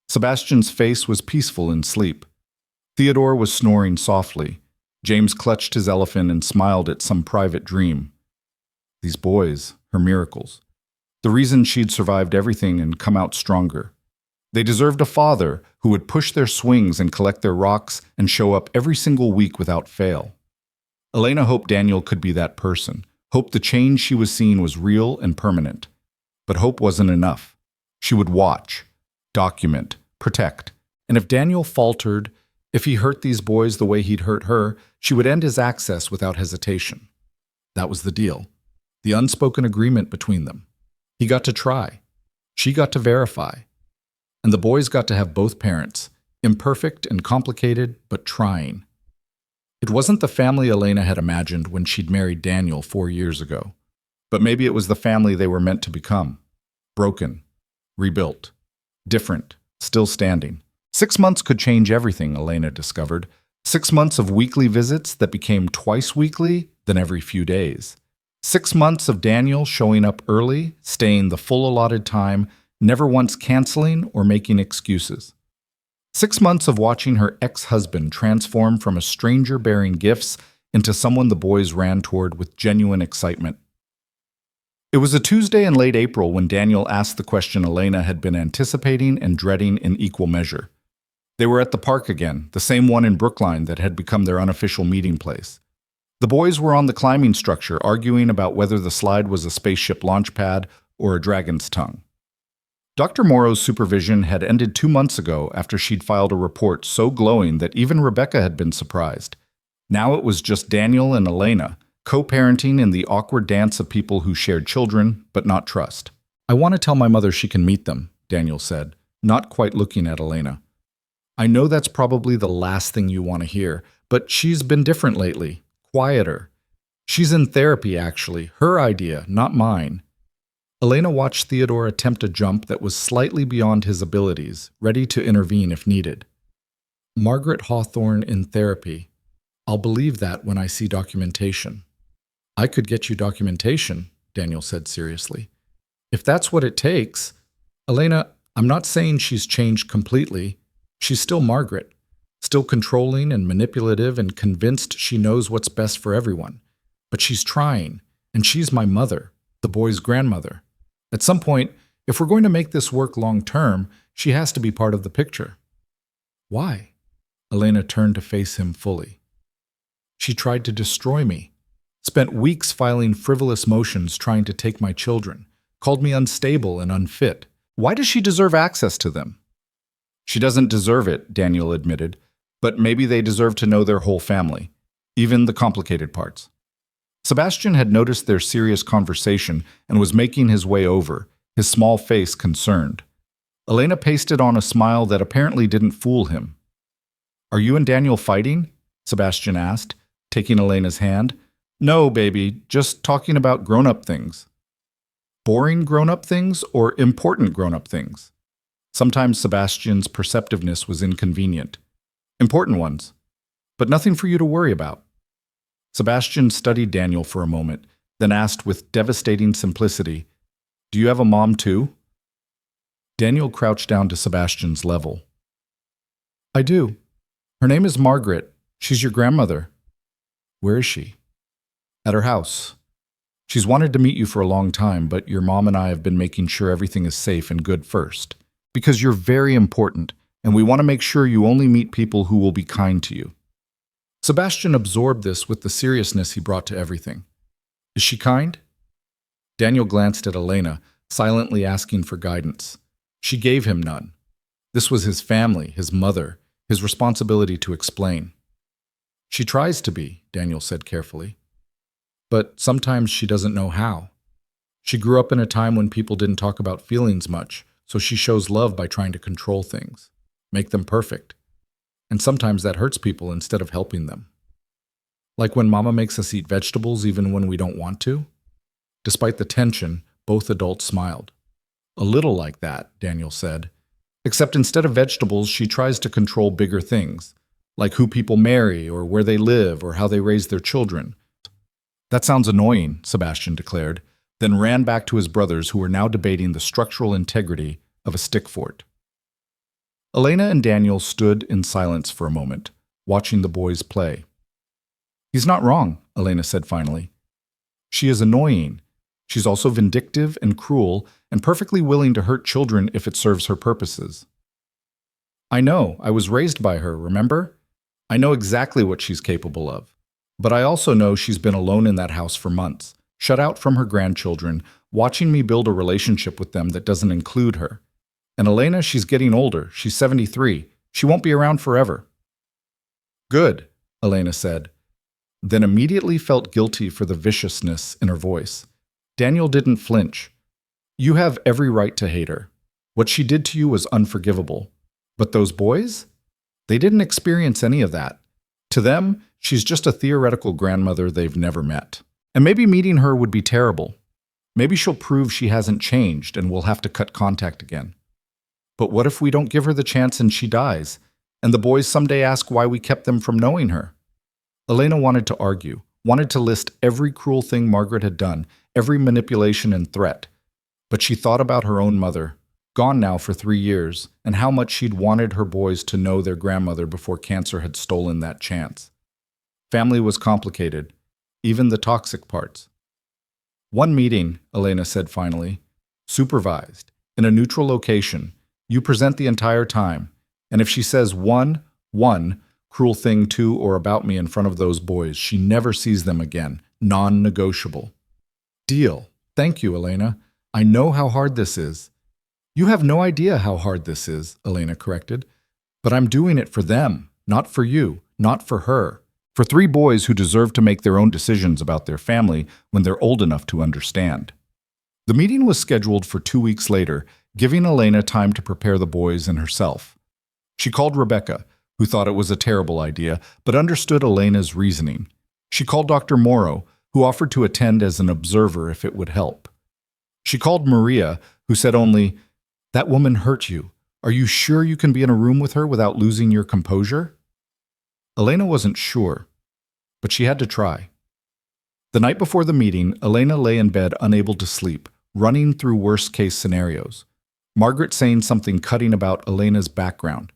Speaker 1: Sebastian's face was peaceful in sleep. Theodore was snoring softly. James clutched his elephant and smiled at some private dream. These boys, her miracles. The reason she'd survived everything and come out stronger. They deserved a father who would push their swings and collect their rocks and show up every single week without fail. Elena hoped Daniel could be that person, hoped the change she was seeing was real and permanent. But hope wasn't enough. She would watch, document, protect, and if Daniel faltered, if he hurt these boys the way he'd hurt her, she would end his access without hesitation. That was the deal. The unspoken agreement between them. He got to try. She got to verify. And the boys got to have both parents, imperfect and complicated, but trying. It wasn't the family Elena had imagined when she'd married Daniel 4 years ago. But maybe it was the family they were meant to become. Broken, rebuilt, different, still standing. 6 months could change everything, Elena discovered. 6 months of weekly visits that became twice weekly, then every few days. 6 months of Daniel showing up early, staying the full allotted time, never once canceling or making excuses. 6 months of watching her ex-husband transform from a stranger bearing gifts into someone the boys ran toward with genuine excitement. It was a Tuesday in late April when Daniel asked the question Elena had been anticipating and dreading in equal measure. They were at the park again, the same one in Brookline that had become their unofficial meeting place. The boys were on the climbing structure, arguing about whether the slide was a spaceship launch pad or a dragon's tongue. Dr. Morrow's supervision had ended 2 months ago after she'd filed a report so glowing that even Rebecca had been surprised. Now it was just Daniel and Elena, co-parenting in the awkward dance of people who shared children, but not trust. I want to tell my mother she can meet them, Daniel said, not quite looking at Elena. I know that's probably the last thing you want to hear, but she's been different lately, quieter. She's in therapy, actually. Her idea, not mine. Elena watched Theodore attempt a jump that was slightly beyond his abilities, ready to intervene if needed. Margaret Hawthorne in therapy. I'll believe that when I see documentation. I could get you documentation, Daniel said seriously. If that's what it takes. Elena, I'm not saying she's changed completely. She's still Margaret, still controlling and manipulative and convinced she knows what's best for everyone. But she's trying, and she's my mother, the boy's grandmother. At some point, if we're going to make this work long term, she has to be part of the picture. Why? Elena turned to face him fully. She tried to destroy me, spent weeks filing frivolous motions trying to take my children, called me unstable and unfit. Why does she deserve access to them? She doesn't deserve it, Daniel admitted, but maybe they deserve to know their whole family, even the complicated parts. Sebastian had noticed their serious conversation and was making his way over, his small face concerned. Elena pasted on a smile that apparently didn't fool him. Are you and Daniel fighting? Sebastian asked, taking Elena's hand. No, baby, just talking about grown-up things. Boring grown-up things or important grown-up things? Sometimes Sebastian's perceptiveness was inconvenient. Important ones, but nothing for you to worry about. Sebastian studied Daniel for a moment, then asked with devastating simplicity, Do you have a mom too? Daniel crouched down to Sebastian's level. I do. Her name is Margaret. She's your grandmother. Where is she? At her house. She's wanted to meet you for a long time, but your mom and I have been making sure everything is safe and good first. Because you're very important, and we want to make sure you only meet people who will be kind to you. Sebastian absorbed this with the seriousness he brought to everything. Is she kind? Daniel glanced at Elena, silently asking for guidance. She gave him none. This was his family, his mother, his responsibility to explain. She tries to be, Daniel said carefully. But sometimes she doesn't know how. She grew up in a time when people didn't talk about feelings much, so she shows love by trying to control things, make them perfect. And sometimes that hurts people instead of helping them. Like when Mama makes us eat vegetables even when we don't want to. Despite the tension, both adults smiled. A little like that, Daniel said. Except instead of vegetables, she tries to control bigger things, like who people marry or where they live or how they raise their children. That sounds annoying, Sebastian declared, then ran back to his brothers who were now debating the structural integrity of a stick fort. Elena and Daniel stood in silence for a moment, watching the boys play. He's not wrong, Elena said finally. She is annoying. She's also vindictive and cruel and perfectly willing to hurt children if it serves her purposes. I know, I was raised by her, remember? I know exactly what she's capable of. But I also know she's been alone in that house for months, shut out from her grandchildren, watching me build a relationship with them that doesn't include her. And Elena, she's getting older. She's 73. She won't be around forever. Good, Elena said, then immediately felt guilty for the viciousness in her voice. Daniel didn't flinch. You have every right to hate her. What she did to you was unforgivable. But those boys? They didn't experience any of that. To them, she's just a theoretical grandmother they've never met. And maybe meeting her would be terrible. Maybe she'll prove she hasn't changed and we'll have to cut contact again. But what if we don't give her the chance and she dies, and the boys someday ask why we kept them from knowing her? Elena wanted to argue, wanted to list every cruel thing Margaret had done, every manipulation and threat. But she thought about her own mother, gone now for 3 years, and how much she'd wanted her boys to know their grandmother before cancer had stolen that chance. Family was complicated, even the toxic parts. One meeting, Elena said finally, supervised, in a neutral location. You present the entire time, and if she says one cruel thing to or about me in front of those boys, she never sees them again. Non-negotiable. Deal. Thank you, Elena. I know how hard this is. You have no idea how hard this is, Elena corrected. But I'm doing it for them, not for you, not for her. For 3 boys who deserve to make their own decisions about their family when they're old enough to understand. The meeting was scheduled for 2 weeks later, giving Elena time to prepare the boys and herself. She called Rebecca, who thought it was a terrible idea, but understood Elena's reasoning. She called Dr. Morrow, who offered to attend as an observer if it would help. She called Maria, who said only, "That woman hurt you. Are you sure you can be in a room with her without losing your composure?" Elena wasn't sure, but she had to try. The night before the meeting, Elena lay in bed unable to sleep, running through worst-case scenarios. Margaret saying something cutting about Elena's background,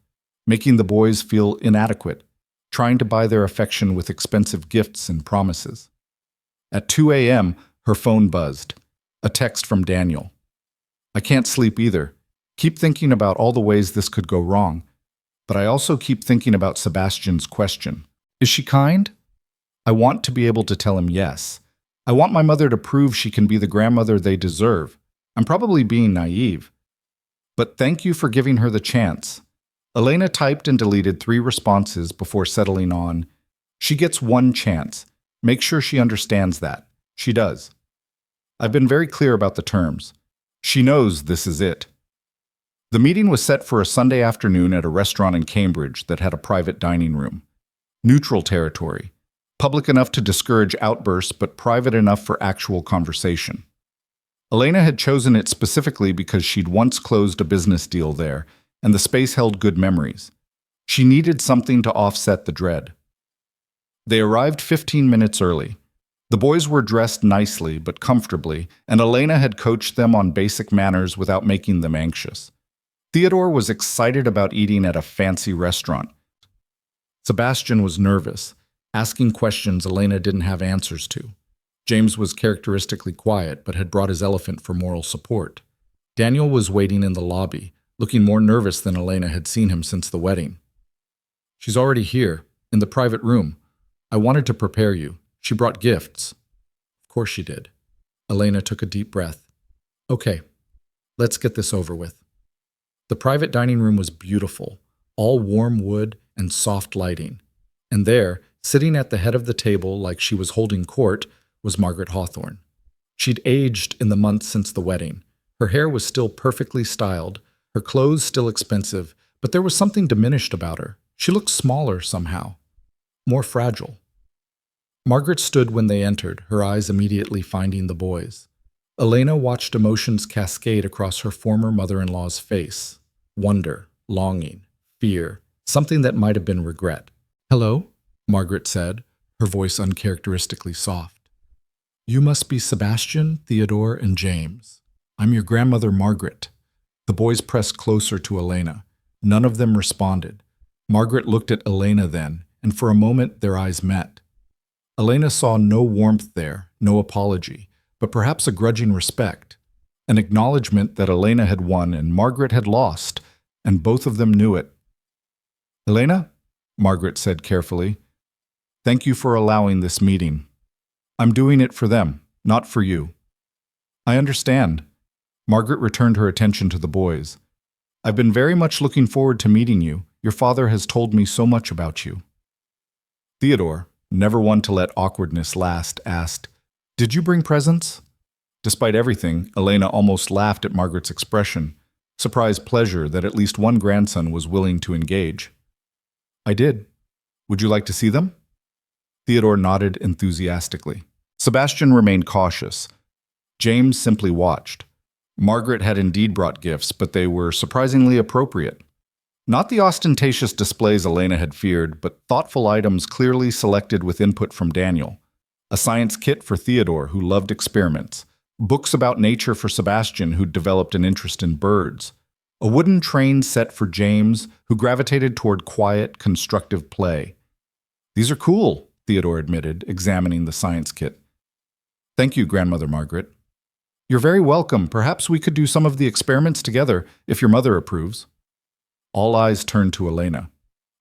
Speaker 1: making the boys feel inadequate, trying to buy their affection with expensive gifts and promises. At 2 a.m., her phone buzzed. A text from Daniel. "I can't sleep either. Keep thinking about all the ways this could go wrong. But I also keep thinking about Sebastian's question. Is she kind? I want to be able to tell him yes. I want my mother to prove she can be the grandmother they deserve. I'm probably being naive. But thank you for giving her the chance." Elena typed and deleted 3 responses before settling on, "She gets one chance. Make sure she understands that. She does. I've been very clear about the terms. She knows this is it." The meeting was set for a Sunday afternoon at a restaurant in Cambridge that had a private dining room. Neutral territory. Public enough to discourage outbursts, but private enough for actual conversation. Elena had chosen it specifically because she'd once closed a business deal there, and the space held good memories. She needed something to offset the dread. They arrived 15 minutes early. The boys were dressed nicely but comfortably, and Elena had coached them on basic manners without making them anxious. Theodore was excited about eating at a fancy restaurant. Sebastian was nervous, asking questions Elena didn't have answers to. James was characteristically quiet, but had brought his elephant for moral support. Daniel was waiting in the lobby, looking more nervous than Elena had seen him since the wedding. "She's already here, in the private room. I wanted to prepare you. She brought gifts." Of course she did. Elena took a deep breath. "Okay, let's get this over with." The private dining room was beautiful, all warm wood and soft lighting. And there, sitting at the head of the table like she was holding court, was Margaret Hawthorne. She'd aged in the months since the wedding. Her hair was still perfectly styled, her clothes still expensive, but there was something diminished about her. She looked smaller somehow, more fragile. Margaret stood when they entered, her eyes immediately finding the boys. Elena watched emotions cascade across her former mother-in-law's face. Wonder, longing, fear, something that might have been regret. "Hello," Margaret said, her voice uncharacteristically soft. "You must be Sebastian, Theodore, and James. I'm your grandmother, Margaret." The boys pressed closer to Elena. None of them responded. Margaret looked at Elena then, and for a moment their eyes met. Elena saw no warmth there, no apology, but perhaps a grudging respect, an acknowledgement that Elena had won and Margaret had lost, and both of them knew it. "Elena," Margaret said carefully, "thank you for allowing this meeting. I'm doing it for them, not for you." "I understand." Margaret returned her attention to the boys. "I've been very much looking forward to meeting you. Your father has told me so much about you." Theodore, never one to let awkwardness last, asked, "Did you bring presents?" Despite everything, Elena almost laughed at Margaret's expression, surprised pleasure that at least one grandson was willing to engage. "I did. Would you like to see them?" Theodore nodded enthusiastically. Sebastian remained cautious. James simply watched. Margaret had indeed brought gifts, but they were surprisingly appropriate. Not the ostentatious displays Elena had feared, but thoughtful items clearly selected with input from Daniel. A science kit for Theodore, who loved experiments. Books about nature for Sebastian, who'd developed an interest in birds. A wooden train set for James, who gravitated toward quiet, constructive play. "These are cool," Theodore admitted, examining the science kit. "Thank you, Grandmother Margaret." "You're very welcome. Perhaps we could do some of the experiments together, if your mother approves." All eyes turned to Elena.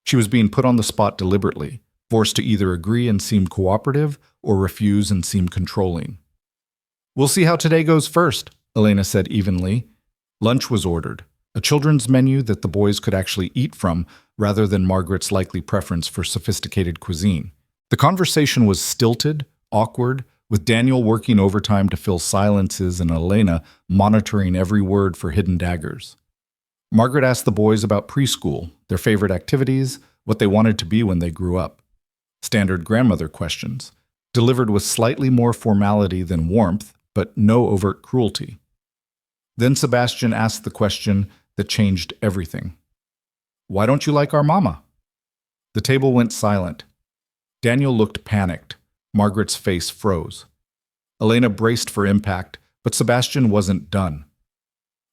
Speaker 1: She was being put on the spot deliberately, forced to either agree and seem cooperative or refuse and seem controlling. "We'll see how today goes first," Elena said evenly. Lunch was ordered, a children's menu that the boys could actually eat from rather than Margaret's likely preference for sophisticated cuisine. The conversation was stilted, awkward, with Daniel working overtime to fill silences and Elena monitoring every word for hidden daggers. Margaret asked the boys about preschool, their favorite activities, what they wanted to be when they grew up. Standard grandmother questions. delivered with slightly more formality than warmth, but no overt cruelty. Then Sebastian asked the question that changed everything. "Why don't you like our mama?" The table went silent. Daniel looked panicked. Margaret's face froze. Elena braced for impact, but Sebastian wasn't done.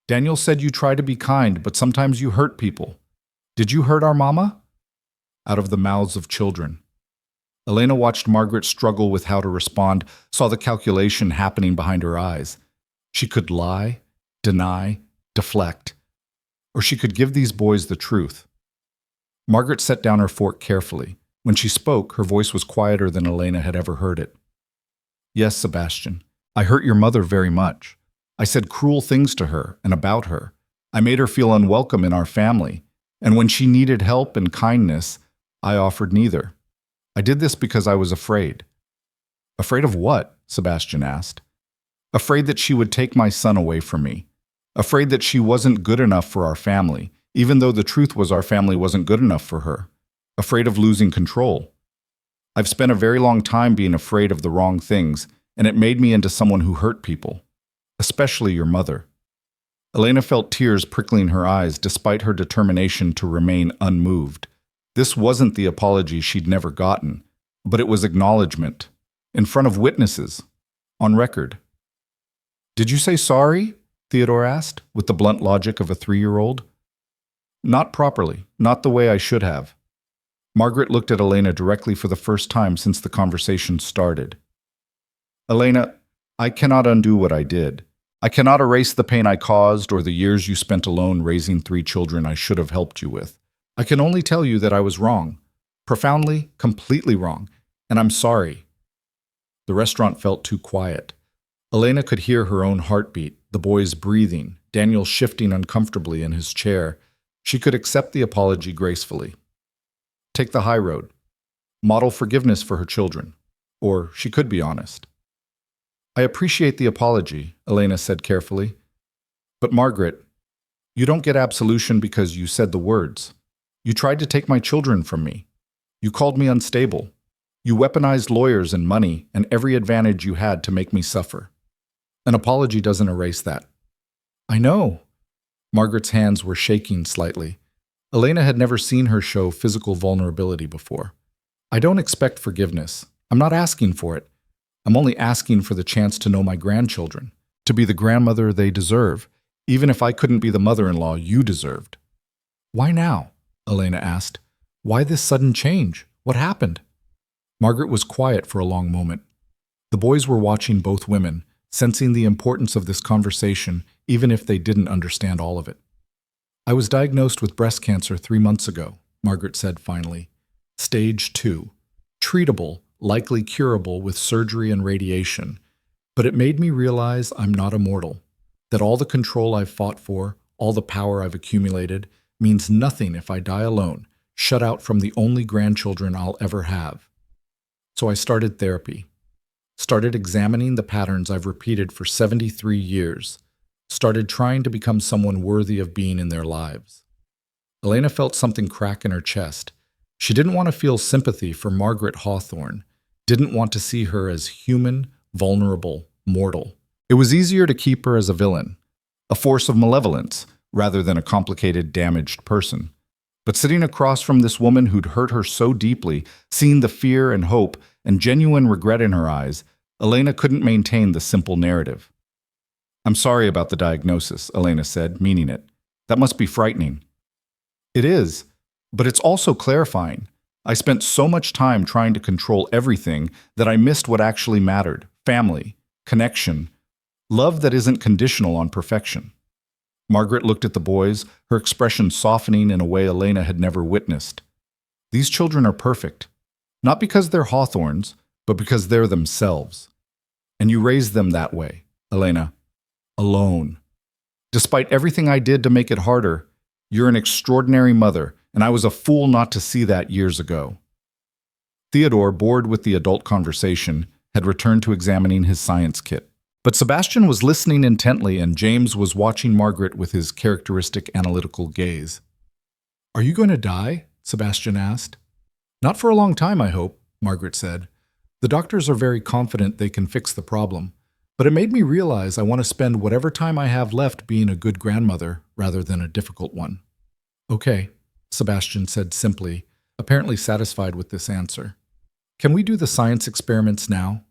Speaker 1: "Daniel said you try to be kind, but sometimes you hurt people. Did you hurt our mama?" Out of the mouths of children. Elena watched Margaret struggle with how to respond, saw the calculation happening behind her eyes. She could lie, deny, deflect, or she could give these boys the truth. Margaret set down her fork carefully. When she spoke, her voice was quieter than Elena had ever heard it. "Yes, Sebastian, I hurt your mother very much. I said cruel things to her and about her. I made her feel unwelcome in our family, and when she needed help and kindness, I offered neither. I did this because I was afraid." "Afraid of what?" Sebastian asked. "Afraid that she would take my son away from me. Afraid that she wasn't good enough for our family, even though the truth was our family wasn't good enough for her. Afraid of losing control. I've spent a very long time being afraid of the wrong things, and it made me into someone who hurt people, especially your mother." Elena felt tears prickling her eyes despite her determination to remain unmoved. This wasn't the apology she'd never gotten, but it was acknowledgement, in front of witnesses, on record. "Did you say sorry?" Theodore asked, with the blunt logic of a 3-year-old. "Not properly, not the way I should have." Margaret looked at Elena directly for the first time since the conversation started. "Elena, I cannot undo what I did. I cannot erase the pain I caused or the years you spent alone raising 3 children I should have helped you with. I can only tell you that I was wrong. Profoundly, completely wrong. And I'm sorry." The restaurant felt too quiet. Elena could hear her own heartbeat, the boys breathing, Daniel shifting uncomfortably in his chair. She could accept the apology gracefully. Take the high road. Model forgiveness for her children. Or she could be honest. "I appreciate the apology," Elena said carefully. "But Margaret, you don't get absolution because you said the words. You tried to take my children from me. You called me unstable. You weaponized lawyers and money and every advantage you had to make me suffer. An apology doesn't erase that." "I know." Margaret's hands were shaking slightly. Elena had never seen her show physical vulnerability before. "I don't expect forgiveness. I'm not asking for it. I'm only asking for the chance to know my grandchildren, to be the grandmother they deserve, even if I couldn't be the mother-in-law you deserved." "Why now?" Elena asked. "Why this sudden change? What happened?" Margaret was quiet for a long moment. The boys were watching both women, sensing the importance of this conversation, even if they didn't understand all of it. "I was diagnosed with breast cancer 3 months ago," Margaret said finally. "Stage 2. Treatable, likely curable with surgery and radiation. But it made me realize I'm not immortal, that all the control I've fought for, all the power I've accumulated, means nothing if I die alone, shut out from the only grandchildren I'll ever have. So I started therapy. Started examining the patterns I've repeated for 73 years. Started trying to become someone worthy of being in their lives." Elena felt something crack in her chest. She didn't want to feel sympathy for Margaret Hawthorne, didn't want to see her as human, vulnerable, mortal. It was easier to keep her as a villain, a force of malevolence, rather than a complicated, damaged person. But sitting across from this woman who'd hurt her so deeply, seeing the fear and hope and genuine regret in her eyes, Elena couldn't maintain the simple narrative. "I'm sorry about the diagnosis," Elena said, meaning it. "That must be frightening." "It is, but it's also clarifying. I spent so much time trying to control everything that I missed what actually mattered: family, connection, love that isn't conditional on perfection." Margaret looked at the boys, her expression softening in a way Elena had never witnessed. "These children are perfect, not because they're Hawthornes, but because they're themselves. And you raised them that way, Elena. Alone. Despite everything I did to make it harder, you're an extraordinary mother, and I was a fool not to see that years ago." Theodore, bored with the adult conversation, had returned to examining his science kit. But Sebastian was listening intently, and James was watching Margaret with his characteristic analytical gaze. "Are you going to die?" Sebastian asked. "Not for a long time, I hope," Margaret said. The doctors are very confident they can fix the problem, but it made me realize I want to spend whatever time I have left being a good grandmother rather than a difficult one. Okay, Sebastian said simply, apparently satisfied with this answer. Can we do the science experiments now?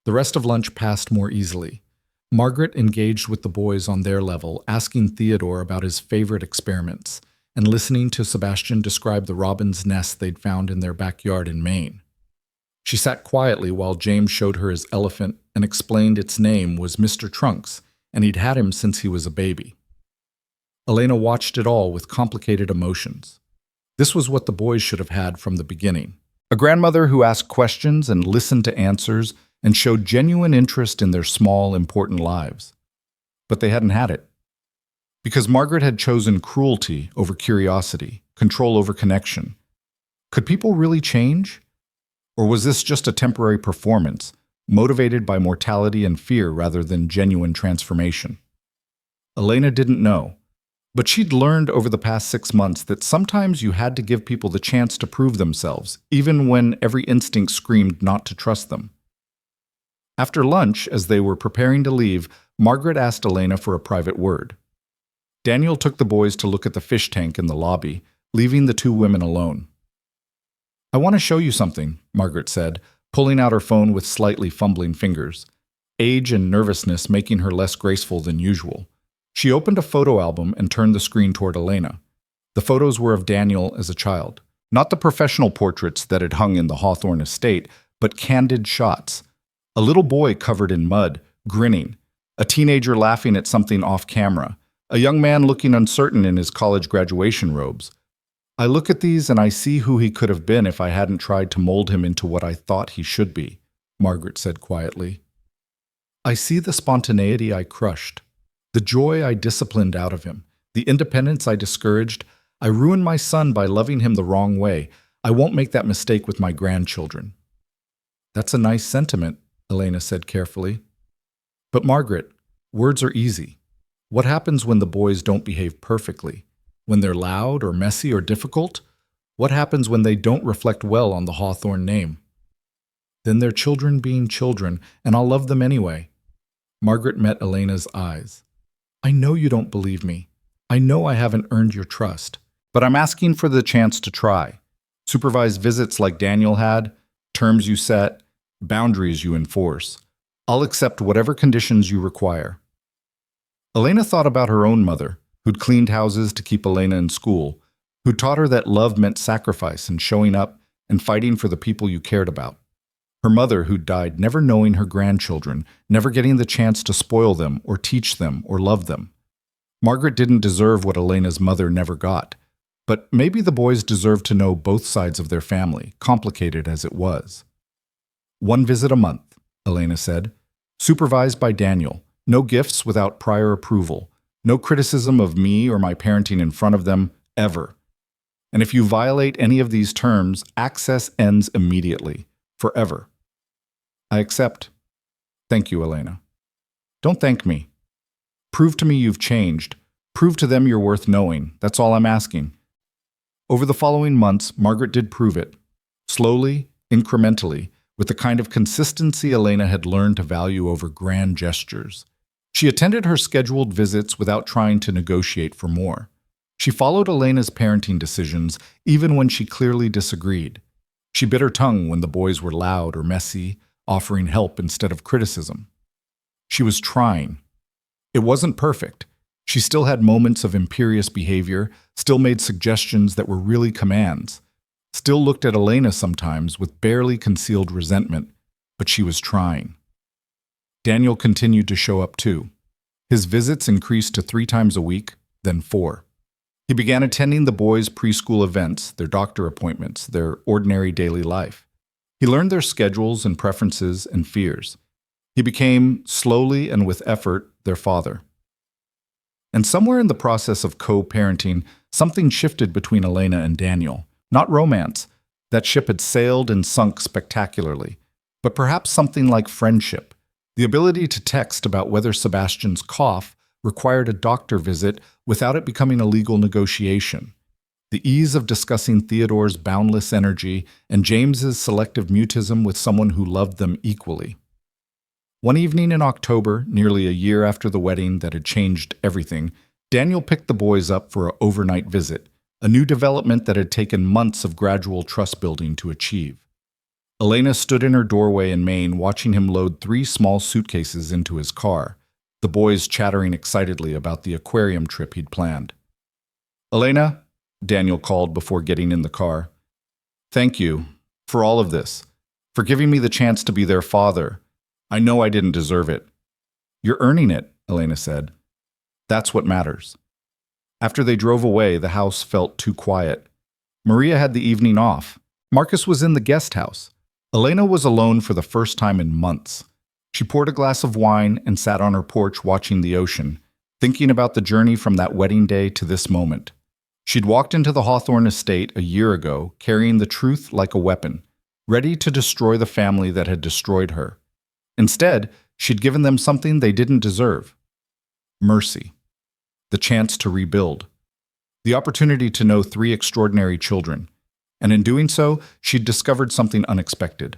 Speaker 1: The rest of lunch passed more easily. Margaret engaged with the boys on their level, asking Theodore about his favorite experiments and listening to Sebastian describe the robin's nest they'd found in their backyard in Maine. She sat quietly while James showed her his elephant and explained its name was Mr. Trunks, and he'd had him since he was a baby. Elena watched it all with complicated emotions. This was what the boys should have had from the beginning. A grandmother who asked questions and listened to answers and showed genuine interest in their small, important lives. But they hadn't had it. Because Margaret had chosen cruelty over curiosity, control over connection. Could people really change? Or was this just a temporary performance, motivated by mortality and fear rather than genuine transformation? Elena didn't know, but she'd learned over the past 6 months that sometimes you had to give people the chance to prove themselves, even when every instinct screamed not to trust them. After lunch, as they were preparing to leave, Margaret asked Elena for a private word. Daniel took the boys to look at the fish tank in the lobby, leaving the two women alone. I want to show you something, Margaret said, pulling out her phone with slightly fumbling fingers, age and nervousness making her less graceful than usual. She opened a photo album and turned the screen toward Elena. The photos were of Daniel as a child, not the professional portraits that had hung in the Hawthorne estate, but candid shots. A little boy covered in mud, grinning, a teenager laughing at something off camera, a young man looking uncertain in his college graduation robes. I look at these and I see who he could have been if I hadn't tried to mold him into what I thought he should be, Margaret said quietly. I see the spontaneity I crushed, the joy I disciplined out of him, the independence I discouraged. I ruined my son by loving him the wrong way. I won't make that mistake with my grandchildren. That's a nice sentiment, Elena said carefully. But Margaret, words are easy. What happens when the boys don't behave perfectly? When they're loud or messy or difficult? What happens when they don't reflect well on the Hawthorne name? Then they're children being children, and I'll love them anyway. Margaret met Elena's eyes. I know you don't believe me. I know I haven't earned your trust. But I'm asking for the chance to try. Supervised visits like Daniel had, terms you set, boundaries you enforce. I'll accept whatever conditions you require. Elena thought about her own mother, who'd cleaned houses to keep Elena in school, who taught her that love meant sacrifice and showing up and fighting for the people you cared about. Her mother who'd died never knowing her grandchildren, never getting the chance to spoil them or teach them or love them. Margaret didn't deserve what Elena's mother never got, but maybe the boys deserved to know both sides of their family, complicated as it was. 1 visit a month, Elena said, supervised by Daniel. No gifts without prior approval. No criticism of me or my parenting in front of them, ever. And if you violate any of these terms, access ends immediately, forever. I accept. Thank you, Elena. Don't thank me. Prove to me you've changed. Prove to them you're worth knowing. That's all I'm asking. Over the following months, Margaret did prove it. Slowly, incrementally, with the kind of consistency Elena had learned to value over grand gestures. She attended her scheduled visits without trying to negotiate for more. She followed Elena's parenting decisions even when she clearly disagreed. She bit her tongue when the boys were loud or messy, offering help instead of criticism. She was trying. It wasn't perfect. She still had moments of imperious behavior, still made suggestions that were really commands, still looked at Elena sometimes with barely concealed resentment, but she was trying. Daniel continued to show up too. His visits increased to 3 times a week, then 4. He began attending the boys' preschool events, their doctor appointments, their ordinary daily life. He learned their schedules and preferences and fears. He became, slowly and with effort, their father. And somewhere in the process of co-parenting, something shifted between Elena and Daniel. Not romance. That ship had sailed and sunk spectacularly. But perhaps something like friendship. The ability to text about whether Sebastian's cough required a doctor visit without it becoming a legal negotiation. The ease of discussing Theodore's boundless energy and James's selective mutism with someone who loved them equally. One evening in October, nearly a year after the wedding that had changed everything, Daniel picked the boys up for an overnight visit, a new development that had taken months of gradual trust building to achieve. Elena stood in her doorway in Maine watching him load 3 small suitcases into his car, the boys chattering excitedly about the aquarium trip he'd planned. "Elena," Daniel called before getting in the car, "thank you for all of this, for giving me the chance to be their father. I know I didn't deserve it." "You're earning it," Elena said. "That's what matters." After they drove away, the house felt too quiet. Maria had the evening off. Marcus was in the guest house. Elena was alone for the first time in months. She poured a glass of wine and sat on her porch watching the ocean, thinking about the journey from that wedding day to this moment. She'd walked into the Hawthorne estate a year ago, carrying the truth like a weapon, ready to destroy the family that had destroyed her. Instead, she'd given them something they didn't deserve: mercy, the chance to rebuild, the opportunity to know 3 extraordinary children. And in doing so, she'd discovered something unexpected.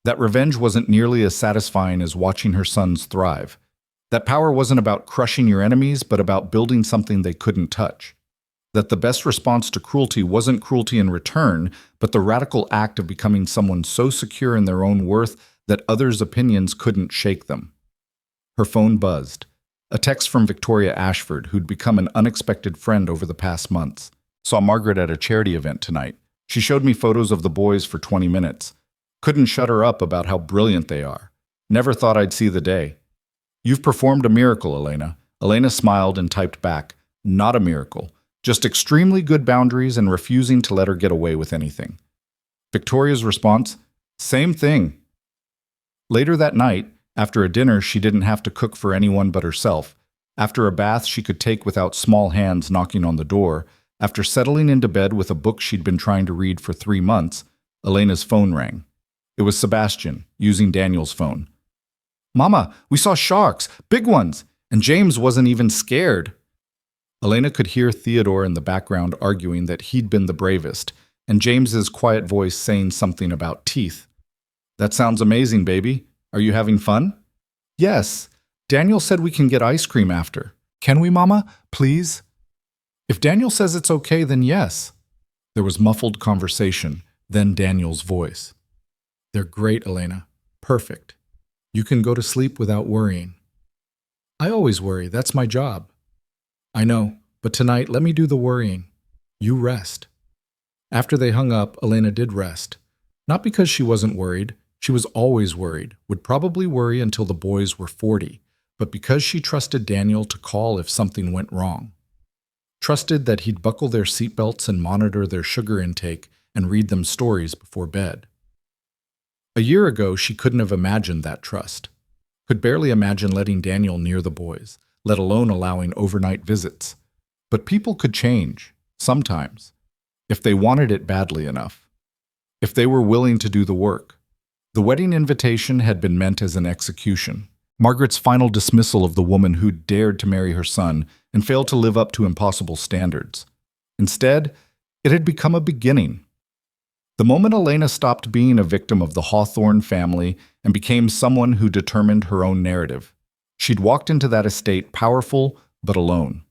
Speaker 1: That revenge wasn't nearly as satisfying as watching her sons thrive. That power wasn't about crushing your enemies, but about building something they couldn't touch. That the best response to cruelty wasn't cruelty in return, but the radical act of becoming someone so secure in their own worth that others' opinions couldn't shake them. Her phone buzzed. A text from Victoria Ashford, who'd become an unexpected friend over the past months. "Saw Margaret at a charity event tonight. She showed me photos of the boys for 20 minutes. Couldn't shut her up about how brilliant they are. Never thought I'd see the day. You've performed a miracle, Elena." Elena smiled and typed back, "Not a miracle. Just extremely good boundaries and refusing to let her get away with anything." Victoria's response, "Same thing." Later that night, after a dinner she didn't have to cook for anyone but herself, after a bath she could take without small hands knocking on the door, after settling into bed with a book she'd been trying to read for 3 months, Elena's phone rang. It was Sebastian, using Daniel's phone. "Mama, we saw sharks, big ones, and James wasn't even scared." Elena could hear Theodore in the background arguing that he'd been the bravest, and James's quiet voice saying something about teeth. "That sounds amazing, baby. Are you having fun?" "Yes. Daniel said we can get ice cream after." "Can we, Mama? Please?" "If Daniel says it's okay, then yes." There was muffled conversation, then Daniel's voice. "They're great, Elena. Perfect. You can go to sleep without worrying." "I always worry. That's my job." "I know, but tonight let me do the worrying. You rest." After they hung up, Elena did rest. Not because she wasn't worried. She was always worried, would probably worry until the boys were 40, but because she trusted Daniel to call if something went wrong. Trusted that he'd buckle their seatbelts and monitor their sugar intake and read them stories before bed. A year ago, she couldn't have imagined that trust. Could barely imagine letting Daniel near the boys, let alone allowing overnight visits. But people could change, sometimes, if they wanted it badly enough. If they were willing to do the work. The wedding invitation had been meant as an execution. Margaret's final dismissal of the woman who'd dared to marry her son and failed to live up to impossible standards. Instead, it had become a beginning. The moment Elena stopped being a victim of the Hawthorne family and became someone who determined her own narrative, she'd walked into that estate powerful but alone.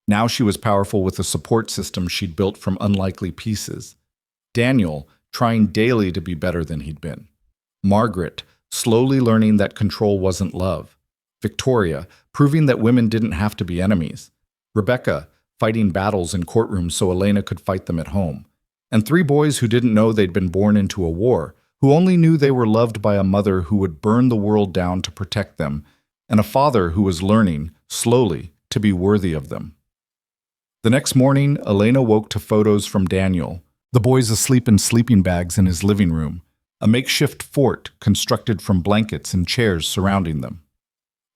Speaker 1: Now she was powerful with a support system she'd built from unlikely pieces. Daniel, trying daily to be better than he'd been. Margaret, slowly learning that control wasn't love. Victoria, proving that women didn't have to be enemies. Rebecca, fighting battles in courtrooms so Elena could fight them at home. And 3 boys who didn't know they'd been born into a war, who only knew they were loved by a mother who would burn the world down to protect them, and a father who was learning, slowly, to be worthy of them. The next morning, Elena woke to photos from Daniel, the boys asleep in sleeping bags in his living room, a makeshift fort constructed from blankets and chairs surrounding them.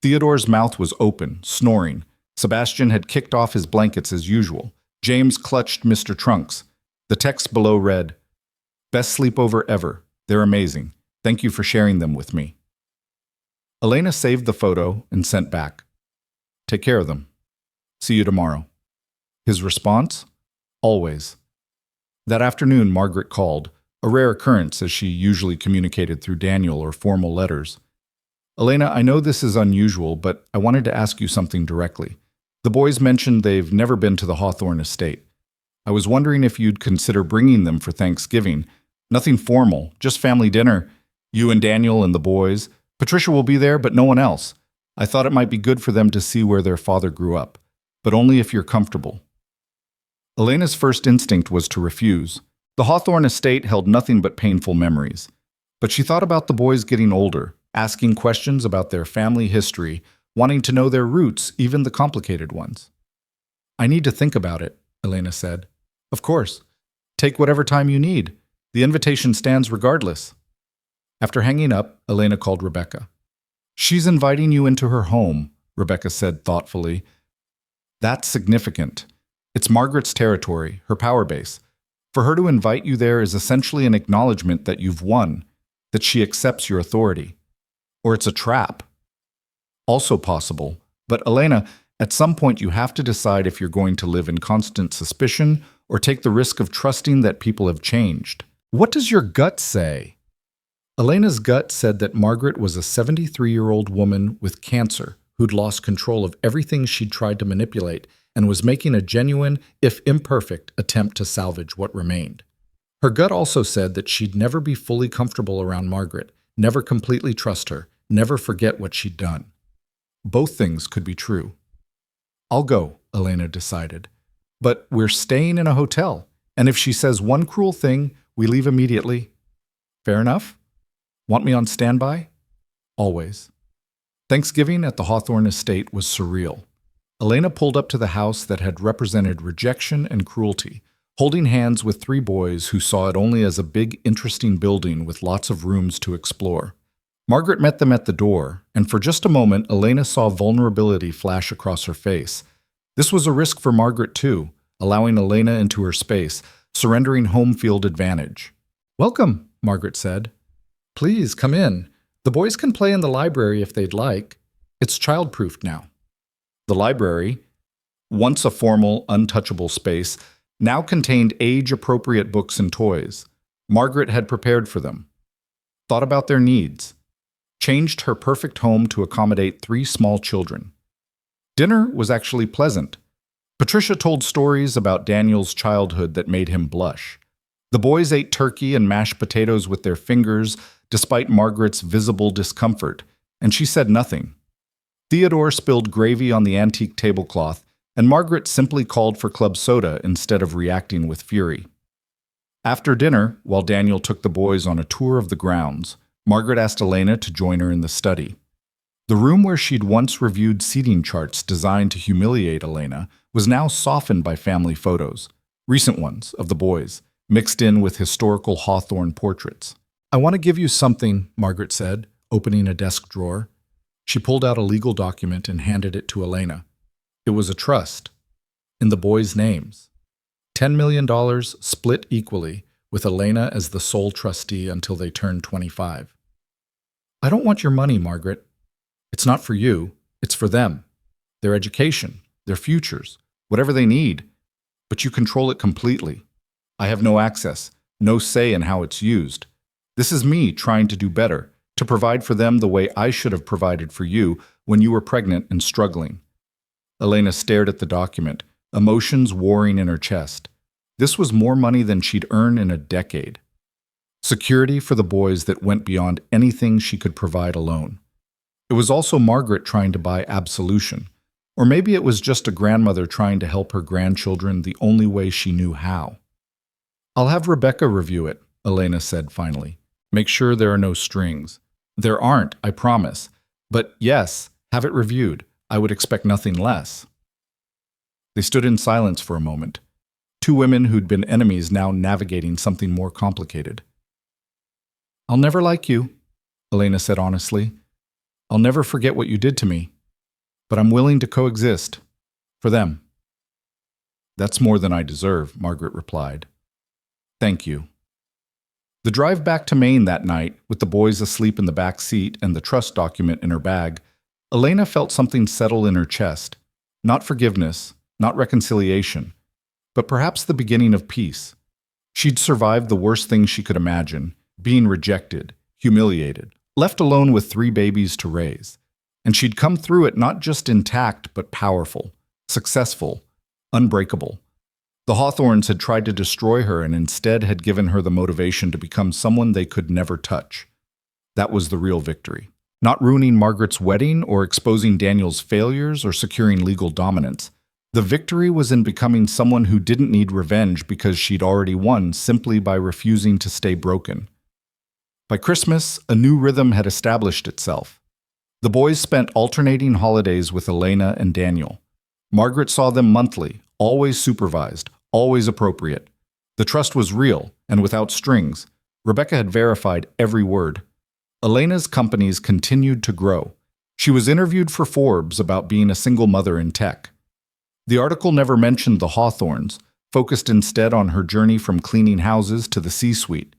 Speaker 1: Theodore's mouth was open, snoring. Sebastian had kicked off his blankets as usual. James clutched Mr. Trunks. The text below read, "Best sleepover ever. They're amazing. Thank you for sharing them with me." Elena saved the photo and sent back, "Take care of them. See you tomorrow." His response? Always. That afternoon, Margaret called, a rare occurrence as she usually communicated through Daniel or formal letters. Elena, I know this is unusual, but I wanted to ask you something directly. The boys mentioned they've never been to the Hawthorne estate. I was wondering if you'd consider bringing them for Thanksgiving. Nothing formal, just family dinner. You and Daniel and the boys. Patricia will be there, but no one else. I thought it might be good for them to see where their father grew up, but only if you're comfortable. Elena's first instinct was to refuse. The Hawthorne estate held nothing but painful memories. But she thought about the boys getting older, asking questions about their family history, wanting to know their roots, even the complicated ones. I need to think about it, Elena said. Of course. Take whatever time you need. The invitation stands regardless. After hanging up, Elena called Rebecca. She's inviting you into her home, Rebecca said thoughtfully. That's significant. It's Margaret's territory, her power base. For her to invite you there is essentially an acknowledgement that you've won, that she accepts your authority. Or it's a trap. Also possible. But Elena, at some point you have to decide if you're going to live in constant suspicion or take the risk of trusting that people have changed. What does your gut say? Elena's gut said that Margaret was a 73-year-old woman with cancer who'd lost control of everything she'd tried to manipulate and was making a genuine, if imperfect, attempt to salvage what remained. Her gut also said that she'd never be fully comfortable around Margaret, never completely trust her, never forget what she'd done. Both things could be true. I'll go, Elena decided. But we're staying in a hotel, and if she says one cruel thing, we leave immediately. Fair enough? Want me on standby? Always. Thanksgiving at the Hawthorne estate was surreal. Elena pulled up to the house that had represented rejection and cruelty, holding hands with three boys who saw it only as a big, interesting building with lots of rooms to explore. Margaret met them at the door, and for just a moment, Elena saw vulnerability flash across her face. This was a risk for Margaret, too, allowing Elena into her space, surrendering home field advantage. Welcome, Margaret said. Please, come in. The boys can play in the library if they'd like. It's child-proofed now. The library, once a formal, untouchable space, now contained age-appropriate books and toys. Margaret had prepared for them, thought about their needs, changed her perfect home to accommodate three small children. Dinner was actually pleasant. Patricia told stories about Daniel's childhood that made him blush. The boys ate turkey and mashed potatoes with their fingers, despite Margaret's visible discomfort, and she said nothing. Theodore spilled gravy on the antique tablecloth, and Margaret simply called for club soda instead of reacting with fury. After dinner, while Daniel took the boys on a tour of the grounds, Margaret asked Elena to join her in the study. The room where she'd once reviewed seating charts designed to humiliate Elena was now softened by family photos, recent ones of the boys, mixed in with historical Hawthorne portraits. I want to give you something, Margaret said, opening a desk drawer. She pulled out a legal document and handed it to Elena. It was a trust, in the boys' names. $10 million split equally, with Elena as the sole trustee until they turned 25. I don't want your money, Margaret. It's not for you, it's for them. Their education, their futures, whatever they need. But you control it completely. I have no access, no say in how it's used. This is me trying to do better, to provide for them the way I should have provided for you when you were pregnant and struggling. Elena stared at the document, emotions warring in her chest. This was more money than she'd earned in a decade. Security for the boys that went beyond anything she could provide alone. It was also Margaret trying to buy absolution. Or maybe it was just a grandmother trying to help her grandchildren the only way she knew how. I'll have Rebecca review it, Elena said finally. Make sure there are no strings. There aren't, I promise. But yes, have it reviewed. I would expect nothing less. They stood in silence for a moment. Two women who'd been enemies now navigating something more complicated. I'll never like you, Elena said honestly. I'll never forget what you did to me. But I'm willing to coexist. For them. That's more than I deserve, Margaret replied. Thank you. The drive back to Maine that night, with the boys asleep in the back seat and the trust document in her bag, Elena felt something settle in her chest. Not forgiveness, not reconciliation, but perhaps the beginning of peace. She'd survived the worst thing she could imagine, being rejected, humiliated, left alone with 3 babies to raise. And she'd come through it not just intact, but powerful, successful, unbreakable. The Hawthornes had tried to destroy her and instead had given her the motivation to become someone they could never touch. That was the real victory. Not ruining Margaret's wedding or exposing Daniel's failures or securing legal dominance. The victory was in becoming someone who didn't need revenge because she'd already won simply by refusing to stay broken. By Christmas, a new rhythm had established itself. The boys spent alternating holidays with Elena and Daniel. Margaret saw them monthly, always supervised, always appropriate. The trust was real and without strings. Rebecca had verified every word. Elena's companies continued to grow. She was interviewed for Forbes about being a single mother in tech. The article never mentioned the Hawthornes, focused instead on her journey from cleaning houses to the C-suite.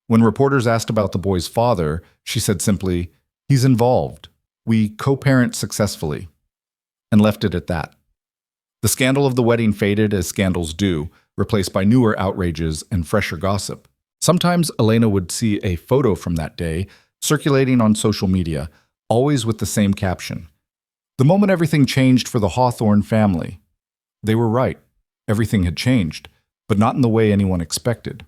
Speaker 1: When reporters asked about the boy's father, she said simply, "He's involved. We co-parent successfully," and left it at that. The scandal of the wedding faded as scandals do, replaced by newer outrages and fresher gossip. Sometimes Elena would see a photo from that day circulating on social media, always with the same caption. The moment everything changed for the Hawthorne family. They were right. Everything had changed, but not in the way anyone expected.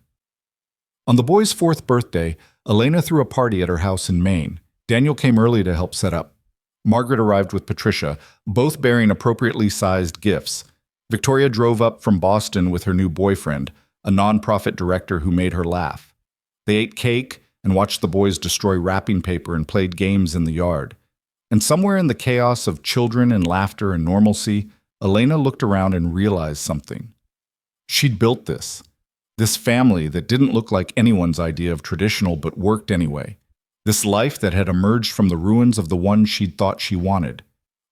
Speaker 1: On the boy's 4th birthday, Elena threw a party at her house in Maine. Daniel came early to help set up. Margaret arrived with Patricia, both bearing appropriately sized gifts. Victoria drove up from Boston with her new boyfriend, a nonprofit director who made her laugh. They ate cake and watched the boys destroy wrapping paper and played games in the yard. And somewhere in the chaos of children and laughter and normalcy, Elena looked around and realized something. She'd built this family that didn't look like anyone's idea of traditional but worked anyway. This life that had emerged from the ruins of the one she'd thought she wanted.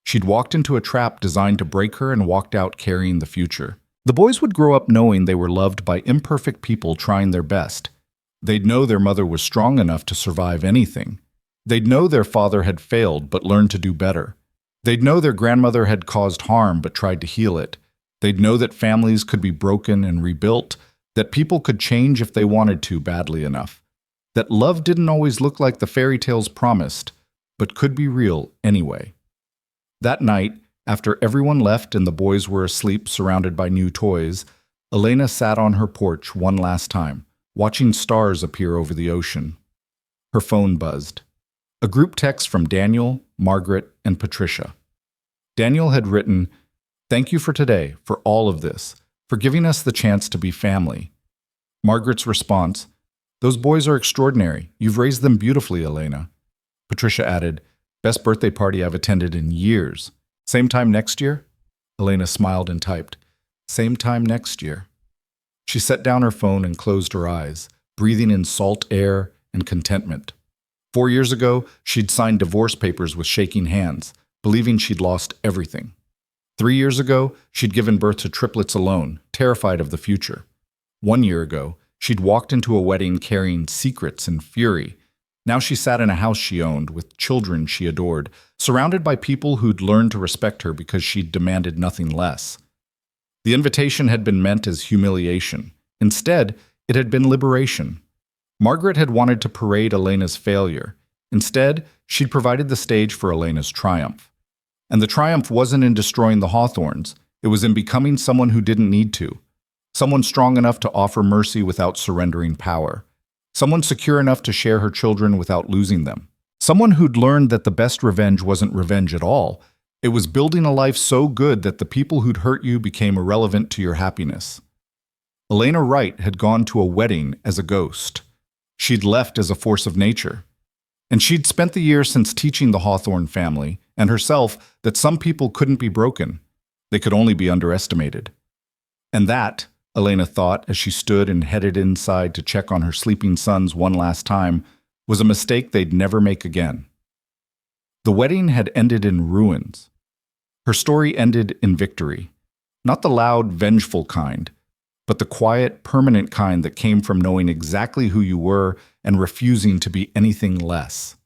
Speaker 1: She'd walked into a trap designed to break her and walked out carrying the future. The boys would grow up knowing they were loved by imperfect people trying their best. They'd know their mother was strong enough to survive anything. They'd know their father had failed but learned to do better. They'd know their grandmother had caused harm but tried to heal it. They'd know that families could be broken and rebuilt, that people could change if they wanted to badly enough, that love didn't always look like the fairy tales promised, but could be real anyway. That night, after everyone left and the boys were asleep surrounded by new toys, Elena sat on her porch one last time, watching stars appear over the ocean. Her phone buzzed. A group text from Daniel, Margaret, and Patricia. Daniel had written, "Thank you for today, for all of this, for giving us the chance to be family." Margaret's response, "Those boys are extraordinary. You've raised them beautifully, Elena." Patricia added, "Best birthday party I've attended in years. Same time next year?" Elena smiled and typed, "Same time next year." She set down her phone and closed her eyes, breathing in salt air and contentment. 4 years ago, she'd signed divorce papers with shaking hands, believing she'd lost everything. 3 years ago, she'd given birth to triplets alone, terrified of the future. 1 year ago, she'd walked into a wedding carrying secrets and fury. Now she sat in a house she owned, with children she adored, surrounded by people who'd learned to respect her because she'd demanded nothing less. The invitation had been meant as humiliation. Instead, it had been liberation. Margaret had wanted to parade Elena's failure. Instead, she'd provided the stage for Elena's triumph. And the triumph wasn't in destroying the Hawthornes, it was in becoming someone who didn't need to. Someone strong enough to offer mercy without surrendering power. Someone secure enough to share her children without losing them. Someone who'd learned that the best revenge wasn't revenge at all. It was building a life so good that the people who'd hurt you became irrelevant to your happiness. Elena Wright had gone to a wedding as a ghost. She'd left as a force of nature. And she'd spent the year since teaching the Hawthorne family and herself that some people couldn't be broken. They could only be underestimated. And that, Elena thought as she stood and headed inside to check on her sleeping sons one last time, was a mistake they'd never make again. The wedding had ended in ruins. Her story ended in victory. Not the loud, vengeful kind, but the quiet, permanent kind that came from knowing exactly who you were and refusing to be anything less.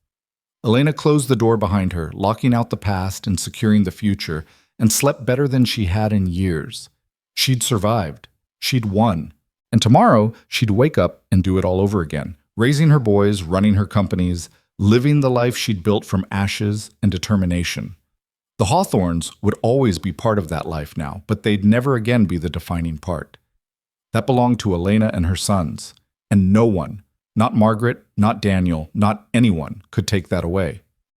Speaker 1: Elena closed the door behind her, locking out the past and securing the future, and slept better than she had in years. She'd survived. She'd won. And tomorrow, she'd wake up and do it all over again, raising her boys, running her companies, living the life she'd built from ashes and determination. The Hawthornes would always be part of that life now, but they'd never again be the defining part. That belonged to Elena and her sons, and no one, not Margaret, not Daniel, not anyone, could take that away.